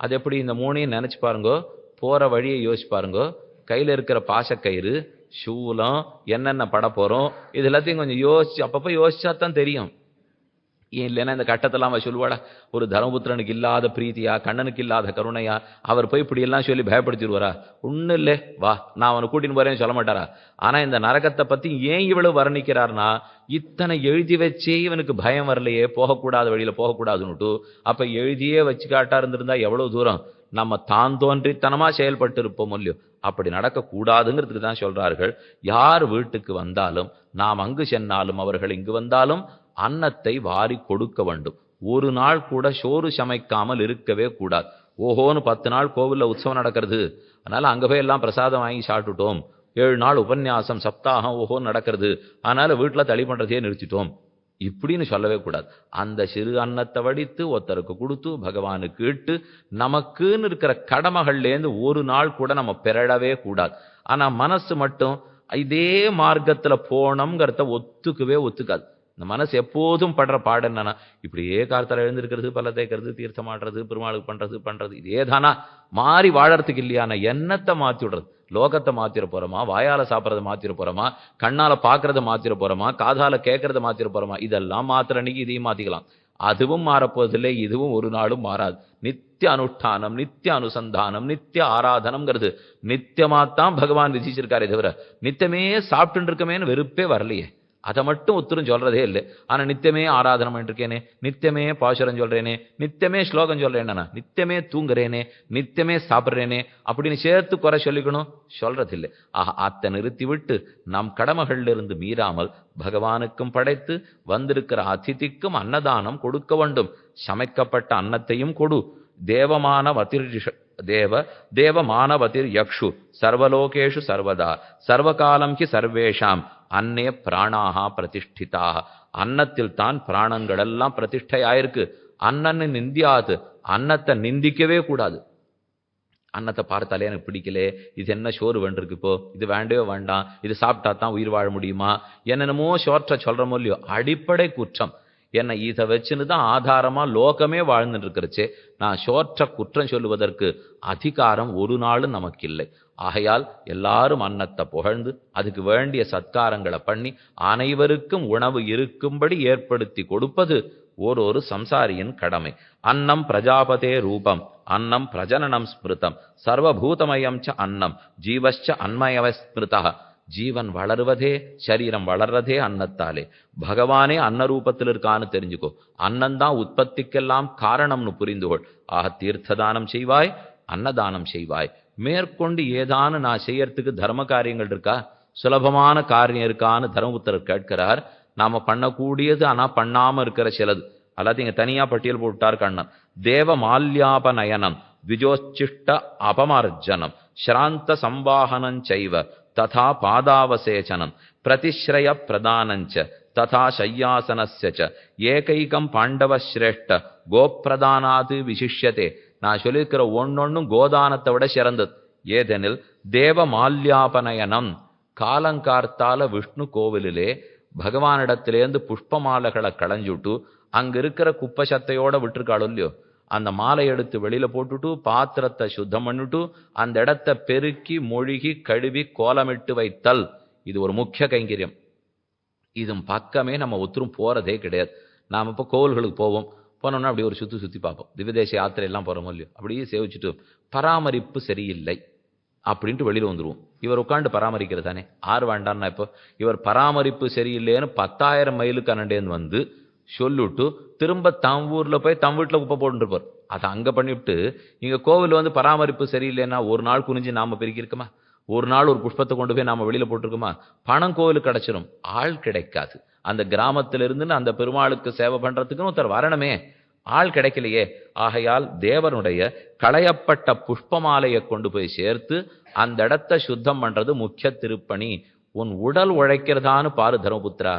அது எப்படி? இந்த 3ஐயும் நினைச்சு பாருங்கோ, போற வழியை யோசிச்சு பாருங்கோ. கையில இருக்கிற பாசக்கயிறு, சூலம், என்னென்ன பட போறோம், இது எல்லாத்தையும் கொஞ்சம் யோசிச்சு அப்பப்போ யோசிச்சா தான் தெரியும். ஏன் இல்லைன்னா இந்த கட்டத்தெல்லாம் அவன் சொல்லுவாடா, ஒரு தர்மபுத்திரனுக்கு இல்லாத பிரீத்தியா, கண்ணனுக்கு இல்லாத கருணையா, அவர் போய் இப்படி எல்லாம் சொல்லி பயப்படுத்திடுவாரா? ஒன்றும் இல்லை, வா நான் அவனை கூட்டின்னு போறேன்னு சொல்ல மாட்டாரா? ஆனா இந்த நரகத்தை பத்தி ஏன் இவ்வளவு வர்ணிக்கிறார்னா, இத்தனை எழுதி வச்சே இவனுக்கு பயம் வரலையே, போகக்கூடாத வழியில போகக்கூடாதுன்னுட்டு. அப்ப எழுதியே வச்சு காட்டா இருந்திருந்தா எவ்வளவு தூரம் நம்ம தான் தோன்றித்தனமா செயல்பட்டு இருப்போம் இல்லையோ. அப்படி நடக்கக்கூடாதுங்கிறதுக்கு தான் சொல்றார்கள். யார் வீட்டுக்கு வந்தாலும், நாம் அங்கு சென்னாலும், அவர்கள் இங்கு வந்தாலும் அன்னத்தை வாரி கொடுக்க வேண்டும். ஒரு நாள் கூட சோறு சமைக்காமல் இருக்கவே கூடாது. ஓஹோன்னு 10 நாள் கோவில்ல உற்சவம் நடக்கிறது, அதனால அங்க போய் எல்லாம் பிரசாதம் வாங்கி சாப்பிட்டுட்டோம். 7 நாள் உபன்யாசம் சப்தாகம் ஓஹோன்னு நடக்கிறது, அதனால வீட்டுல தளி பண்றதையே நிறுத்திட்டோம் இப்படின்னு சொல்லவே கூடாது. அந்த சிறு அன்னத்தை வடித்து ஒருத்தருக்கு கொடுத்து பகவானுக்கு இட்டு நமக்குன்னு இருக்கிற கடமைகள்லேருந்து ஒரு நாள் கூட நம்ம பெறவே கூடாது. ஆனா மனசு மட்டும் இதே மார்க்கத்துல போனோம்ங்கிறத ஒத்துக்காது. இந்த மனசு எப்போதும் படுற பாடு என்னன்னா, இப்படியே காலத்தால் எழுந்திருக்கிறது, பல தேய்க்கிறது, தீர்த்தம் ஆடுறது, பெருமாளுக்கு பண்றது இதே தானா? மாறி வாழறதுக்கு இல்லையான எண்ணத்தை மாத்தி விடுறது. லோகத்தை மாத்திர போறோமா, வாயால சாப்பிட்றத மாத்திர போறோமா, கண்ணால பாக்குறத மாத்திர போறோமா, காதால கேட்கறத மாத்திர போறோமா? இதெல்லாம் மாத்திர அன்னைக்கு இதையும் மாத்திக்கலாம். அதுவும் மாறப்போவதில்லை, இதுவும் ஒரு நாளும் மாறாது. நித்திய அனுஷ்டானம், நித்திய அனுசந்தானம், நித்திய ஆராதனம்ங்கிறது நித்தியமாத்தான் பகவான் விதிச்சிருக்காரே தவிர நித்தியமே சாப்பிட்டு இருக்கமேன்னு வெறுப்பே வரலையே. அதை மட்டும் ஒத்துரும் சொல்றதே இல்லை. ஆனா நித்தியமே ஆராதனம் பண்ணிருக்கேனே, நித்தியமே பாசுரம் சொல்றேனே, நித்தியமே ஸ்லோகம் சொல்றேன்னா, நித்தியமே தூங்குறேனே, நித்தியமே சாப்பிட்றேனே அப்படின்னு சேர்த்து குறை சொல்லிக்கணும், சொல்றதில்லை. அத்தை நிறுத்தி விட்டு நம் கடமைகள்ல இருந்து மீறாமல் பகவானுக்கும் படைத்து வந்திருக்கிற அதிதிக்கும் அன்னதானம் கொடுக்க வேண்டும். சமைக்கப்பட்ட அன்னத்தையும் கொடு. தேவமானவதிர் யக்ஷு சர்வலோகேஷு சர்வதா சர்வகாலம் கி சர்வேஷாம் அன்னே பிராணாக பிரதிஷ்டிதாக. அன்னத்தில் தான் பிராணங்கள் எல்லாம் பிரதிஷ்டையாயிருக்கு. அன்னன்னு நிந்தியாது, அன்னத்தை நிந்திக்கவே கூடாது. அன்னத்தை பார்த்தாலே எனக்கு பிடிக்கல, இது என்ன சோறு வேண்டிருக்கு, இப்போ இது வேண்டவே வேண்டாம், இது சாப்பிட்டா தான் உயிர் வாழ முடியுமா, என்னென்னமோ சோற்ற சொல்றமோ இல்லையோ, அடிப்படை குற்றம். என்னை இதை வச்சுன்னு தான் ஆதாரமா லோகமே வாழ்ந்துட்டு இருக்கிறச்சே நான் சோற்ற குற்றம் சொல்லுவதற்கு அதிகாரம் ஒரு நாளும் நமக்கு இல்லை. ஆகையால் எல்லாரும் அன்னத்தை புகழ்ந்து அதுக்கு வேண்டிய சத்காரங்களை பண்ணி அனைவருக்கும் உணவு இருக்கும்படி ஏற்படுத்தி கொடுப்பது ஒரு சம்சாரியின் கடமை. அன்னம் பிரஜாபதே ரூபம் அன்னம் பிரஜனனம் ஸ்மிருதம் சர்வபூதமயம் ச அன்னம் ஜீவச்ச அன்மயவ ஸ்மிருதா. ஜீவன் வளருவதே சரீரம் வளர்றதே அன்னத்தாலே. பகவானே அன்ன ரூபத்தில் இருக்கான்னு தெரிஞ்சுக்கோ. அன்னந்தான் உற்பத்திக்கெல்லாம் காரணம்னு புரிந்துகொள். ஆக தீர்த்த தானம் செய்வாய், அன்னதானம் செய்வாய். மேற்கொண்டு ஏதானு நான் செய்யறதுக்கு தர்ம காரியங்கள் இருக்கா, சுலபமான காரியம் இருக்கான்னு தர்மபுத்திரர் கேட்கிறார். நாம பண்ணக்கூடியது ஆனா பண்ணாம இருக்கிற சிலது அல்லாத இங்க தனியா பட்டியல் போட்டார் கண்ணன். தேவ மால்யாபநயனம் த்விஜோச்சிஷ்ட அபமார்ஜனம் ஸ்ராந்த சம்வாகனம் செய்வ ததா பாதாவசேச்சனம் பிரதிஸ்ரய பிரதானஞ்ச ததா சய்யாசனஸ்ய ஏகைகம் பாண்டவ சிரேஷ்ட கோப்பிரதானாது விசிஷ்யதே. நான் சொல்லியிருக்கிற ஒன்னொன்னும் கோதானத்தை விட சிறந்தது. ஏதெனில் தேவ மால்யாபநயனம், காலங்கார்த்தால விஷ்ணு கோவிலிலே பகவானிடத்திலேருந்து புஷ்ப மாலைகளை களைஞ்சுட்டு அங்க இருக்கிற குப்பை சத்தையோட விட்டுருக்காளோ இல்லையோ, அந்த மாலை எடுத்து வெளியில போட்டுட்டு பாத்திரத்தை சுத்தம் பண்ணிட்டு அந்த இடத்தை பெருக்கி மொழிகி கழுவி கோலமிட்டு வைத்தல், இது ஒரு முக்கிய கைங்கரியம். இது பக்கமே நம்ம ஒத்துரும் போறதே கிடையாது. நாம் இப்போ கோவில்களுக்கு போவோம், போனோம்னா அப்படி ஒரு சுற்றி பார்ப்போம். திவ்யதேச யாத்திரை எல்லாம் போகிறோமோ இல்லையோ, அப்படியே சேவிச்சுட்டு பராமரிப்பு சரியில்லை அப்படின்ட்டு வெளியில் வந்துடுவோம். இவர் உட்காந்து பராமரிக்கிறதானே ஆறு வேண்டான்னா. இப்போ இவர் பராமரிப்பு சரியில்லைன்னு 10,000 மைலுக்கு அண்ணண்டேந்து வந்து சொல்லிவிட்டு திரும்ப தம் ஊரில் போய் தம் வீட்டில் குப்பை போட்டுருப்பார். அதை அங்கே பண்ணிவிட்டு இங்கே கோவில் வந்து பராமரிப்பு சரியில்லைன்னா ஒரு நாள் குனிஞ்சு நாம் பெருக்கியிருக்குமா, ஒரு நாள் ஒரு புஷ்பத்தை கொண்டு போய் நாம் வெளியில் போட்டிருக்குமா? பணம் கோவிலுக்கு கிடச்சிரும், ஆள் கிடைக்காது. அந்த கிராமத்திலிருந்துன்னு அந்த பெருமாளுக்கு சேவை பண்ணுறதுக்குன்னு ஒருத்தர் வரணுமே, ஆள் கிடைக்கலையே. ஆகையால் தேவனுடைய களையப்பட்ட புஷ்பமாலையை கொண்டு போய் சேர்த்து அந்த இடத்தை சுத்தம் பண்றது முக்கிய திருப்பணி. உன் உடல் உழைக்கிறதான்னு பாரு தர்மபுத்திரா,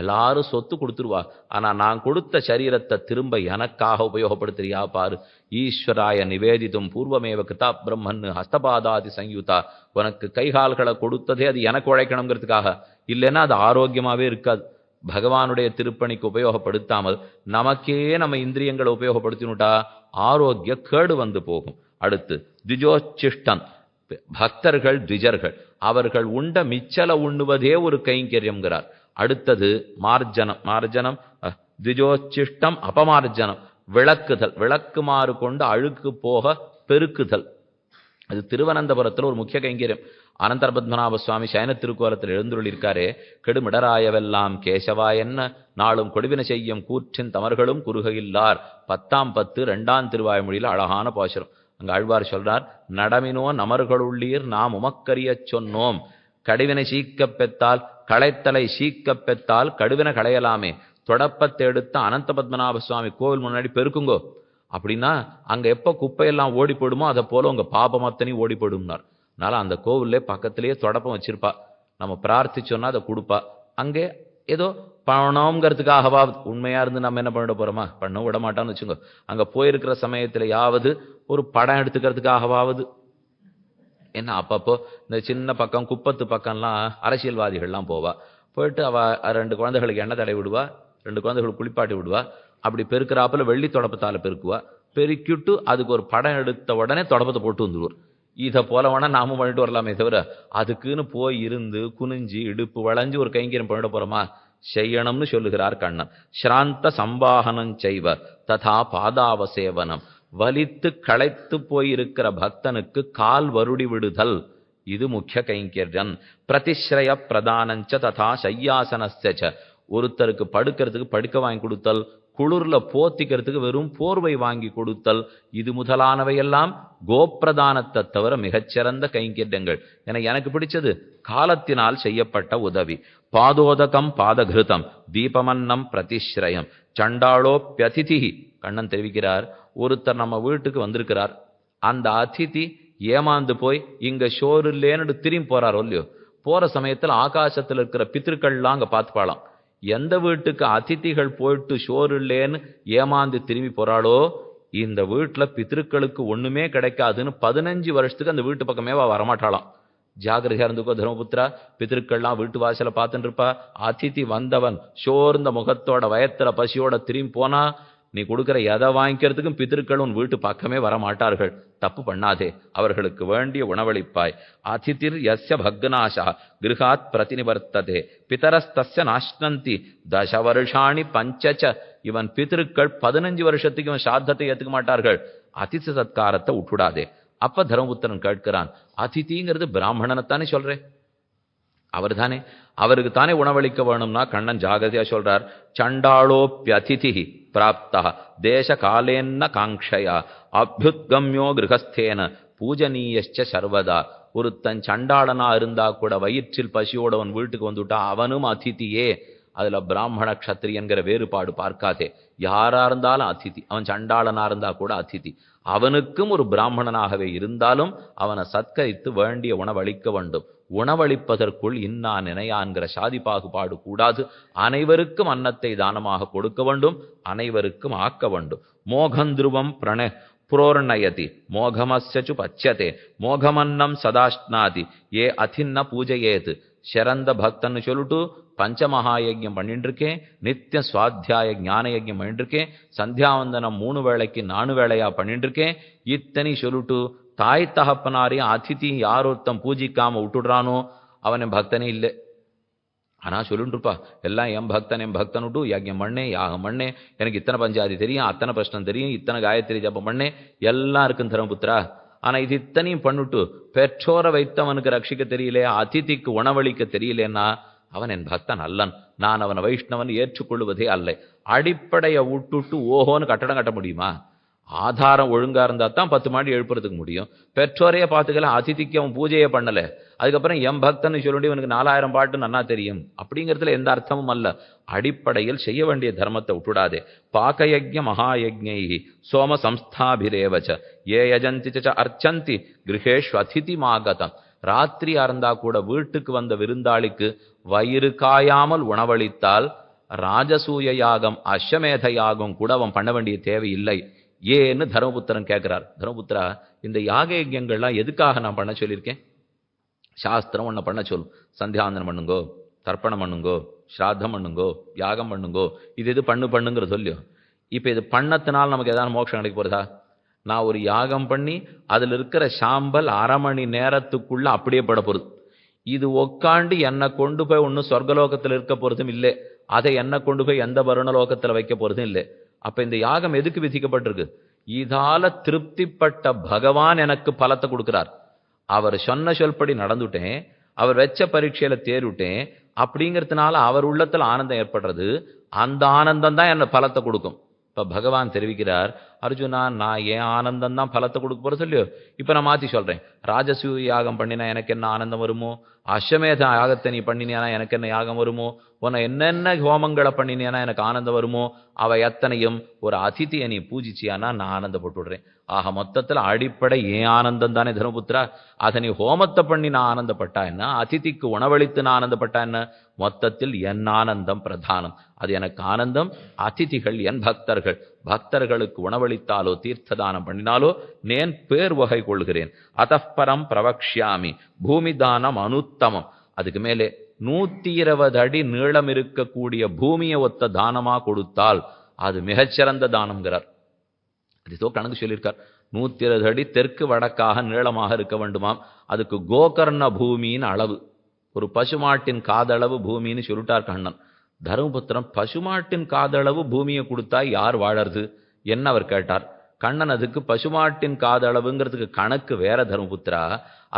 எல்லாரும் சொத்து கொடுத்துருவா, ஆனா நான் கொடுத்த சரீரத்தை திரும்ப எனக்காக உபயோகப்படுத்துறியா பாரு. ஈஸ்வராய நிவேதித்தும் பூர்வமேவ கிருதா பிரம்மன் ஹஸ்தபாதாதி சயுதா. உனக்கு கைகால்களை கொடுத்ததே அது எனக்கு உழைக்கணுங்கிறதுக்காக, இல்லைன்னா அது ஆரோக்கியமாவே இருக்காது. பகவானுடைய திருப்பணிக்கு உபயோகப்படுத்தாமல் நமக்கே நம்ம இந்திரியங்களை உபயோகப்படுத்தினுட்டா ஆரோக்கிய கேடு வந்து போகும். அடுத்து திஜோச்சிஷ்டன், பக்தர்கள் திஜர்கள், அவர்கள் உண்ட மிச்சல உண்ணுவதே ஒரு கைங்கரியம்ங்கிறார். அடுத்தது மார்ஜனம். மார்ஜனம் திஜோச்சிஷ்டம் அபமார்ஜனம், விளக்குதல், விளக்குமாறு கொண்டு அழுக்கு போக பெருக்குதல். அது திருவனந்தபுரத்தில் ஒரு முக்கிய கைங்கரியம். அனந்தர பத்மநாப சுவாமி சயன திருக்கோலத்தில் எழுந்துள்ளிருக்காரே. கெடுமிடராயவெல்லாம் கேசவாயன்ன நாளும் கொடுவின செய்யும் கூற்றின் தமர்களும் குறுகையில்லார். 10ஆம் 10 2ஆம் திருவாய்மொழியில் அழகான பாசுரம். அங்க ஆழ்வார் சொல்றார், நடமினோ நமர்களுள்ளீர் நாம் உமக்கரிய சொன்னோம், கடுவினை சீக்கப் பெற்றால் களைத்தலை சீக்கப் பெற்றால் கடுவின களையலாமே. தொடப்பத்தை எடுத்த அனந்த பத்மநாப சுவாமி கோவில் முன்னாடி பெருக்குங்கோ. அப்படின்னா அங்க எப்ப குப்பையெல்லாம் ஓடி போடுமோ அதை போல உங்க பாபம் அத்தனை ஓடி போடும்னார். அதனால அந்த கோவில்ல பக்கத்திலேயே தொடப்பம் வச்சிருப்பா. நம்ம பிரார்த்திச்சோன்னா அதை கொடுப்பா. அங்கே ஏதோ பணம்ங்கிறதுக்காகவா, உண்மையா இருந்து நம்ம என்ன பண்ணிட போறோமா, பண்ண விட மாட்டான்னு வச்சுக்கோ. அங்க போயிருக்கிற சமயத்திலேயாவது ஒரு படம் எடுத்துக்கிறதுக்காகவாவது. ஏன்னா அப்பப்போ இந்த சின்ன பக்கம் குப்பத்து பக்கம்லாம் அரசியல்வாதிகள்லாம் போவா. போயிட்டு அவ 2 குழந்தைகளுக்கு எண்ணெய் தடவி விடுவா, 2 குழந்தைகளுக்கு குளிப்பாட்டி விடுவா. அப்படி பெருக்கிறாப்புல வெள்ளி தொடப்பத்தால பெருக்குவா. பெருக்கிட்டு அதுக்கு ஒரு படம் எடுத்த உடனே தொடப்பத்தை போட்டு வந்துடுவார். இதை போல வேணா நாமும் பண்ணிட்டு வரலாமே தவிர அதுக்குன்னு போய் இருந்து குனிஞ்சு இடுப்பு வளைஞ்சு ஒரு கைங்கரியம் பண்ணிட போறோமா? செய்யணும்னு சொல்லுகிறார் கண்ணன். ஸ்ராந்த சம்பாகனம் செய்வ ததா பாதாவசேவனம், வலித்து களைத்து போயிருக்கிற பக்தனுக்கு கால் வருடி விடுதல், இது முக்கிய கைங்கரியம். பிரதிஸ்ரய பிரதானஞ்ச ததா சய்யாசனஸ்ய, ஒருத்தருக்கு படுக்கிறதுக்கு படுக்க வாங்கி கொடுத்தல், குளிர்ல போத்திக்கிறதுக்கு வெறும் போர்வை வாங்கி கொடுத்தல், இது முதலானவையெல்லாம் கோப்பிரதானத்தை தவிர மிகச்சிறந்த கைங்கரியங்கள். எனக்கு பிடிச்சது காலத்தினால் செய்யப்பட்ட உதவி. பாதோதகம் பாதகிருதம் தீபமன்னம் பிரதிஸ்ரயம் சண்டாளோப்யதிதி. கண்ணன் தெரிவிக்கிறார், ஒருத்தர் நம்ம வீட்டுக்கு வந்திருக்கிறார், அந்த அதிதி ஏமாந்து போய் இங்க ஷோர் இல்லேன்னு திரும்பி போறாரோ இல்லையோ, போற சமயத்தில் ஆகாசத்தில் இருக்கிற பித்திருக்கள்லாம் அங்க பார்த்துப்பாளாம். எந்த வீட்டுக்கு அதிதிகள் போயிட்டு ஷோர் இல்லேன்னு ஏமாந்து திரும்பி போறாளோ, இந்த வீட்டுல பித்திருக்களுக்கு ஒண்ணுமே கிடைக்காதுன்னு 15 வருஷத்துக்கு அந்த வீட்டு பக்கமே வரமாட்டாளாம். ஜாகிரதையா இருந்துக்கோ தர்மபுத்திரா. பித்திருக்கள்லாம் வீட்டு வாசல பார்த்துட்டு இருப்பா. அதிதி வந்தவன் சோர்ந்த முகத்தோட வயத்துல பசியோட திரும்பி போனா நீ கொடுக்குற எதை வாங்கிக்கிறதுக்கும் பித்திருக்கள் உன் வீட்டு பக்கமே வர மாட்டார்கள். தப்பு பண்ணாதே, அவர்களுக்கு வேண்டிய உணவளிப்பாய். அதிதிர் யஸ்ய பக்னாஷா கிருஹாத் பிரதிநிவர்த்ததே பிதரஸ்தஸ்ய நாஷ்னந்தி தசவருஷாணி பஞ்சச்ச. இவன் பித்திருக்கள் 15 வருஷத்துக்கு இவன் சாத்தத்தை ஏத்துக்க மாட்டார்கள். அதிதி சத்காரத்தை விட்டுடாதே. அப்ப தர்மபுத்திரன் கேட்கிறான், அதிதிங்கிறது பிராமணனைத்தானே சொல்றேன், அவர் தானே, அவருக்கு தானே உணவளிக்க வேணும்னா கண்ணன் ஜாகிரதையா சொல்றார். சண்டாளோப்பியதிதி பிராப்தா தேச காலேன்ன காங்ஷயா அபியுத்கம்யோ கிரகஸ்தேன பூஜனீயச்ச சர்வதா. ஒருத்தன் சண்டாளனா இருந்தா கூட வயிற்றில் பசியோட அவன் வீட்டுக்கு வந்துட்டா அவனும் அதிதியே. அதுல பிராமண க்ஷத்ரியன்கிற வேறுபாடு பார்க்காதே, யாரா இருந்தாலும் அதிதி. அவன் சண்டாளனா இருந்தா கூட அதிதி. அவனுக்கும் ஒரு பிராமணனாகவே இருந்தாலும் அவனை சத்கரித்து வேண்டிய உணவளிக்க வேண்டும். உணவளிப்பதற்குள் இன்னா நினையான்கிற சாதி பாகுபாடு கூடாது. அனைவருக்கும் அன்னத்தை தானமாக கொடுக்க வேண்டும், அனைவருக்கும் ஆக்க வேண்டும். மோகந்திருவம் புரோர்ணயதி மோகமஸ்யச்சு பச்சதே மோகமன்னம் சதாஷ்னாதி ஏ அதின்ன பூஜையேது. சிறந்த பக்தன்னு சொல்லிட்டு பஞ்சமகாயஜம் பண்ணிட்டு இருக்கேன், நித்திய சுவாத்தியாய ஞான யஜ்யம் பண்ணிட்டு இருக்கேன், சந்தியாவந்தனம் 3 வேளைக்கு 4 வேளையா பண்ணிட்டு இருக்கேன். இத்தனை சொல்லிட்டு தாய் தகப்பனாரையும் அதிதி யாரொருத்தம் பூஜிக்காம விட்டுடுறானோ அவன் என் பக்தனே இல்லை. ஆனா சொல்லிட்டு இருப்பா, எல்லாம் என் பக்தன் விட்டு யஜ்யம் பண்ணேன், யாகம் பண்ணேன், எனக்கு இத்தனை பஞ்சாதி தெரியும், அத்தனை பிரச்சனை தெரியும், இத்தனை காயத்ரி ஜபம் பண்ணேன், எல்லாம் இருக்குன்னு தர்மபுத்திரா. ஆனா இது இத்தனையும் பண்ணிட்டு பெற்றோரை வைத்தவனுக்கு ரட்சிக்க தெரியல, அதிதிக்கு உணவளிக்க தெரியலன்னா அவன் என் பக்தன் அல்லன், நான் அவனை வைஷ்ணவன் ஏற்றுக்கொள்வதே அல்ல. அடிப்படையை விட்டுட்டு ஓஹோன்னு கட்டடம் கட்ட முடியுமா? ஆதாரம் ஒழுங்கா இருந்தா தான் 10 மாடி எழுப்புறதுக்கு முடியும். பெற்றோரையே பார்த்துக்கலாம், அதிதிக்கு அவன் பூஜையே பண்ணல, அதுக்கப்புறம் என் பக்தன்னு சொல்லிட்டு இவனுக்கு 4000 பாட்டு நன்னா தெரியும் அப்படிங்கிறதுல எந்த அர்த்தமும் அல்ல. அடிப்படையில் செய்ய வேண்டிய தர்மத்தை விட்டுடாதே. பாகயஜ்ஞ மகாயஜ்ஞை சோம சம்ஸ்தாபிரேவச்ச ஏ யஜந்தி ச அர்ச்சந்தி கிரகேஷு அதிதி மாகதம். ராத்திரியா இருந்தா கூட வீட்டுக்கு வந்த விருந்தாளிக்கு வயிறு காயாமல் உணவளித்தால் ராஜசூய யாகம் அஸ்வமேத யாகம் கூட அவன் பண்ண வேண்டிய தேவையில்லை. ஏன்னு தர்மபுத்திரன் கேட்கிறார். தர்மபுத்திரா, இந்த யாக யஜ்யங்கள்லாம் எதுக்காக நான் பண்ண சொல்லியிருக்கேன்? சாஸ்திரம் ஒன்ன பண்ண சொல்லும், சந்தியாவந்தனம் பண்ணுங்கோ, தர்ப்பணம் பண்ணுங்கோ, ஸ்ராத்தம் பண்ணுங்கோ, யாகம் பண்ணுங்கோ, இது பண்ணுங்கிற சொல்லியும். இப்ப இது பண்ணத்தினால் நமக்கு ஏதாவது மோட்சம் கிடைக்க போறதா? நான் ஒரு யாகம் பண்ணி அதுல இருக்கிற சாம்பல் 1/2 மணி நேரத்துக்குள்ள அப்படியே பட போறது. இது உக்காண்டு என்னை கொண்டு போய் ஒன்னும் சொர்க்கலோகத்தில் இருக்க போறதும் இல்லை, அதை என்னை கொண்டு போய் எந்த வருணலோகத்தில் வைக்க போறதும் இல்லை. அப்ப இந்த யாகம் எதுக்கு விதிக்கப்பட்டிருக்கு? இதால திருப்திப்பட்ட பகவான் எனக்கு பலத்தை கொடுக்கிறார். அவர் சொன்ன சொல்படி நடந்துட்டேன், அவர் வச்ச பரீட்சையில தேர்விட்டேன் அப்படிங்கிறதுனால அவர் உள்ளத்துல ஆனந்தம் ஏற்படுறது. அந்த ஆனந்தம் தான் என்ன பலத்தை கொடுக்கும். இப்ப பகவான் தெரிவிக்கிறார், அர்ஜுனா, நான் ஏன் ஆனந்தம் தான் பலத்தை கொடுக்க போறது இல்லையோ. இப்ப நான் மாத்தி சொல்றேன், ராஜசூய யாகம் பண்ணினா எனக்கு என்ன ஆனந்தம் வருமோ, அஸ்வமேத யாகத்தை நீ பண்ணினியானா எனக்கு என்ன யாகம் வருமோ, உன்னை என்னென்ன ஹோமங்களை பண்ணினியானா எனக்கு ஆனந்தம் வருமோ, அவை எத்தனையும் ஒரு அதிதியை நீ பூஜிச்சியானா நான் ஆனந்தப்பட்டு விடுறேன். ஆக மொத்தத்தில் அடிப்படை ஏன் ஆனந்தம் தானே தர்மபுத்திரா. அதை நீ ஹோமத்தை பண்ணி நான் ஆனந்தப்பட்டா என்ன, அதிதிக்கு உணவளித்து நான் ஆனந்தப்பட்டா என்ன, மொத்தத்தில் என் ஆனந்தம் பிரதானம். அது எனக்கு ஆனந்தம். அதிதிகள் என் பக்தர்கள், பக்தர்களுக்கு உணவளித்தாலோ தீர்த்ததானம் பண்ணினாலோ நேன் பேர் வகை கொள்கிறேன். அதப்பரம் பிரவக்ஷாமி பூமி தானம் அனுத்தமம். அதுக்கு மேலே 120 அடி நீளம் இருக்கக்கூடிய பூமியை ஒத்த தானமா கொடுத்தால் அது மிகச்சிறந்த தானம்ங்கிறார். அதோ கணக்கு சொல்லியிருக்கார், 120 அடி தெற்கு வடக்காக நீளமாக இருக்க வேண்டுமாம். அதுக்கு கோகர்ண பூமியின் அளவு, ஒரு பசுமாட்டின் காதளவு பூமின்னு சொல்லிட்டார் கண்ணன். தர்மபுத்திரன், பசுமாட்டின் காதளவு பூமியை கொடுத்தா யார் வாழறது என்ன அவர் கேட்டார். கண்ணன் அதுக்கு பசுமாட்டின் காதளவுங்கிறதுக்கு கணக்கு வேற தர்மபுத்திரா,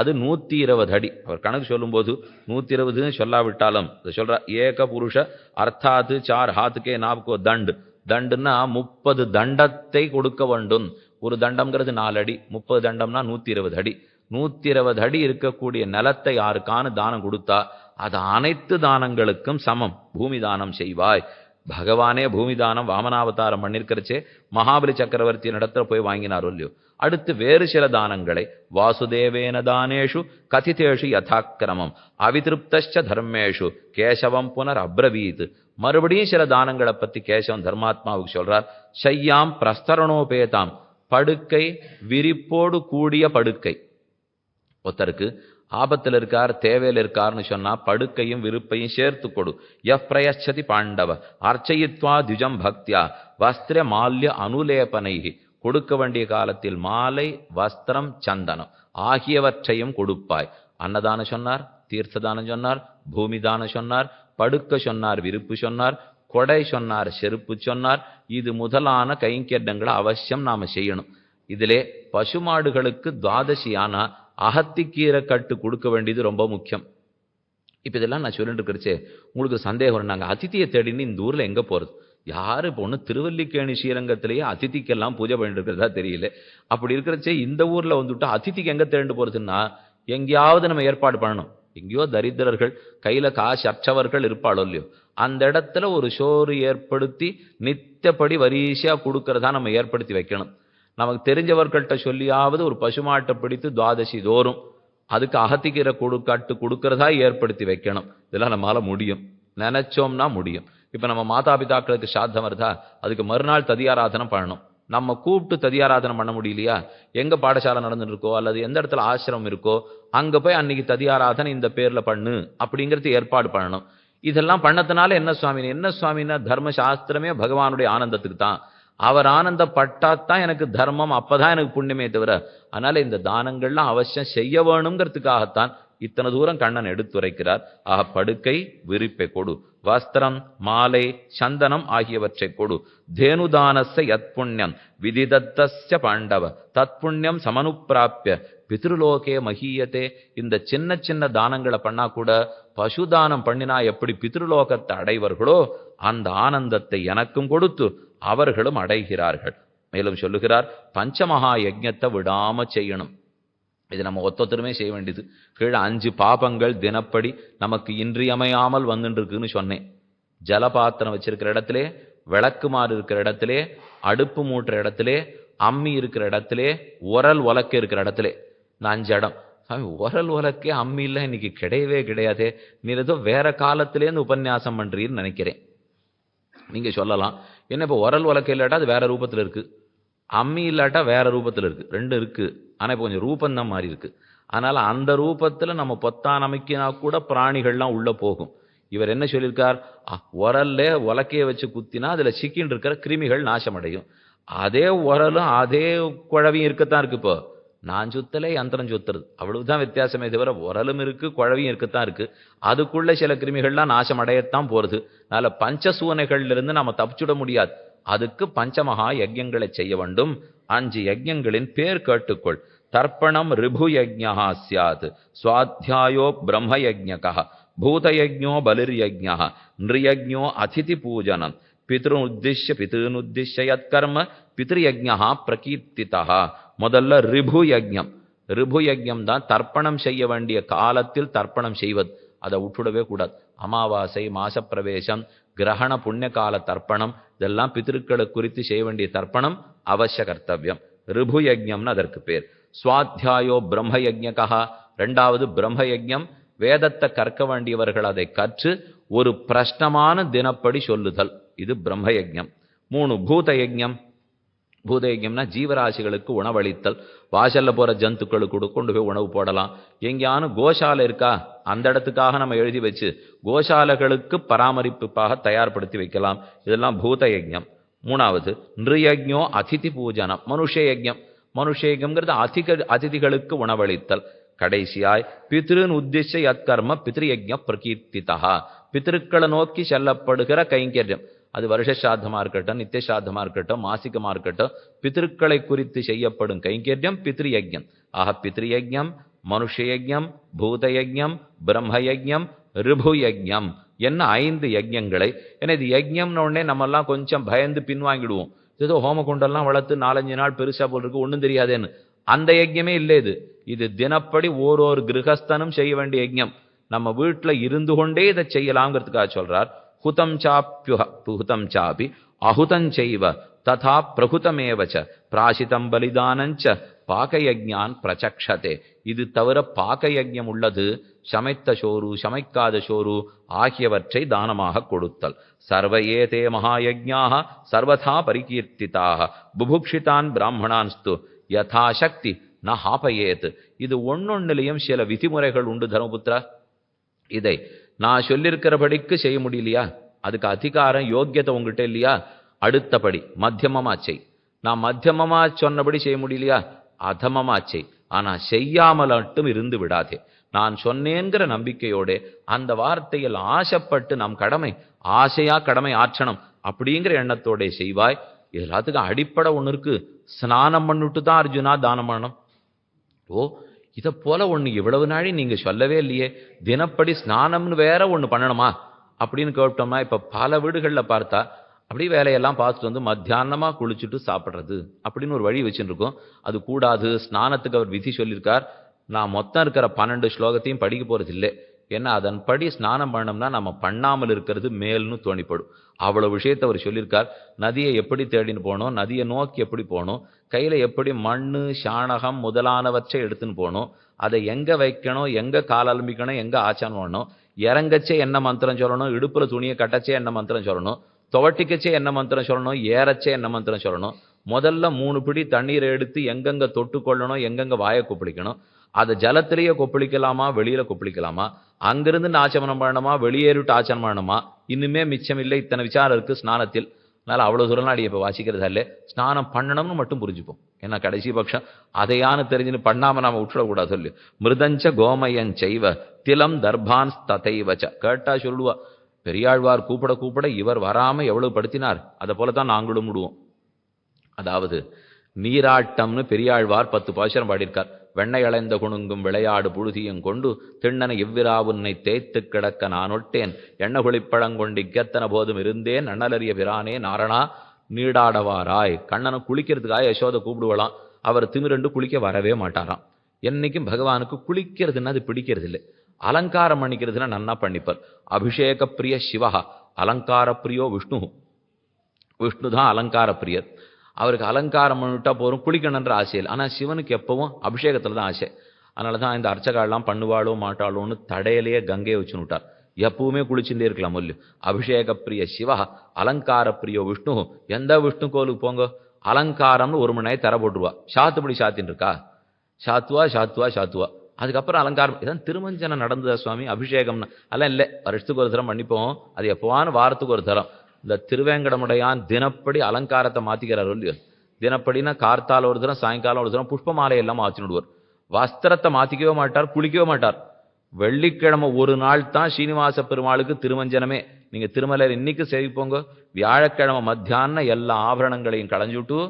அது 120 அடி. அவர் கணக்கு சொல்லும்போது 120 சொல்லாவிட்டாலும் சொல்ற ஏக புருஷ அர்த்தாத்து 4 ஹாத்துக்கே நாப்கோ தண்டு. தண்டுன்னா 30 தண்டத்தை கொடுக்க வேண்டும். ஒரு தண்டம்ங்கிறது 4 அடி, 30 தண்டம்னா 120 அடி. 120 அடி இருக்கக்கூடிய நிலத்தை யாருக்கான தானம் கொடுத்தா அது அனைத்து தானங்களுக்கும் சமம். பூமி தானம் செய்வாய். பகவானே பூமி தானம் வாமனாவதாரம் பண்ணிருக்கிறச்சே மகாபலி சக்கரவர்த்தி இடத்துல போய் வாங்கினாரோ இல்லையோ. அடுத்து வேறு சில தானங்களை வாசுதேவேன தானேஷு கதிதேஷு யதாக்கிரமம் அவிதிருப்தச்ச தர்மேஷு கேசவம் புனர் அப்ரவீத். மறுபடியும் சில தானங்களை பத்தி கேசவன் தர்மாத்மாவுக்கு சொல்றார். ஷையாம் பிரஸ்தரணோபேதாம், படுக்கை விரிப்போடு கூடிய படுக்கை. ஒருத்தருக்கு ஆபத்தில் இருக்கார், தேவையில் இருக்கார்னு சொன்னா படுக்கையும் விருப்பையும் சேர்த்து கொடு. பிரயச்சதி பாண்டவ அர்ச்சயித்வா திஜம் பக்தியா வஸ்திர மால்ய அனுலேபனைகி. கொடுக்க வேண்டிய காலத்தில் மாலை, வஸ்திரம், சந்தனம் ஆகியவற்றையும் கொடுப்பாய். அன்னதானம் சொன்னார், தீர்த்ததானம் சொன்னார், பூமி தானம் சொன்னார், படுக்க சொன்னார், விருப்பு சொன்னார், கொடை சொன்னார், செருப்பு சொன்னார். இது முதலான கைங்கரியங்களை அவசியம் நாம செய்யணும். இதிலே பசுமாடுகளுக்கு துவாதசியானா அகத்திக்கீரை கட்டு கொடுக்க வேண்டியது ரொம்ப முக்கியம். இப்போ இதெல்லாம் நான் சொல்லிட்டு இருக்கிறச்சே உங்களுக்கு சந்தேகம் வரும், நாங்கள் அதித்தியை தேடின்னு இந்த ஊரில் எங்கே போகிறது? யார் இப்போ ஒன்று திருவல்லிக்கேணி ஸ்ரீரங்கத்திலேயே அதித்திக்கெல்லாம் பூஜை பண்ணிட்டு இருக்கிறதா தெரியல. அப்படி இருக்கிறச்சே இந்த ஊரில் வந்துவிட்டு அதித்திக்கு எங்கே தேடிட்டு போகிறதுன்னா எங்கேயாவது நம்ம ஏற்பாடு பண்ணணும். எங்கேயோ தரித்திரர்கள் கையில் காசு அற்றவர்கள் இருப்பாளோ இல்லையோ, அந்த இடத்துல ஒரு சோறு ஏற்படுத்தி நித்தியப்படி வரிசையாக கொடுக்கறதா நம்ம ஏற்படுத்தி வைக்கணும். நமக்கு தெரிஞ்சவர்கள்ட்ட சொல்லியாவது ஒரு பசுமாட்டை பிடித்து துவாதசி தோறும் அதுக்கு அகத்திக்கிற கட்டு கொடுக்கறதா ஏற்படுத்தி வைக்கணும். இதெல்லாம் நம்மளால முடியும், நினைச்சோம்னா முடியும். இப்போ நம்ம மாதா பிதாக்களுக்கு சாத்தம் வருதா, அதுக்கு மறுநாள் ததியாராதனம் பண்ணணும். நம்ம கூப்பிட்டு ததியாராதனம் பண்ண முடியலையா, எங்க பாடசாலை நடந்துட்டு இருக்கோ அல்லது எந்த இடத்துல ஆசிரமம் இருக்கோ அங்க போய் அன்னைக்கு ததியாராதனை இந்த பேர்ல பண்ணு அப்படிங்கிறது ஏற்பாடு பண்ணணும். இதெல்லாம் பண்ணதுனால என்ன சுவாமி, என்ன சுவாமின்னா தர்மசாஸ்திரமே பகவானுடைய ஆனந்தத்துக்கு தான். அவர் ஆனந்தப்பட்டாத்தான் எனக்கு தர்மம், அப்பதான் எனக்கு புண்ணியமே தவிர. அதனால இந்த தானங்கள்லாம் அவசியம் செய்ய வேணுங்கிறதுக்காகத்தான் இத்தனை தூரம் கண்ணன் எடுத்துரைக்கிறார். படுக்கை விரிப்பை கொடு, வஸ்திரம், மாலை, சந்தனம் ஆகியவற்றை கொடு. தேனுதானஸ்ய யத் புண்ணியம் விதிதத்தஸ்ய பாண்டவ தத் புண்ணியம் சமனுப்பிராப்பிய பித்ருலோகே மகீயத்தே. இந்த சின்ன சின்ன தானங்களை பண்ணா கூட பசுதானம் பண்ணினா எப்படி பித்ருலோகத்தை அடைவர்களோ அந்த ஆனந்தத்தை எனக்கும் கொடுத்து அவர்களும் அடைகிறார்கள். மேலும் சொல்லுகிறார், பஞ்சமகா யஜ்ஞத்தை விடாம செய்யணும். இது நம்ம ஒத்தொத்தருமே செய்ய வேண்டியது. கீழே 5 பாபங்கள் தினப்படி நமக்கு இன்றியமையாமல் வந்துட்டு இருக்குன்னு சொன்னேன். ஜலபாத்திரம் வச்சிருக்கிற இடத்திலே, விளக்குமாறு இருக்கிற இடத்திலே, அடுப்பு மூட்டுற இடத்திலே, அம்மி இருக்கிற இடத்திலே, உரல் உலக்க இருக்கிற இடத்திலே, இந்த 5 இடம். உரல் உலக்கே அம்மி இல்லை இன்னைக்கு கிடையவே கிடையாதே, நீ ஏதோ வேற காலத்திலேருந்து உபன்யாசம் பண்றீன்னு நினைக்கிறேன். நீங்க சொல்லலாம், என்ன இப்போ உரல் உலக்க இல்லாட்டா அது வேற ரூபத்தில் இருக்கு, அம்மி இல்லாட்டா வேற ரூபத்தில் இருக்கு, 2 இருக்கு. ஆனா இப்போ கொஞ்சம் ரூபந்தான் மாறி இருக்கு. அதனால அந்த ரூபத்துல நம்ம பொத்தான் அமைக்கினா கூட பிராணிகள்லாம் உள்ள போகும். இவர் என்ன சொல்லியிருக்கார், உரல்ல உலக்கைய வச்சு குத்தினா அதுல சிக்கின் இருக்கிற கிருமிகள் நாசமடையும். அதே உரலும் அதே குழவியும் இருக்கத்தான் இருக்கு. இப்போ நான் சுத்தலை யந்திரம் சுத்துறது, அவ்வளவுதான் வித்தியாசமே தவிர உரலும் இருக்கு குழவியும் இருக்கத்தான் இருக்கு. அதுக்குள்ள சில கிருமிகள்லாம் நாசம் அடையத்தான் போறது. அதனால பஞ்சசூனைகள்ல இருந்து நம்ம தப்பிச்சுட முடியாது. அதுக்கு பஞ்சமகா யஜ்யங்களை செய்ய வேண்டும். 5 யஜ்யங்களின் பேர் கேட்டுக்கொள். தர்ப்பணம் ரிபு யஜ்ஞா ஸ்யாத், ஸ்வாத்தியாயோ பிரம்ம யஜ்ஞகா, பூதயஜ்ஞோ பலிர்யஜ்ஞா, நிருயஜ்ஞோ அதிதி பூஜனம், பித்ருனுத்திஷ்ய யத்கர்ம பித்ருயஜ்ஞா பிரகீர்த்திதா. முதல்ல ரிபு யஜ்ஞம். ரிபு யஜ்ஞம் தான் தர்ப்பணம் செய்ய வேண்டிய காலத்தில் தர்ப்பணம் செய்வது. அதை விட்டுடவே கூடாது. அமாவாசை, மாசப்பிரவேசம், கிரகண புண்ணிய கால தர்ப்பணம், இதெல்லாம் பித்திருக்களை குறித்து செய்ய வேண்டிய தர்ப்பணம் அவசிய கர்த்தவியம். ரிபு யஜ்ஞம்னு அதற்கு பேர். சுவாத்தியாயோ பிரம்ம யஜ்ஞகா, 2வது பிரம்ம யஜ்ஞம். வேதத்தை கற்க வேண்டியவர்கள் அதை கற்று ஒரு பிரஷ்னமான தினப்படி சொல்லுதல், இது பிரம்ம யஜ்ஞம். 3 பூத யஜ்ஞம். பூத யஜ்ஞம்னா ஜீவராசிகளுக்கு உணவளித்தல். வாசல்ல போற ஜந்துக்களுக்கு கொண்டு போய் உணவு போடலாம். எங்கேயானு கோசாலை இருக்கா அந்த இடத்துக்காக நம்ம எழுதி வச்சு கோசாலைகளுக்கு பராமரிப்புக்காக தயார்படுத்தி வைக்கலாம். இதெல்லாம் பூத யஜ்ஞம். 3வது நிருயஜ்ஞோ அதிதி பூஜனம், மனுஷ யஜ்ஞம். மனுஷ யஜ்ஞம்ங்கிறது அதிதிகளுக்கு உணவளித்தல். கடைசியாய் பித்ருன் உத்திஷ்ய யத்கர்ம பித்ருயஜ்ஞ பிரகீர்த்திதா, பித்திருக்களை நோக்கி செல்லப்படுகிற கைங்கரியம். அது வருஷ சாத்தமா இருக்கட்டும், நித்திய சாத்தமா இருக்கட்டும், மாசிகமா இருக்கட்டும், பித்திருக்களை குறித்து செய்யப்படும் கைங்கரியம் பித்ருயஜ்ஞம். பித்ருயஜ்ஞம், மனுஷ யஜ்ஞம், பூத யஜ்ஞம், பிரம்ம யஜ்ஞம், ரிபு யஜ்ஞம் என்ன 5 யஜ்ஞங்களை. ஏன்னா இது யஜ்ஞம்னு உடனே நம்மெல்லாம் கொஞ்சம் பயந்து பின்வாங்கிடுவோம். ஏதோ ஹோமகுண்டெல்லாம் வளர்த்து 4-5 நாள் பெருசா போல் இருக்கு, ஒன்றும் தெரியாதேன்னு. அந்த யஜ்ஞமே இல்லை இது. இது தினப்படி ஒரு கிரகஸ்தனும் செய்ய வேண்டிய யஜ்ஞம். நம்ம வீட்டுல இருந்து கொண்டே இதை செய்யலாம்ங்கிறதுக்காக சொல்றார். ஹுதம் சாப்பி அஹுதஞ்சைவ ததா பிரகுதமேவச்ச பிராசிதம் பலிதானஞ்ச பாகயஜ்ஞான் பிரச்சக்ஷதே. இது தவிர பாகயஜ்ஞம் உள்ளது. சமைத்த சோறு, சமைக்காத சோறு ஆகியவற்றை தானமாக கொடுத்தல். சர்வ ஏதே மகாயஜ்ஞாः சர்வதா பரிகீர்த்திதாः புபுக்ஷிதான் பிராமணான்ஸ்து யதாசக்தி நான் ஹாபையேத். இது ஒன்னொன்னுலையும் சில விதிமுறைகள் உண்டு தர்மபுத்திரா. இதை நான் சொல்லியிருக்கிறபடிக்கு செய்ய முடியலையா? அதுக்கு அதிகாரம் யோக்கியத்தை உங்ககிட்ட இல்லையா? அடுத்தபடி மத்தியமமா செய். நான் மத்தியமமா சொன்னபடி செய்ய முடியலையா? அதமமா செய். ஆனா செய்யாமல் மட்டும் இருந்து விடாதே. நான் சொன்னேங்கிற நம்பிக்கையோட அந்த வார்த்தையில் ஆசைப்பட்டு நம் கடமை ஆசையா கடமை ஆற்றணும் அப்படிங்கிற எண்ணத்தோட செய்வாய். எல்லாத்துக்கும் அடிப்படை ஒன்று இருக்கு. ஸ்நானம் பண்ணிட்டு தான் அர்ஜுனா தானம் பண்ணணும். ஓ, இதை போல ஒன்று இவ்வளவு நாளை நீங்க சொல்லவே இல்லையே. தினப்படி ஸ்நானம்னு வேற ஒன்று பண்ணணுமா அப்படின்னு கேட்டோம்னா, இப்ப பல வீடுகளில் பார்த்தா அப்படி வேலையெல்லாம் பார்த்துட்டு வந்து மத்தியானமா குளிச்சுட்டு சாப்பிட்றது அப்படின்னு ஒரு வழி வச்சுருக்கோம். அது கூடாது. ஸ்நானத்துக்கு அவர் விதி சொல்லியிருக்கார். நான் மொத்தம் இருக்கிற 12 ஸ்லோகத்தையும் படிக்க போறது இல்லை. ஏன்னா அதன்படி ஸ்நானம் பண்ணோம்னா நம்ம பண்ணாமல் இருக்கிறது மேல்னு தோணிப்படும். அவ்வளவு விஷயத்தை அவர் சொல்லியிருக்கார். நதியை எப்படி தேடின்னு போகணும், நதியை நோக்கி எப்படி போகணும், கையில எப்படி மண்ணு சாணகம் முதலானவற்றை எடுத்துன்னு போகணும், அதை எங்க வைக்கணும், எங்க கால் அலம்பிக்கணும், எங்க ஆச்சாரம் பண்ணணும், இறங்கச்சே என்ன மந்திரம் சொல்லணும், இடுப்புல துணியை கட்டச்சே என்ன மந்திரம் சொல்லணும், துவட்டிக்கச்சே என்ன மந்திரம் சொல்லணும், ஏறச்சே என்ன மந்திரம் சொல்லணும், முதல்ல 3 பிடி தண்ணீரை எடுத்து எங்கெங்க தொட்டு கொள்ளணும், எங்கெங்க வாயை கொப்பளிக்கணும், அதை ஜலத்திலேயே கொப்பளிக்கலாமா வெளியில கொப்பளிக்கலாமா, அங்கிருந்து ஆச்சமனம் பண்ணணுமா வெளியேறிட்டு ஆச்சமனம் பண்ணணுமா, இன்னுமே மிச்சம் இல்லை. இத்தனை விசாரம் இருக்கு ஸ்நானத்தில். அதனால அவ்வளவு தூரம் அடி இப்ப வாசிக்கிறதா இல்லை. ஸ்நானம் பண்ணணும்னு மட்டும் புரிஞ்சுப்போம். ஏன்னா கடைசி பட்சம் அதையானு தெரிஞ்சுன்னு பண்ணாம நாம விட்டுடக்கூடாது. சொல்லு மிருதஞ்ச கோமயன் செய்வ திலம் தர்பான் ததைவச்ச. கேட்டா சொல்லுவா, பெரியாழ்வார் கூப்பிட கூப்பிட இவர் வராம எவ்வளவு படுத்தினார். அதை போலதான் நாங்களும் விடுவோம். அதாவது நீராட்டம்னு பெரியாழ்வார் 10 பாசுரம் பாடியிருக்கார். வெண்ணெய் அளைந்த குணுங்கும் விளையாடு புழுதியும் கொண்டு திண்ணனை இவ்விரா உன்னை தேய்த்து கிடக்க நான் ஒட்டேன் எண்ண குளிப்பழங்கொண்டு இக்கத்தன போதும் இருந்தேன் அண்ணலறிய பிரானே நாரணா நீடாடவாராய். கண்ணனை குளிக்கிறதுக்காக யசோதை கூப்பிடுவலாம். அவர் திமிரண்டு குளிக்க வரவே மாட்டாராம். என்னைக்கும் பகவானுக்கு குளிக்கிறதுன்னா அது பிடிக்கிறது இல்லை. அலங்காரம் பண்ணிக்கிறதுனா நன்னா பண்ணிப்பார். அபிஷேக பிரிய சிவா, அலங்கார பிரியோ விஷ்ணு. விஷ்ணு தான் அலங்கார பிரியர். அவருக்கு அலங்காரம் பண்ணிவிட்டா போரும், குளிக்கணுன்ற ஆசையில். ஆனால் சிவனுக்கு எப்பவும் அபிஷேகத்தில் தான் ஆசை. அதனால தான் இந்த அர்ச்சகாலாம் பண்ணுவாளோ மாட்டாளோன்னு தடையிலேயே கங்கையை வச்சுன்னு விட்டார். எப்பவுமே குளிச்சுட்டே இருக்கலாம். மொல்லு அபிஷேக பிரிய சிவா, அலங்கார பிரியோ விஷ்ணு. எந்த விஷ்ணு கோவிலுக்கு போங்க, அலங்காரம்னு ஒரு மணி நேரம் தர போட்டுருவா. சாத்துப்படி சாத்தின்னு இருக்கா, சாத்துவா சாத்துவா சாத்துவா. அதுக்கப்புறம் அலங்காரம். இதான் திருமஞ்சனம் நடந்ததா சுவாமி? அபிஷேகம்னா அதெல்லாம் இல்லை. வருஷத்துக்கு ஒரு தரம் பண்ணிப்போம். அது எப்போவான வாரத்துக்கு ஒரு தரம். இந்த திருவேங்கடமுடையான் தினப்படி அலங்காரத்தை மாத்திக்கிறார் இல்லையோ. தினப்படினா கார்த்தால ஒரு தரம் சாயங்காலம் ஒரு தரம் புஷ்ப மாலை எல்லாம் மாற்றிடுவார். வஸ்திரத்தை மாத்திக்கவே மாட்டார், குளிக்கவே மாட்டார். வெள்ளிக்கிழமை ஒரு நாள் தான் ஸ்ரீனிவாச பெருமாளுக்கு திருமஞ்சனமே. நீங்க திருமலையில் இன்னைக்கு சேவிப்போங்க. வியாழக்கிழமை மத்தியானம் எல்லா ஆபரணங்களையும் களைஞ்சுட்டு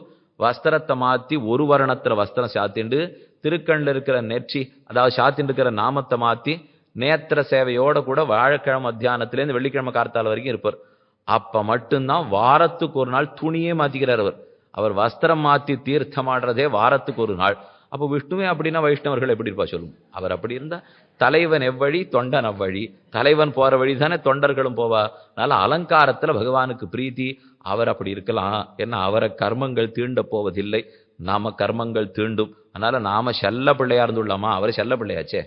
வஸ்திரத்தை மாத்தி ஒரு வருணத்துல வஸ்திரம் சாத்திண்டு திருக்கண்ணில் இருக்கிற நெற்றி அதாவது சாத்தின்னு இருக்கிற நாமத்தை மாத்தி நேத்திர சேவையோட கூட வியாழக்கிழமை மத்தியானத்திலேருந்து வெள்ளிக்கிழமை கார்த்தால வரைக்கும் இருப்பார். அப்ப மட்டும்தான் வாரத்துக்கு ஒரு நாள் துணியே மாத்திக்கிறார் அவர். அவர் வஸ்திரம் மாத்தி தீர்த்தமாடுறதே வாரத்துக்கு ஒரு நாள். அப்போ விஷ்ணுவே அப்படின்னா வைஷ்ணவர்கள் எப்படி இருப்பா சொல்லும்? அவர் அப்படி இருந்தா தலைவன் எவ்வழி தொண்டன் அவ்வழி. தலைவன் போற வழி தானே தொண்டர்களும் போவா. அதனால அலங்காரத்துல பகவானுக்கு பிரீத்தி. அவர் அப்படி இருக்கலாம். ஏன்னா அவரை கர்மங்கள் தீண்ட போவதில்லை, நாம கர்மங்கள் தீண்டும். அதனால நாம செல்ல பிள்ளையா இருந்துள்ளாமா, அவர் செல்ல பிள்ளையாச்சே.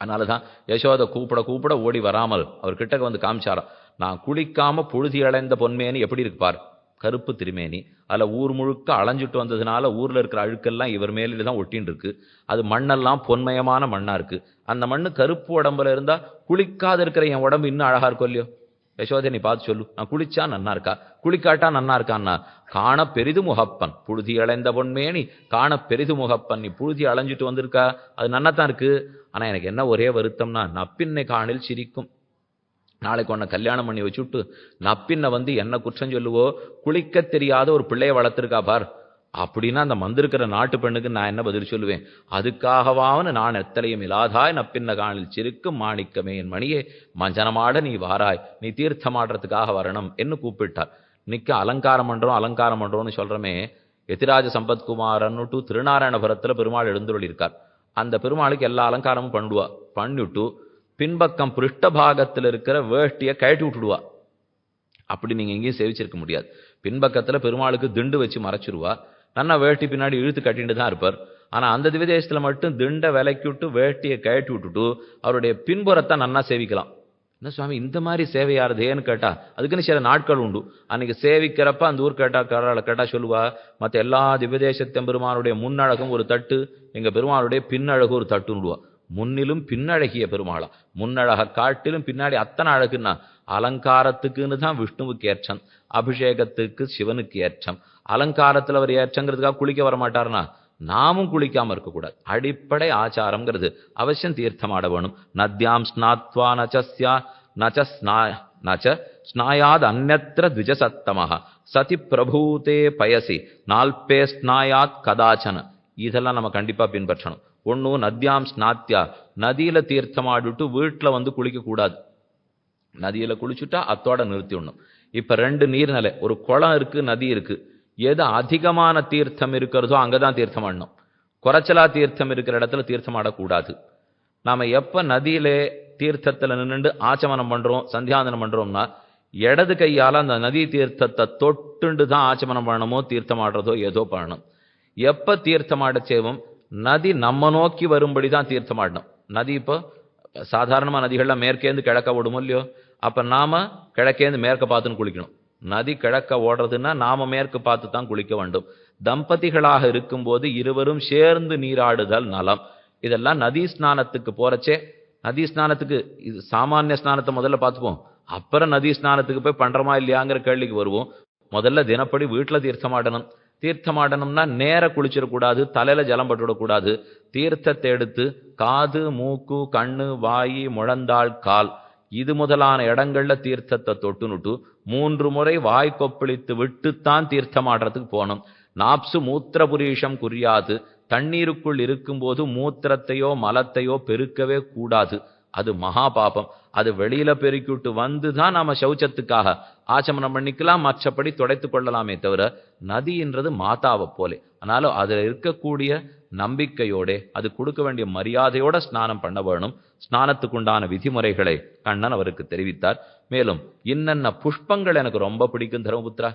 அதனாலதான் யசோதை கூப்பிட கூப்பிட ஓடி வராமல் அவர் கிட்டக்க வந்து காமிச்சாராம். நான் குளிக்காம புழுதி அடைந்த பொன்மேனி எப்படி இருப்பார், கருப்பு திருமேனி. அதில் ஊர் முழுக்க அலைஞ்சிட்டு வந்ததுனால ஊரில் இருக்கிற அழுக்கெல்லாம் இவர் மேலே தான் ஒட்டின்னு இருக்கு. அது மண்ணெல்லாம் பொன்மயமான மண்ணாக இருக்குது. அந்த மண்ணு கருப்பு உடம்புல இருந்தால் குளிக்காத இருக்கிற என் உடம்பு இன்னும் அழகாக இருக்கும் இல்லையோ? யசோதை நீ பார்த்து சொல்லு, நான் குளிச்சா நன்னா இருக்கா, குளிக்காட்டா நன்னா இருக்கான்னா? காண பெரிது முகப்பன் புழுதி அலைந்த பொன்மேனி காண பெரிது முகப்பன். நீ புழுதி அலைஞ்சிட்டு வந்திருக்கா, அது நன்னாத்தான் இருக்கு. ஆனால் எனக்கு என்ன ஒரே வருத்தம்னா நப்பின்னை காணில் சிரிக்கும். நாளைக்கு உன்னை கல்யாணம் பண்ணி வச்சுட்டு நப்பின்ன வந்து என்ன குற்றம் சொல்லுவோ, குளிக்க தெரியாத ஒரு பிள்ளைய வளர்த்துருக்கா பார் அப்படின்னா அந்த வந்திருக்கிற நாட்டு பெண்ணுக்கு நான் என்ன பதில் சொல்லுவேன்? அதுக்காகவாவனு நான் எத்தலையும் இல்லாதாய் நப்பின்ன காணில் சிரிக்கும் மாணிக்கமே என் மணியே மஞ்சனமாட நீ வாராய், நீ தீர்த்தமாடுறதுக்காக வரணும் என்று கூப்பிட்டார். நிக்க அலங்காரம் பண்றோம் அலங்காரம் பண்றோம்னு சொல்றமே. எதிராஜ சம்பத்குமாரன்னுட்டு திருநாராயணபுரத்துல பெருமாள் எழுந்துள்ளி இருக்கார். அந்த பெருமாளுக்கு எல்லா அலங்காரமும் பண்ணுவா. பண்ணிவிட்டு பின்பக்கம் பிருஷ்டபாகத்தில் இருக்கிற வேஷ்டியை கழட்டி விட்டுடுவா. அப்படி நீங்க எங்கேயும் சேவிச்சிருக்க முடியாது. பின்பக்கத்துல பெருமாளுக்கு திண்டு வச்சு மறைச்சிருவா. நன்னா வேஷ்டி பின்னாடி இழுத்து கட்டிட்டு தான் இருப்பார். ஆனா அந்த திவ்யதேசத்துல மட்டும் திண்டை விலைக்கு விட்டு வேஷ்டியை கழட்டி விட்டுட்டு அவருடைய பின்புறத்தை நன்னா சேவிக்கலாம். என்ன சுவாமி இந்த மாதிரி சேவையாருதேன்னு கேட்டா அதுக்குன்னு சில நாட்கள் உண்டு. அன்னைக்கு சேவிக்கிறப்ப அந்த ஊர் கேட்டா சொல்லுவா, மற்ற எல்லா திவ்யதேசத்தம் பெருமானுடைய முன்னழகும் ஒரு தட்டு, எங்க பெருமானுடைய பின்னழகு ஒரு தட்டுன்னுடுவா. முன்னிலும் பின்னழகிய பெருமாளா, முன்னழக காட்டிலும் பின்னாடி அத்தனை அழகுன்னா அலங்காரத்துக்குன்னு தான் விஷ்ணுவுக்கு ஏற்றம், அபிஷேகத்துக்கு சிவனுக்கு ஏற்றம். அலங்காரத்தில் அவர் ஏற்றங்கிறதுக்காக குளிக்க வர மாட்டார்னா நாமும் குளிக்காம இருக்கக்கூடாது. அடிப்படை ஆச்சாரம்ங்கிறது அவசியம் தீர்த்தமாட வேணும். நத்யாம் ஸ்நாத்வா நச்ச ஸ்நாயாத் அந்நத்திர த்விஜசத்தமஹ சதி பிரபூதே பயசி நால்பே ஸ்நாயாத் கதாச்சன. இதெல்லாம் நம்ம கண்டிப்பா பின்பற்றணும். ஒண்ணு நத்யாம் ஸ்நாத்யா, நதியில தீர்த்தமாடிட்டு வீட்டுல வந்து குளிக்க கூடாது. நதியில குளிச்சுட்டா அத்தோட நிறுத்திடணும். இப்ப ரெண்டு நீர்நிலை, ஒரு குளம் இருக்கு, நதி இருக்கு. எது அதிகமான தீர்த்தம் இருக்கிறதோ அங்கதான் தீர்த்தம் ஆடணும். குறைச்சலா தீர்த்தம் இருக்கிற இடத்துல தீர்த்தம் ஆடக்கூடாது. நாம எப்ப நதியிலே தீர்த்தத்துல நின்று ஆச்சமனம் பண்றோம், சந்தியாதனம் பண்றோம்னா இடது கையால அந்த நதி தீர்த்தத்தை தொட்டுண்டு தான் ஆச்சமனம் பண்ணணுமோ தீர்த்தம் ஆடுறதோ ஏதோ பண்ணணும். எப்ப தீர்த்தம் ஆட செய்வோம், நதி நம்ம நோக்கி வரும்படி தான் தீர்த்தம் ஆடணும். நதி இப்போ சாதாரணமா நதிகள்லாம் மேற்கேந்து கிழக்க ஓடுமோ இல்லையோ, அப்ப நாம கிழக்கேந்து மேற்க பார்த்துன்னு குளிக்கணும். நதி கிழக்க ஓடுறதுன்னா நாம மேற்கு பார்த்து தான் குளிக்க வேண்டும். தம்பதிகளாக இருக்கும்போது இருவரும் சேர்ந்து நீராடுதல் நலம். இதெல்லாம் நதி ஸ்நானத்துக்கு போறச்சே, நதி ஸ்நானத்துக்கு இது சாமானிய ஸ்நானத்தை முதல்ல பார்த்துப்போம், அப்புறம் நதி ஸ்நானத்துக்கு போய் பண்றோமா இல்லையாங்கிற கேள்விக்கு வருவோம். முதல்ல தினப்படி வீட்டுல தீர்த்தமாடணும். தீர்த்தமாடணும்னா நேர குளிச்சிடக்கூடாது, தலையில ஜலம் பட்டுவிடக்கூடாது. தீர்த்தத்தை எடுத்து காது, மூக்கு, கண்ணு, வாயி, முழந்தாள், கால் இது முதலான இடங்கள்ல தீர்த்தத்தை தொட்டுனுட்டு 3 முறை வாய் கொப்பளித்து விட்டுத்தான் தீர்த்தமாடுறதுக்கு போகணும். நாப்சு மூத்திரபுரீஷம் குறியாது, தண்ணீருக்குள் இருக்கும்போது மூத்திரத்தையோ மலத்தையோ பெருக்கவே கூடாது. அது மகா பாபம். அது வெளியில பெருக்கிவிட்டு வந்துதான் நாம சௌச்சத்துக்காக ஆச்சமனம் பண்ணிக்கலாம், மற்றபடி துடைத்து கொள்ளலாமே தவிர நதின்றது மாதாவை போலே. அதனால அதுல இருக்கக்கூடிய நம்பிக்கையோட அது கொடுக்க வேண்டிய மரியாதையோட ஸ்நானம் பண்ண வேணும். ஸ்நானத்துக்குண்டான விதிமுறைகளை கண்ணன் அவருக்கு தெரிவித்தார். மேலும் இன்னென்ன புஷ்பங்கள் எனக்கு ரொம்ப பிடிக்கும் தர்மபுத்திரா.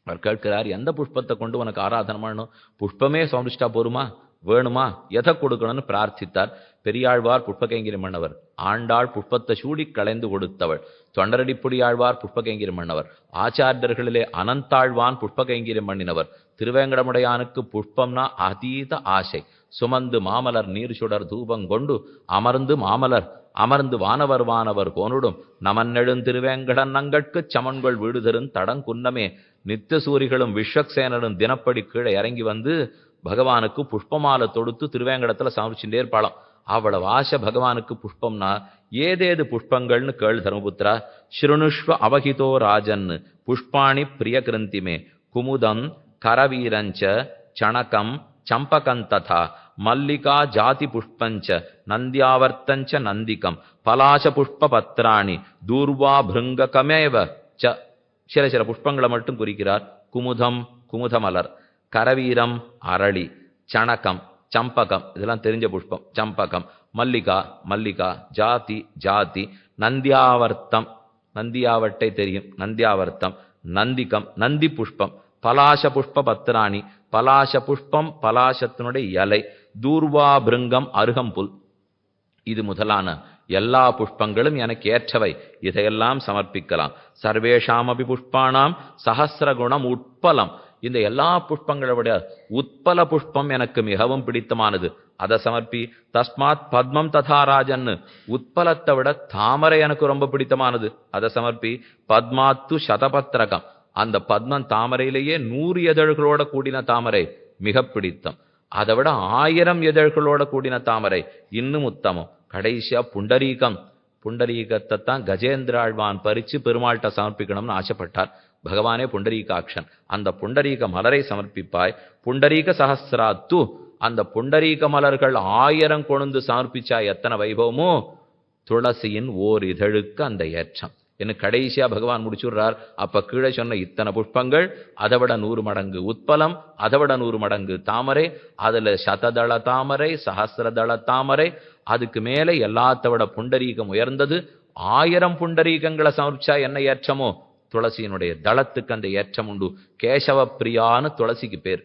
அவர் கேட்கிறார், எந்த புஷ்பத்தை கொண்டு உனக்கு ஆராதனை பண்ணணும், புஷ்பமே சமரிஷ்டா போருமா, வேணுமா, எதை கொடுக்கணும்னு பிரார்த்தித்தார். பெரியாழ்வார் புஷ்பகைங்கிரி மன்னவர், ஆண்டாள் புஷ்பத்தை சூடி களைந்து கொடுத்தவள், தொண்டரடிப்புடி ஆழ்வார் புஷ்பகைங்கிரி மன்னவர், ஆச்சாரியர்களிலே அனந்தாழ்வான் புஷ்பகைங்கிரி மன்னினவர். திருவேங்கடமுடையானுக்கு புஷ்பம்னா அதீத ஆசை. சுமந்து மாமலர் நீர் சுடர் தூபங்கொண்டு அமர்ந்து மாமலர் அமர்ந்து வானவர் கோனுடும் நமன்னெழும் திருவேங்கடன் நங்கட்குச் சமன்கள் வீடுதரும் தடங்குன்னமே. நித்திய சூரிகளும் விஸ்வக்சேனரும் தினப்படி கீழே இறங்கி வந்து பகவானுக்கு புஷ்பமாலை தொடுத்து திருவேங்கடத்துல சமர்ச்சிட்டே இருப்பாளாம். அவ்வளவு ஆசை பகவானுக்கு புஷ்பம்னா. ஏதேது புஷ்பங்கள்னு கேள் தர்மபுத்திரா. ஸ்ருணுஷ்வ அவகிதோ ராஜன் புஷ்பாணி பிரிய கிருந்திமே குமுதம் கரவீரஞ்ச சணகம் சம்பகந்ததா மல்லிகா ஜாதி புஷ்பஞ்ச நந்தியாவர்த்தஞ்ச நந்திகம் பலாச புஷ்ப பத்ராணி தூர்வா பிருங்ககமேவ ச. சில புஷ்பங்களை மட்டும் குறிக்கிறார். குமுதம் குமுதமலர், கரவீரம் அரளி, சணகம் சம்பகம் இதெல்லாம் தெரிஞ்ச புஷ்பம் சம்பகம், மல்லிகா மல்லிகா, ஜாதி ஜாதி, நந்தியாவர்த்தம் நந்தியாவட்டை தெரியும் நந்தியாவர்த்தம், நந்திகம் நந்தி புஷ்பம், பலாச புஷ்ப பத்ராணி பலாச புஷ்பம் பலாசத்தினுடைய இலை, தூர்வா பிருங்கம் அருகம்புல். இது முதலான எல்லா புஷ்பங்களும் எனக்கு ஏற்றவை, இதையெல்லாம் சமர்ப்பிக்கலாம். சர்வேஷாமபி புஷ்பானாம் சஹசிரகுணம் உட்பலம். இந்த எல்லா புஷ்பங்களை விட உட்பல புஷ்பம் எனக்கு மிகவும் பிடித்தமானது, அதை சமர்ப்பி. தஸ்மாத் பத்மம் ததாராஜன், உட்பலத்தை விட தாமரை எனக்கு ரொம்ப பிடித்தமானது, அதை சமர்ப்பி. பத்மாத்து சதபத்ரகம், அந்த பத்மம் தாமரையிலேயே 100 இதழ்களோட கூடின தாமரை மிக பிடித்தம். அதை விட 1000 இதழ்களோட கூடின தாமரை இன்னும் உத்தமம். கடைசியா புண்டரீகம், புண்டரீகத்தை தான் கஜேந்திராழ்வான் பறிச்சு பெருமாள்கிட்ட சமர்ப்பிக்கணும்னு ஆசைப்பட்டார். பகவானே புண்டரீகாட்சன், அந்த புண்டரீக மலரை சமர்ப்பிப்பாய். புண்டரீக சஹசிராத்து, அந்த புண்டரீக மலர்கள் 1000 கொண்டு சமர்ப்பிச்சா எத்தனை வைபவமோ, துளசியின் ஓர் இதழுக்கு அந்த ஏற்றம் என்று கடைசியா பகவான் முடிச்சுடுறார். அப்ப கீழே சொன்ன இத்தனை புஷ்பங்கள், அதை விட 100 மடங்கு உட்பலம், அதை விட 100 மடங்கு தாமரை, அதுல சததள தாமரை, சஹசிரதள தாமரை, அதுக்கு மேலே எல்லாத்த விட புண்டரீகம் உயர்ந்தது. 1000 புண்டரீகங்களை சமர்ப்பிச்சா என்ன ஏற்றமோ, துளசியினுடைய தளத்துக்கு அந்த ஏற்றம் உண்டு. கேசவ பிரியான்னு துளசிக்கு பேர்.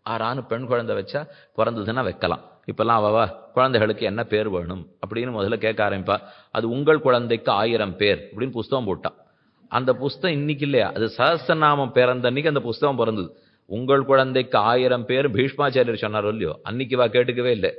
ஆறானு பெண் குழந்தை வச்சா பிறந்ததுன்னா வைக்கலாம். இப்பெல்லாம் அவவா குழந்தைகளுக்கு என்ன பேர் வேணும் அப்படின்னு முதல்ல கேட்க ஆரம்பிப்பா. அது உங்கள் குழந்தைக்கு 1000 பேர் அப்படின்னு புஸ்தகம் போட்டான். அந்த புஸ்தகம் இன்னைக்கு இல்லையா, அது சஹஸ்ரநாமம் பிறந்த அன்னைக்கு அந்த புஸ்தகம் பிறந்தது. உங்கள் குழந்தைக்கு 1000 பேர் பீஷ்மாச்சாரியர் சொன்னாரோ இல்லையோ, அன்னைக்கு வா கேட்டுக்கவே இல்லை.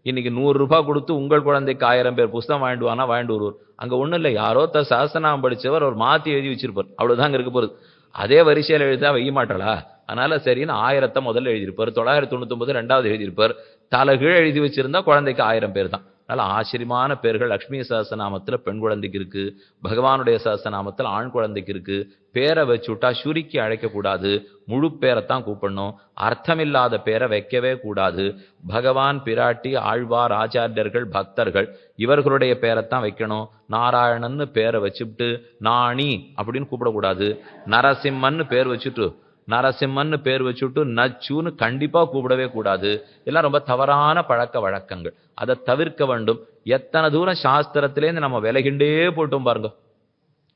இன்னைக்கு 100 ரூபாய் கொடுத்து உங்கள் குழந்தைக்கு 1000 பேர் புஸ்தகம் வாங்கிட்டு வானா வாங்கிட்டு வருவார். அங்க ஒண்ணும் இல்லை, யாரோ சஹஸ்ரநாமம் படிச்சவர் ஒரு மாத்தி எழுதி வச்சிருப்பார், அவ்வளவுதான் இருக்க போறது. அதே வரிசையில் எழுதா வைய மாட்டாளா? அதனால சரின்னு 1000 முதல்ல எழுதியிருப்பார், 999 2வது எழுதியிருப்பார், தலைகீழ் எழுதி வச்சிருந்தா குழந்தைக்கு 1000 பேர் தான். அதனால ஆச்சரியமான பேர்கள் லட்சுமி சஹஸ்ரநாமத்துல பெண் குழந்தைக்கு இருக்கு, பகவானுடைய சஹஸ்ரநாமத்துல ஆண் குழந்தைக்கு இருக்கு. பேரை வச்சுட்டா சுருக்கி அழைக்கக்கூடாது, முழு பேரைத்தான் கூப்பிடணும். அர்த்தமில்லாத பேரை வைக்கவே கூடாது. பகவான், பிராட்டி, ஆழ்வார், ஆச்சாரியர்கள், பக்தர்கள் இவர்களுடைய பேரைத்தான் வைக்கணும். நாராயணன்னு பேரை வச்சுட்டு நாணி அப்படின்னு கூப்பிடக்கூடாது. நரசிம்மன்னு பேர் வச்சுட்டு நரசிம்மன்னு பேர் வச்சுட்டு நச்சுன்னு கண்டிப்பா கூப்பிடவே கூடாது. எல்லாம் ரொம்ப தவறான பழக்க வழக்கங்கள், அதை தவிர்க்க வேண்டும். எத்தனை தூரம் சாஸ்திரத்திலேருந்து நம்ம விலகிண்டே போட்டோம் பாருங்க.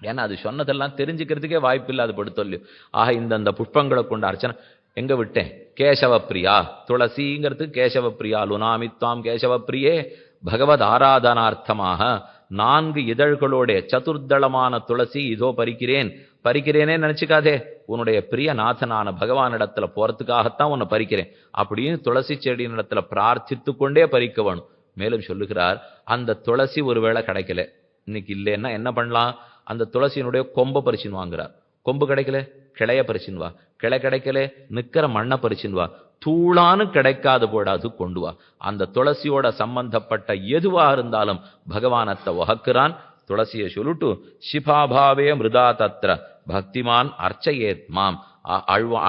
ஏன்னா அது சொன்னதெல்லாம் தெரிஞ்சுக்கிறதுக்கே வாய்ப்பு இல்லாத படுத்தொல்லையோ. ஆக இந்த புஷ்பங்களை கொண்டு அர்ச்சனை எங்க விட்டேன்? கேசவப்பிரியா, துளசிங்கிறதுக்கு கேசவப்பிரியா, லுனாமித்வாம் கேசவப்பிரியே. பகவத் ஆராதனார்த்தமாக 4 இதழ்களோட சதுர்தளமான துளசி இதோ பறிக்கிறேனே நினைச்சுக்காதே. உன்னுடைய பிரியநாதனான பகவானிடத்துல போறதுக்காகத்தான் உன்னை பறிக்கிறேன் அப்படின்னு துளசி செடியின் இடத்துல பிரார்த்தித்து கொண்டே பறிக்க வேணும். மேலும் சொல்லுகிறார், அந்த துளசி ஒருவேளை கிடைக்கல, இன்னைக்கு இல்லைன்னா என்ன பண்ணலாம்? அந்த துளசியினுடைய கொம்பை பறிச்சுன்னு வாங்குறார். கொம்பு கிடைக்கல, கிளைய பறிச்சுன்னு வா. கிளை கிடைக்கல, நிக்கிற மண்ணை பறிச்சுன்னு வா. தூளானு கிடைக்காது போடாது கொண்டு வா. அந்த துளசியோட சம்பந்தப்பட்ட எதுவா இருந்தாலும் பகவானத்தை உகக்குறான். துளசியை சொல்லிட்டு சிபாபாவே மிருதா தத்ர பக்திமான் அர்ச்சயேத் மாம்.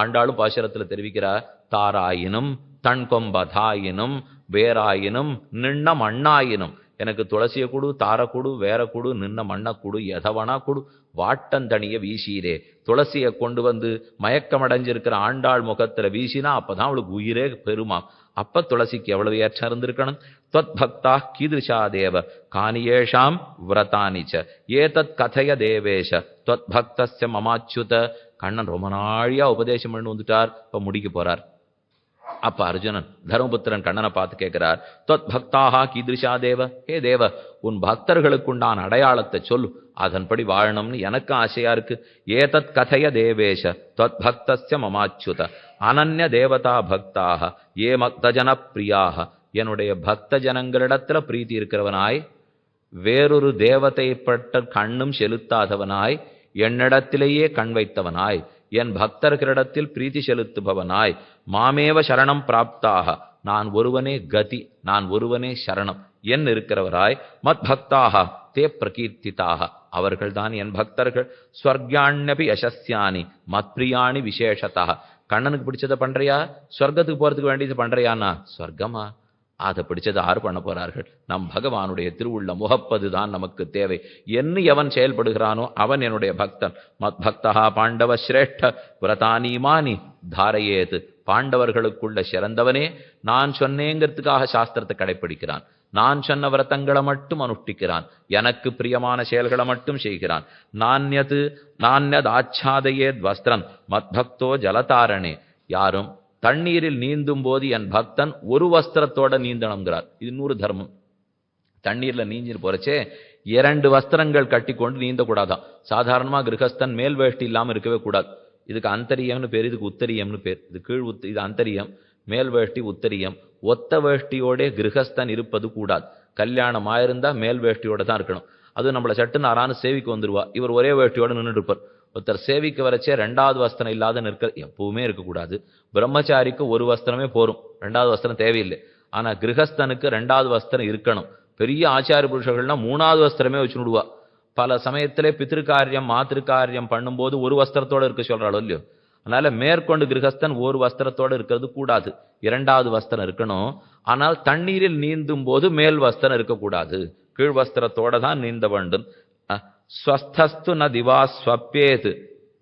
ஆண்டாளும் பாசுரத்துல தெரிவிக்கிறார், தாராயினும் தன் கொம்பதாயினும் வேறாயினும் நின்ன மண்ணாயினும். எனக்கு துளசியை கொடு, தார கொடு, வேற கொடு, நின்ன மண்ணை கொடு, எதவனா கொடு, வாட்டந்தனிய வீசீரே. துளசியை கொண்டு வந்து மயக்கமடைஞ்சிருக்கிற ஆண்டாள் முகத்துல வீசினா அப்பதான் அவளுக்கு உயிரே பெருமாம். அப்ப துளசிக்கு எவ்வளவு ஏற்றம் இருந்திருக்கணும். त्वत् भक्ता कीदृशा देव कानियेषां व्रतानि च ஏதத் கதைய தேவேஷ त्वत् भक्तस्य ममाच्युत. கண்ணன் ரொம்ப நாழியா உபதேசம் பண்ணி வந்துட்டார், இப்ப முடிக்க போறார். அப்ப அர்ஜுனன் தர்மபுத்திரன் கண்ணனை பார்த்து கேட்கிறார், त्वत् भक्ताः कीदृशा देव, ஹே தேவ, உன் பக்தர்களுக்குண்டான அடையாளத்தை சொல்லு, அதன்படி வாழணும்னு எனக்கு ஆசையா இருக்கு. ஏதத் கதைய தேவேஷ त्वत् भक्तस्य ममाच्युत அனன்ய தேவதா பக்தாக ஏ மக்தஜன பிரியாக. என்னுடைய பக்த ஜனங்களிடத்துல பிரீத்தி இருக்கிறவனாய், வேறொரு தேவத்தை பட்ட கண்ணும் செலுத்தாதவனாய், என்னிடத்திலேயே கண் வைத்தவனாய், என் பக்தர்களிடத்தில் பிரீத்தி செலுத்துபவனாய், மாமேவ சரணம் பிராப்தாக, நான் ஒருவனே கதி, நான் ஒருவனே சரணம் என் இருக்கிறவராய், மத் பக்தாக தே பிரகீர்த்திதாக, அவர்கள்தான் என் பக்தர்கள். ஸ்வர்காண்யபி யசஸ்யானி மத் பிரியாணி விசேஷதா. கண்ணனுக்கு பிடிச்சதை பண்றியா, ஸ்வர்க்கத்துக்கு போறதுக்கு வேண்டியது பண்றியானா? ஸ்வர்க்கமா? அதை பிடிச்சது யாரு பண்ண போறார்கள்? நம் பகவானுடைய திருவுள்ள முகப்பதுதான் நமக்கு தேவை. என்ன எவன் செயல்படுகிறானோ அவன் என்னுடைய பக்தன். மத் பக்தா பாண்டவ சிரேஷ்ட விரதானிமானி தாரையேது. பாண்டவர்களுக்குள்ள சிறந்தவனே நான் சொன்னேங்கிறதுக்காக சாஸ்திரத்தை கடைப்பிடிக்கிறான். நான் சொன்ன விரதங்களை மட்டும் அனுஷ்டிக்கிறான், எனக்கு பிரியமான செயல்களை மட்டும் செய்கிறான். நான்யத் ஆச்சாதையேத் வஸ்திரம் மத் பக்தோ ஜலதாரணே. யாரும் தண்ணீரில் நீந்தும் போது என் பக்தன் ஒரு வஸ்திரத்தோட நீந்தணுங்கிறார். இது இன்னொரு தர்மம். தண்ணீர்ல நீஞ்சி போறச்சே 2 வஸ்திரங்கள் கட்டி கொண்டு நீந்தக்கூடாதான். சாதாரணமா கிரகஸ்தன் மேல் வேஷ்டி இல்லாம இருக்கவே கூடாது. இதுக்கு அந்தரியம்னு பேர், இதுக்கு உத்தரியம்னு பேர். இது கீழ் இது அந்தரியம், மேல் வேஷ்டி உத்தரியம். ஒத்த வேஷ்டியோட கிரகஸ்தன் இருப்பது கூடாது. கல்யாணம் ஆயிருந்தா மேல் வேஷ்டியோட தான் இருக்கணும். அது நம்மளை சட்டுன்னு ஆறான்னு சேவிக்கு வந்துருவா, இவர் ஒரே வேஷ்டியோட நின்றுட்டு இருப்பார். ஒருத்தர் சேவிக்கு வரைச்சே 2வது வஸ்திரம் இல்லாத நிற்க எப்பவுமே இருக்கக்கூடாது. பிரம்மச்சாரிக்கு ஒரு வஸ்திரமே போரும், 2வது வஸ்திரம் தேவையில்லை. ஆனா கிரகஸ்தனுக்கு 2வது வஸ்திரம் இருக்கணும். பெரிய ஆச்சாரிய புருஷர்கள்னா 3வது வஸ்திரமே வச்சுடுவா. பல சமயத்திலே பித்திருக்காரியம் மாத்திருக்காரியம் பண்ணும்போது ஒரு வஸ்திரத்தோட இருக்க சொல்றாளோ இல்லையோ. அதனால மேற்கொண்டு கிரகஸ்தன் ஒரு வஸ்திரத்தோட இருக்கிறது கூடாது, 2வது வஸ்திரம் இருக்கணும். ஆனால் தண்ணீரில் நீந்தும் போது மேல் வஸ்திரம் இருக்கக்கூடாது, கீழ் வஸ்திரத்தோட தான் நீந்த வேண்டும். ஸ்வஸ்தஸ்து ந திவா ஸ்வப்பேது.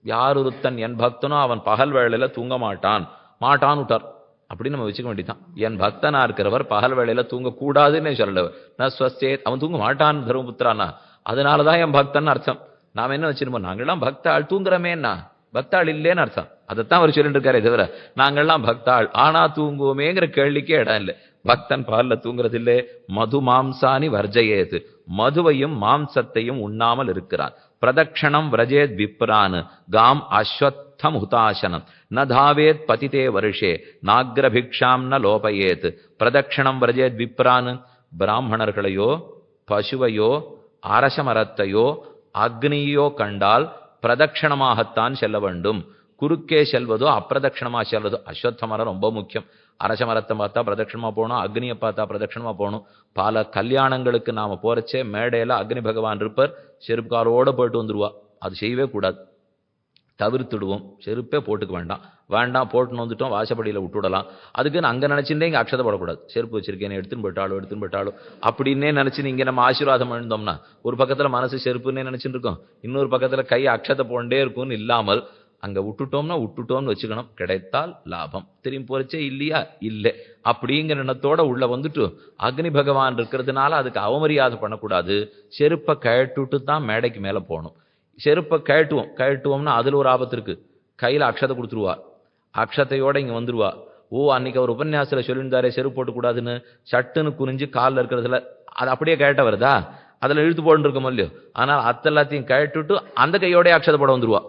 யாருத்தன் என் பக்தனோ அவன் பகல் வேளையில தூங்க மாட்டான்னு விட்டார். அப்படின்னு நம்ம வச்சுக்க வேண்டியதான். என் பக்தனா இருக்கிறவர் பகல் வேளையில தூங்க கூடாதுன்னு சொல்லவர். நான் ஸ்வஸ்தேத், அவன் தூங்க மாட்டான் தர்மபுத்திரானா, அதனாலதான் என் பக்தன் அர்த்தம். நாம என்ன வச்சிருப்போம், நாங்கள்லாம் பக்தாள் தூங்குறமேன்னா பக்தாள் இல்லேன்னு அர்த்தம். அதைத்தான் அவர் சொல்லிட்டு இருக்காரே தவிர நாங்கள்லாம் பக்தாள் ஆனா தூங்குவோமேங்கிற கேள்விக்கே இடம் இல்லை. பக்தன் பகல்ல தூங்குறது இல்லை. மது மாம்சானி வர்ஜயேத், மதுவையும் மாம்சத்தையும் உண்ணாமல் இருக்கிறான். பிரதக்ஷணம் விரஜேத் விப்ரான் காம் அஸ்வத்தம் ஹுதாசனம் ந தாவேத் பதிதே வருஷே நாக்ரபிக்ஷாம் ந லோபயேத். பிரதக்ஷணம் விரஜேத் விப்ரான், பிராமணர்களையோ பசுவையோ அரசமரத்தையோ அக்னியோ கண்டால் பிரதட்சணமாகத்தான் செல்ல வேண்டும். குறுக்கே செல்வதோ அப்பிரதட்சணமாக செல்வதோ. அஸ்வத்த மரம் ரொம்ப முக்கியம். அரச மரத்தை பார்த்தா பிரதட்சணமாக போகணும், அக்னியை பார்த்தா பிரதட்சணமாக போகணும். பல கல்யாணங்களுக்கு நாம் போகிறச்சே மேடையில் அக்னி பகவான் இருப்பர், செருப்புக்காரோடு போயிட்டு வந்துடுவா. அது செய்யவே கூடாது, தவிர்த்துடுவோம். செருப்பே போட்டுக்க வேண்டாம். வேண்டாம் போட்டுன்னு வந்துட்டோம், வாசப்படியில் விட்டுவிடலாம். அதுக்குன்னு அங்கே நினச்சிருந்தே இங்கே அக்ஷதை போடக்கூடாது. செருப்பு வச்சிருக்கேன் எடுத்துன்னு போயிட்டாலும் அப்படின்னே நினச்சின்னு இங்கே நம்ம ஆசீர்வாதம் எழுந்தோம்னா ஒரு பக்கத்தில் மனசு செருப்புன்னே நினச்சிட்டு இருக்கோம், இன்னொரு பக்கத்தில் கை அக்ஷதை போண்டே இருக்கும்னு இல்லாமல் அங்கே விட்டுட்டோம்னு வச்சுக்கணும். கிடைத்தால் லாபம், திரும்பி போறச்சே இல்லையா இல்லை அப்படிங்கிற எண்ணத்தோட உள்ள வந்துட்டு அக்னி பகவான் இருக்கிறதுனால அதுக்கு அவமரியாதை பண்ணக்கூடாது. செருப்பை கழட்டுட்டு தான் மேடைக்கு மேலே போகணும். செருப்பை கழட்டுவோம்னா அதில் ஒரு ஆபத்து இருக்கு. கையில் அக்ஷதை கொடுத்துருவா, அக்ஷத்தையோட இங்கே வந்துருவா. அன்னைக்கு அவர் உபன்யாசத்தில் சொல்லியிருந்தாரே செருப்பு போட்டுக்கூடாதுன்னு, சட்டுன்னு குறிஞ்சு காலில் இருக்கிறதுல அது அப்படியே கழட்ட வருதா, அதில் இழுத்து போட்டு இருக்கோம் இல்லையோ. ஆனால் அத்தெல்லாத்தையும் கழட்டுட்டு அந்த கையோடய அக்ஷதை போட வந்துருவா.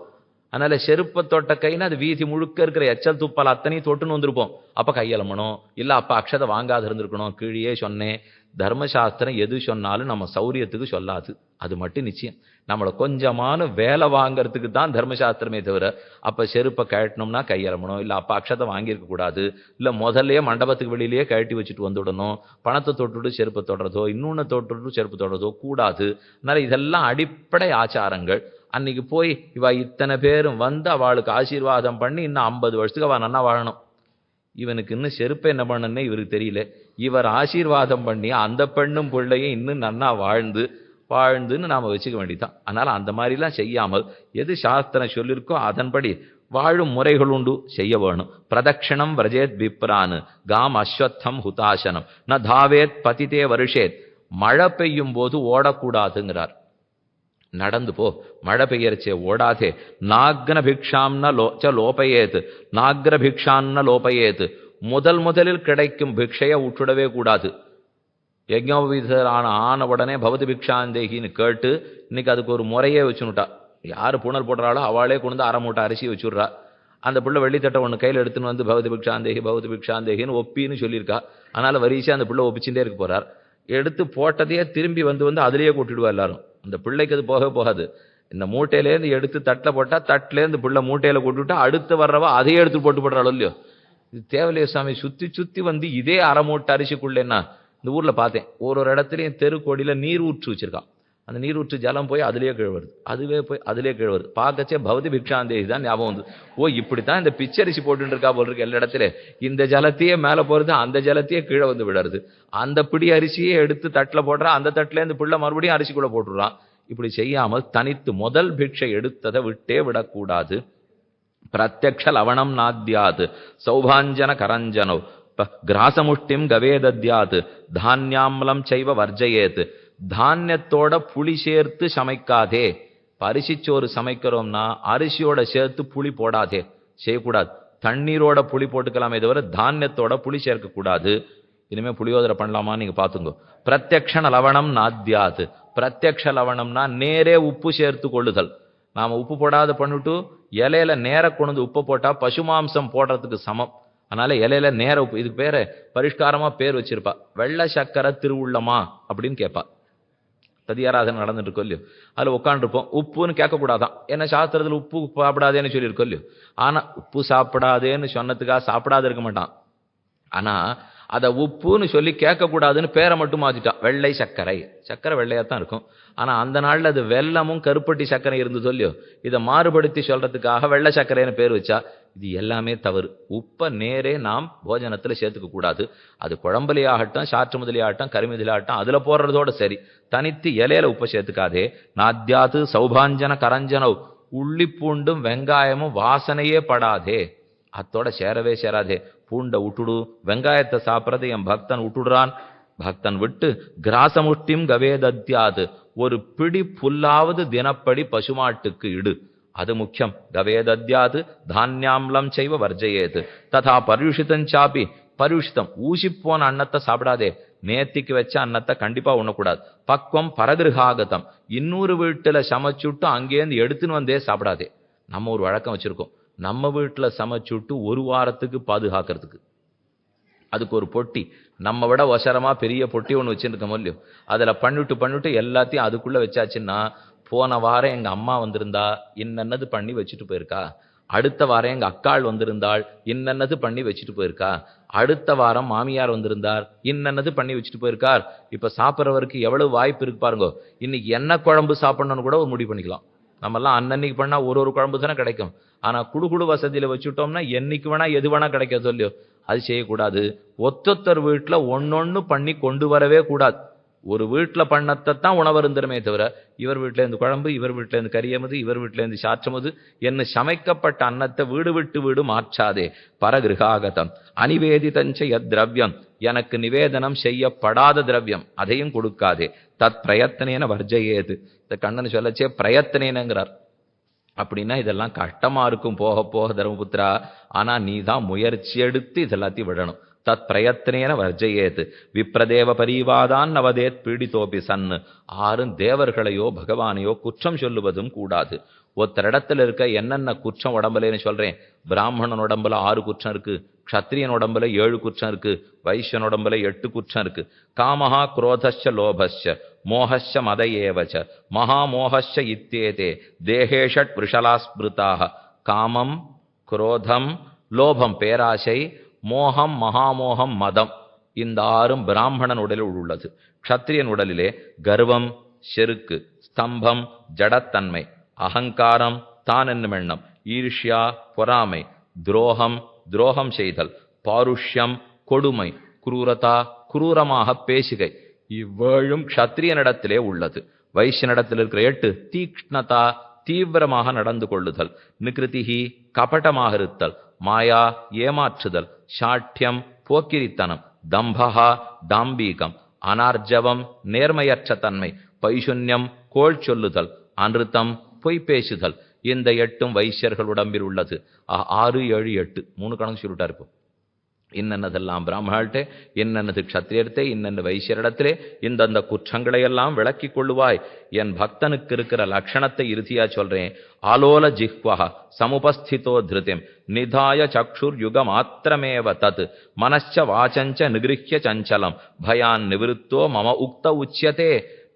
அதனால செருப்பை தொட்ட கைன்னா அது வீதி முழுக்க இருக்கிற எச்சல் துப்பால் அத்தனையும் தொட்டுன்னு வந்திருப்போம். அப்போ கையலமணும், இல்லை அப்போ அக்ஷதை வாங்காது இருந்திருக்கணும். கீழே சொன்னேன், தர்மசாஸ்திரம் எது சொன்னாலும் நம்ம சௌரியத்துக்கு சொல்லாது, அது மட்டும் நிச்சயம். நம்மளை கொஞ்சமான வேலை வாங்கிறதுக்கு தான் தர்மசாஸ்திரமே தவிர, அப்போ செருப்பை கழட்டணும்னா கையலமணும், இல்லை அப்போ அக்ஷதை வாங்கியிருக்க கூடாது, இல்லை முதல்லையே மண்டபத்துக்கு வெளியிலேயே கழட்டி வச்சுட்டு வந்துவிடணும். பணத்தை தொட்டுட்டு செருப்பை தொடுறதோ இன்னொன்று தொட்டுட்டு செருப்பு தொடுறதோ கூடாது. அதனால இதெல்லாம் அடிப்படை ஆச்சாரங்கள். அன்னைக்கு போய் இவ இத்தனை பேரும் வந்து அவளுக்கு ஆசீர்வாதம் பண்ணி இன்னும் 50 வருஷத்துக்கு அவள் நன்னா வாழணும். இவனுக்கு இன்னும் செருப்பை என்ன பண்ணணுன்னே இவருக்கு தெரியல. இவர் ஆசீர்வாதம் பண்ணி அந்த பெண்ணும் பிள்ளையும் இன்னும் நன்னா வாழ்ந்துன்னு நாம் வச்சுக்க வேண்டியதான். அதனால் அந்த மாதிரிலாம் செய்யாமல் எது சாஸ்திரம் சொல்லியிருக்கோ அதன்படி வாழும் முறைகள் உண்டு, செய்ய வேணும். பிரதக்ஷணம் விரஜேத் விப்ரான் காம் அஸ்வத்தம் ஹுதாசனம் ந தாவேத் பதிதே வருஷேத். மழை பெய்யும் போது ஓடக்கூடாதுங்கிறார். நடந்து போ, மழை பெய்யறச்சே ஓடாதே. நாக்ன பிக்ஷாம்ன லோபயேத், நாக்ர பிக்ஷான்ன லோபயேத். முதலில் கிடைக்கும் பிக்ஷையை விட்டுடவே கூடாது. யஜ்ஞோபவீதரான ஆன உடனே பவதி பிக்ஷாந்தேகின்னு கேட்டு இன்னைக்கு அதுக்கு ஒரு முறையே வச்சுனுட்டா. யார் புனல் போடுறாளோ அவளே கொண்டு 1/2 மூட்டை அரிசி வச்சுடுறா. அந்த பிள்ளை வெள்ளித்தட்டை ஒன்று கையில் எடுத்துன்னு வந்து பவதி பிக்ஷாந்தேகின்னு ஒப்பின்னு சொல்லியிருக்கா. அதனால் வரிசை அந்த பிள்ளை ஒப்பிச்சுட்டே இருக்க போகிறார். எடுத்து போட்டதையே திரும்பி வந்து அதிலேயே கூட்டிடுவா எல்லாரும். அந்த பிள்ளைக்கு அது போகாது. இந்த மூட்டையிலேருந்து எடுத்து தட்டில் போட்டால் தட்டிலேருந்து பிள்ளை மூட்டையில் கொட்டுவிட்டா அடுத்து வர்றவா அதையே எடுத்து போடுறாளோ இல்லையோ. இது தேவலைய சாமி சுற்றி வந்து இதே 1/2 மூட்டை அரிசிக்குள்ளேன்னா இந்த ஊரில் பார்த்தேன், ஒரு இடத்துலையும் தெருக்கோடியில் நீர் ஊற்று வச்சிருக்கான். அந்த நீர் ஊற்று ஜலம் போய் அதிலே கீழ்வருது, அதிலே கீழ்வருது. பார்க்கச்சே பவதி பிக்ஷாந்தேகி தான் ஞாபகம் வந்து. இப்படித்தான் இந்த பிச்சரிசி போட்டு இருக்கா போல் இருக்கு எல்லா இடத்துல. இந்த ஜலத்தையே மேலே போகிறது, அந்த ஜலத்தையே கீழே வந்து விடுறது. அந்த பிடி அரிசியே எடுத்து தட்டில் போடுறா, அந்த தட்டிலேருந்து பிள்ளை மறுபடியும் அரிசிக்குள்ளே போட்டுடுறான். இப்படி செய்யாமல் தனித்து முதல் பிக்ஷை எடுத்ததை விட்டே விடக்கூடாது. பிரத்யக்ஷ லவணம் நாத்யாத் சௌபாஞ்சன கரஞ்சனோ கிராசமுஷ்டிம் கவேதத்யாத் தானியாம்லம் செய்வ வர்ஜயேத். தானியத்தோட புளி சேர்த்து சமைக்காதே. அரிசிச்சோறு சமைக்கிறோம்னா அரிசியோட சேர்த்து புளி போடாதே, செய்யக்கூடாது. தண்ணீரோட புளி போட்டுக்கலாமே தவிர தானியத்தோட புளி சேர்க்கக்கூடாது. இனிமேல் புளியோதரை பண்ணலாமான்னு நீங்கள் பார்த்துங்க. பிரத்யக்ஷ லவணம் நாத்யாத். பிரத்யக்ஷ லவணம்னா நேரே உப்பு சேர்த்து கொள்ளுதல். நாம் உப்பு போடாத பண்ணிட்டு இலையில நேர கொண்டு உப்பு போட்டால் பசுமாம்சம் போடுறதுக்கு சமம். அதனால இலையில நேர உப்பு. இதுக்கு பேர் பரிஷ்காரமாக பேர் வச்சிருப்பா, வெள்ளை சக்கரை திருவுள்ளமா அப்படின்னு கேட்பா. ததியாராதனை நடந்துட்டு இருக்கோ இல்லையோ, அதில் உட்காந்துருப்போம். உப்புன்னு கேட்கக்கூடாதான், ஏன்னா சாஸ்திரத்தில் உப்பு சாப்பிடாதேன்னு சொல்லியிருக்கோ இல்லையோ. ஆனால் உப்பு சாப்பிடாதேன்னு சொன்னதுக்காக சாப்பிடாத இருக்க மாட்டான். ஆனால் அதை உப்புன்னு சொல்லி கேட்கக்கூடாதுன்னு பேரை மட்டும் மாற்றிட்டான். வெள்ளை சர்க்கரை, சர்க்கரை வெள்ளையாக தான் இருக்கும். ஆனால் அந்த நாளில் அது வெல்லமும் கருப்பட்டி சர்க்கரை இருந்து சொல்லியோ, இதை மாறுபடுத்தி சொல்கிறதுக்காக வெள்ளை சர்க்கரைன்னு பேர் வச்சா. இது எல்லாமே தவறு. உப்பை நேரே நாம் போஜனத்தில் சேர்த்துக்க கூடாது. அது குழம்புலையாகட்டும், சாற்று முதலியாகட்டும், கரிமிதிலாகட்டும், அதில் போடுறதோட சரி. தனித்து இலையில உப்பை சேர்த்துக்காதே. நாத்யாத்து சௌபாஞ்சன கரஞ்சனவ். உள்ளி பூண்டும் வெங்காயமும் வாசனையே படாதே, அத்தோட சேரவே சேராதே. பூண்டை விட்டுடு, வெங்காயத்தை சாப்பிட்றது என் பக்தன் விட்டுடுறான். பக்தன் விட்டு கிராசமுஷ்டிம் கவேதத்யாது. ஒரு பிடி புல்லாவது தினப்படி பசுமாட்டுக்கு இடு, அது முக்கியம். கவேதத்யாது தானியாம்லம் செய்வ வர்ஜயேது ததா பரியுஷிதஞ்சாபி பருஷிதம் ஊசிப்போன அன்னத்தை சாப்பிடாதே, நேத்திக்கு வச்ச அன்னத்தை கண்டிப்பா உண்ணக்கூடாது. பக்வம் பரகிருஹாகதம், இன்னொரு வீட்டுல சமைச்சுட்டு அங்கேருந்து எடுத்துன்னு வந்தே சாப்பிடாதே. நம்ம ஒரு வழக்கம் வச்சிருக்கோம், நம்ம வீட்டுல சமைச்சுட்டு ஒரு வாரத்துக்கு பாதுகாக்கிறதுக்கு அதுக்கு ஒரு பொட்டி, நம்ம விட ஒசரமா பெரிய பொட்டி ஒன்று வச்சுருக்கோம் இல்லையோ, அதில் பண்ணிட்டு எல்லாத்தையும் அதுக்குள்ளே வச்சாச்சுன்னா, போன வாரம் எங்கள் அம்மா வந்திருந்தா இன்னன்னது பண்ணி வச்சுட்டு போயிருக்கா, அடுத்த வாரம் எங்கள் அக்காள் வந்திருந்தாள் இன்னன்னது பண்ணி வச்சுட்டு போயிருக்கா, அடுத்த வாரம் மாமியார் வந்திருந்தார் இன்னன்னது பண்ணி வச்சுட்டு போயிருக்கார். இப்போ சாப்பிட்றவருக்கு எவ்வளவு வாய்ப்பு இருக்கு பாருங்க. இன்னைக்கு என்ன குழம்பு சாப்பிடணும்னு கூட ஒரு முடிவு பண்ணிக்கலாம். நம்மெல்லாம் அன்னன்னைக்கு பண்ணால் ஒரு குழம்பு தானே கிடைக்கும். ஆனால் குடு வசதியில் வச்சுட்டோம்னா என்னைக்கு வேணா எது வேணா கிடைக்காது இல்லையோ, அது செய்யக்கூடாது. ஒத்தொத்தர் வீட்டில் ஒன்னொன்னு பண்ணி கொண்டு வரவே கூடாது. ஒரு வீட்டில் பண்ணத்தை தான் உணவருந்தருமே தவிர, இவர் வீட்டிலேருந்து குழம்பு, இவர் வீட்டிலேருந்து கரியமது, இவர் வீட்டிலேருந்து சாற்றமது என்ன சமைக்கப்பட்ட அன்னத்தை வீடு விட்டு வீடு மாற்றாதே. பரகிருகாகதம் அனிவேதிதஞ்ச திரவியம், எனக்கு நிவேதனம் செய்யப்படாத திரவியம் அதையும் கொடுக்காதே. தத் பிரயத்தனேன வர்ஜயேது. இந்த கண்ணன் சொல்லச்சே பிரயத்தனேனங்கிறார். அப்படின்னா இதெல்லாம் கஷ்டமா இருக்கும் போக போக தர்மபுத்திரா, ஆனா நீ தான் முயற்சி எடுத்து இதெல்லாத்தையும் விடணும். தத் பிரயத்தனேன வர்ஜயேத் விப்ரதேவ பரிவாதான் நவதேத் பீடித்தோபி சன்னு. ஆறும் தேவர்களையோ பகவானையோ குற்றம் சொல்லுவதும் கூடாது. ஒருத்தர் இடத்துல இருக்க என்னென்ன குற்றம் உடம்புலன்னு சொல்றேன். பிராமணன் உடம்புல 6 குற்றம் இருக்கு, க்ஷத்ரியன் உடம்புல 7 குற்றம் இருக்கு, வைஷ்யன் உடம்புல 8 குற்றம் இருக்கு. காமஹா குரோதஸ்ச லோபஸ்ச மோகஸ்ச மத ஏவச்ச மகாமோகஸ்ச இத்தேதே தேகேஷட் விஷலாஸ்மிருதாக. காமம், குரோதம், லோபம் பேராசை, மோகம் மகாமோகம் மதம், இந்த 6ம் பிராமணன் உடலில் உள்ளது. க்ஷத்ரியன் உடலிலே கர்வம், செருக்கு, ஸ்தம்பம், ஜடத்தன்மை, அகங்காரம், தான் என்னும் எண்ணம், ஈர்ஷ்யா பொறாமை, துரோகம் செய்தல், பாருஷ்யம் கொடுமை, குரூரதா குரூரமாக பேசுகை, இவ்வேழும் க்ஷத்ரியனிடத்திலே உள்ளது. வைஷ்யனிடத்தில் இருக்கிற 8 தீக்ஷ்ணதா தீவிரமாக நடந்து கொள்ளுதல், நிகிருதிஹி கபட்டமாக இருத்தல், மாயா ஏமாற்றுதல், சாட்சியம் போக்கிரித்தனம், தம்பஹா தாம்பீகம், அனார்ஜவம் நேர்மையற்ற தன்மை, பைசுன்யம் கோள் சொல்லுதல், அனிருத்தம் பொய் பேசுதல், இந்த 8ம் வைஷ்யர்கள் உடம்பில் உள்ளது. 6, 7, 8 3 கணக்கு சொல்லிட்டார். இப்போ இன்னென்னதெல்லாம் பிராமணர்கிட்ட, இன்னென்னது க்ஷத்ரியர்த்தே, இன்னென்ன வைஷ்யரிடத்திலே இந்தந்த குற்றங்களை எல்லாம் விளக்கி கொள்ளுவாய். என் பக்தனுக்கு இருக்கிற லட்சணத்தை இறுதியா சொல்றேன். ஆலோல ஜிஹ்வஹ சமுபஸ்திதோ திருதிம் நிதாய சக்ஷுர் யுக மாத்திரமேவ தத் மனச்ச வாசஞ்ச நிகிருஹ்ய சஞ்சலம் பயான் நிவிருத்தோ மம உக்த உச்சியதே.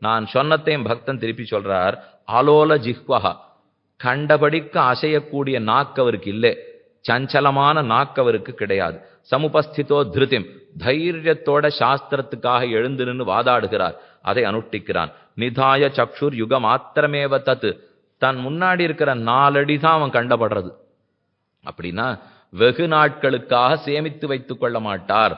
நான் சொன்னத்தையும் பக்தன் திருப்பி சொல்றார். ஆலோல ஜிஹ்வஹ, கண்டபடிக்கு அசையக்கூடிய நாக்கு அவருக்கு இல்லை, சஞ்சலமான நாக்கு அவருக்கு கிடையாது. சமுபஸ்திதோ திருதிம், தைரியத்தோட சாஸ்திரத்துக்காக எழுந்து நின்று வாதாடுகிறார், அதை அனுஷ்டிக்கிறான். நிதாய சக்ஷுர் யுக மாத்திரமேவ தத்து, தன் முன்னாடி இருக்கிற 4 அடி தான் அவன் கண்டப்படுறது. அப்படின்னா வெகு நாட்களுக்காக சேமித்து வைத்துக் கொள்ள மாட்டார்,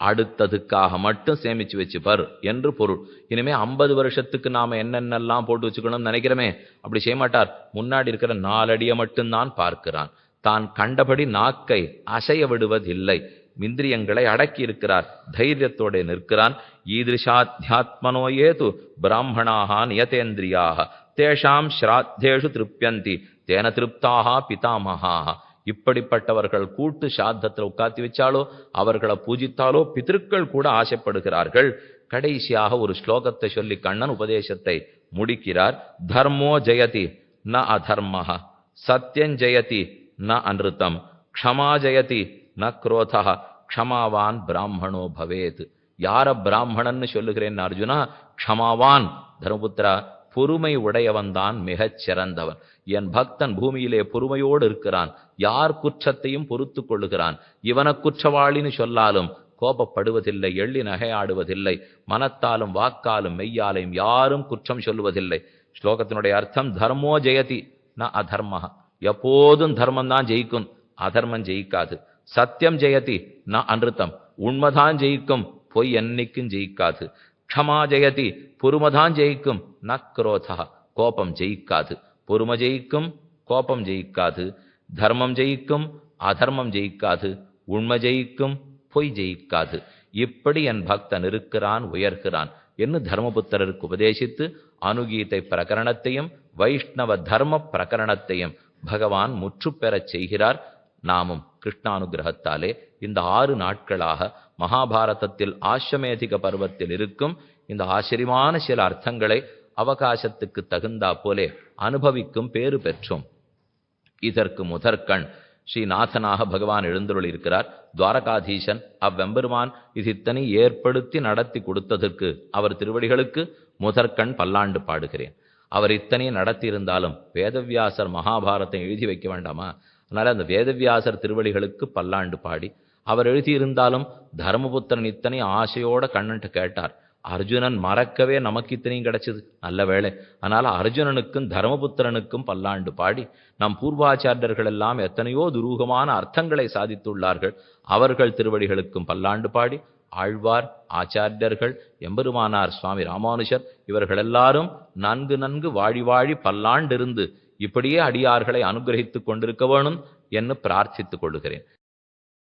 அடுத்ததுக்காக மட்டும் சேமிச்சு வச்சுப்பார் என்று பொருள். இனிமே 50 வருஷத்துக்கு நாம என்னென்னலாம் போட்டு வச்சுக்கணும்னு நினைக்கிறோமே, அப்படி செய்ய மாட்டார். முன்னாடி இருக்கிற 4 அடியை மட்டும்தான் பார்க்கிறான். தான் கண்டபடி நாக்கை அசைய விடுவதில்லை, இந்திரியங்களை அடக்கி இருக்கிறார், தைரியத்தோட நிற்கிறான். ஈதிருஷாத்யாத்மனோ ஏது பிராமணாக நியதேந்திரியாக தேஷாம் ஸ்ராத்தேஷு திருப்யந்தி தேன திருப்தாக பிதாமகாக. இப்படிப்பட்டவர்கள் கூட்டு சாத்தத்தில் உட்காத்தி வச்சாலோ அவர்களை பூஜித்தாலோ பிதற்கள் கூட ஆசைப்படுகிறார்கள். கடைசியாக ஒரு ஸ்லோகத்தை சொல்லி கண்ணன் உபதேசத்தை முடிக்கிறார். தர்மோ ஜெயதி ந அதர்மஹ, சத்யம் ஜெயதி ந அனிருத்தம், க்ஷமா ஜெயதி ந குரோதா, க்ஷமாவான் பிராமணோ பவேத். யார பிராமணன்னு சொல்லுகிறேன் அர்ஜுனா? க்ஷமாவான் தர்மபுத்திரா, பொறுமை உடையவன் தான் மிகச் சிறந்தவன். என் பக்தன் பூமியிலே பொறுமையோடு இருக்கிறான், யார் குற்றத்தையும் பொறுத்து கொள்ளுகிறான். இவன குற்றவாளின்னு சொல்லாலும் கோபப்படுவதில்லை, எள்ளி நகையாடுவதில்லை, மனத்தாலும் வாக்காலும் மெய்யாலையும் யாரும் குற்றம் சொல்லுவதில்லை. ஸ்லோகத்தினுடைய அர்த்தம் தர்மோ ஜெயதி ந அதர்மஹ, எப்போதும் தர்மம் தான் ஜெயிக்கும், அதர்மம் ஜெயிக்காது. சத்தியம் ஜெயதி ந அனிருத்தம், உண்மைதான் ஜெயிக்கும், பொய் என்னைக்கும் ஜெயிக்காது. க்ஷமா ஜெயதி, பொறுமைதான் ஜெயிக்கும், ந குரோதா, கோபம் ஜெயிக்காது. பொறுமை ஜெயிக்கும், கோபம் ஜெயிக்காது. தர்மம் ஜெயிக்கும், அதர்மம் ஜெயிக்காது. உண்மை ஜெயிக்கும், பொய் ஜெயிக்காது. இப்படி என் பக்தன் இருக்கிறான், உயர்கிறான் என்று தர்மபுத்திரருக்கு உபதேசித்து அனுகீதை பிரகரணத்தையும் வைஷ்ணவ தர்ம பிரகரணத்தையும் பகவான் முற்று பெறச் செய்கிறார். நாமும் கிருஷ்ணானுகிரகத்தாலே இந்த 6 நாட்களாக மகாபாரதத்தில் ஆஷ்வமேதிக பருவத்தில் இருக்கும் இந்த ஆச்சரியமான சில அர்த்தங்களை அவகாசத்துக்கு தகுந்தா போலே அனுபவிக்கும் பேறு பெற்றோம். இதற்கு முதற்கண் ஸ்ரீநாதனாக பகவான் எழுந்தருள் இருக்கிறார். துவாரகாதீசன் அவ்வெம்பெருமான் இது இத்தனை ஏற்படுத்தி நடத்தி கொடுத்ததற்கு அவர் திருவடிகளுக்கு முதற்கண் பல்லாண்டு பாடுகிறேன். அவர் இத்தனை நடத்தி இருந்தாலும் வேதவியாசர் மகாபாரதம் எழுதி வைக்க வேண்டாமா? அதனால அந்த வேதவியாசர் திருவடிகளுக்கு பல்லாண்டு பாடி, அவர் எழுதியிருந்தாலும் தர்மபுத்திரன் இத்தனை ஆசையோட கண்ணன்ட்டு கேட்டார். அர்ஜுனன் மறக்கவே நமக்கு இத்தனையும் கிடைச்சது, நல்ல வேளை. அதனால அர்ஜுனனுக்கும் தர்மபுத்திரனுக்கும் பல்லாண்டு பாடி, நம் பூர்வாச்சாரியர்கள் எல்லாம் எத்தனையோ துரூகமான அர்த்தங்களை சாதித்துள்ளார்கள், அவர்கள் திருவடிகளுக்கும் பல்லாண்டு பாடி, ஆழ்வார் ஆச்சாரியர்கள் எம்பெருமானார் சுவாமி ராமானுஜர் இவர்கள் எல்லாரும் நன்கு நன்கு வாழி வாழி பல்லாண்டிருந்து இப்படியே அடியார்களை அனுகிரகித்துக் கொண்டிருக்க வேணும் என்று பிரார்த்தித்துக் கொள்கிறேன்.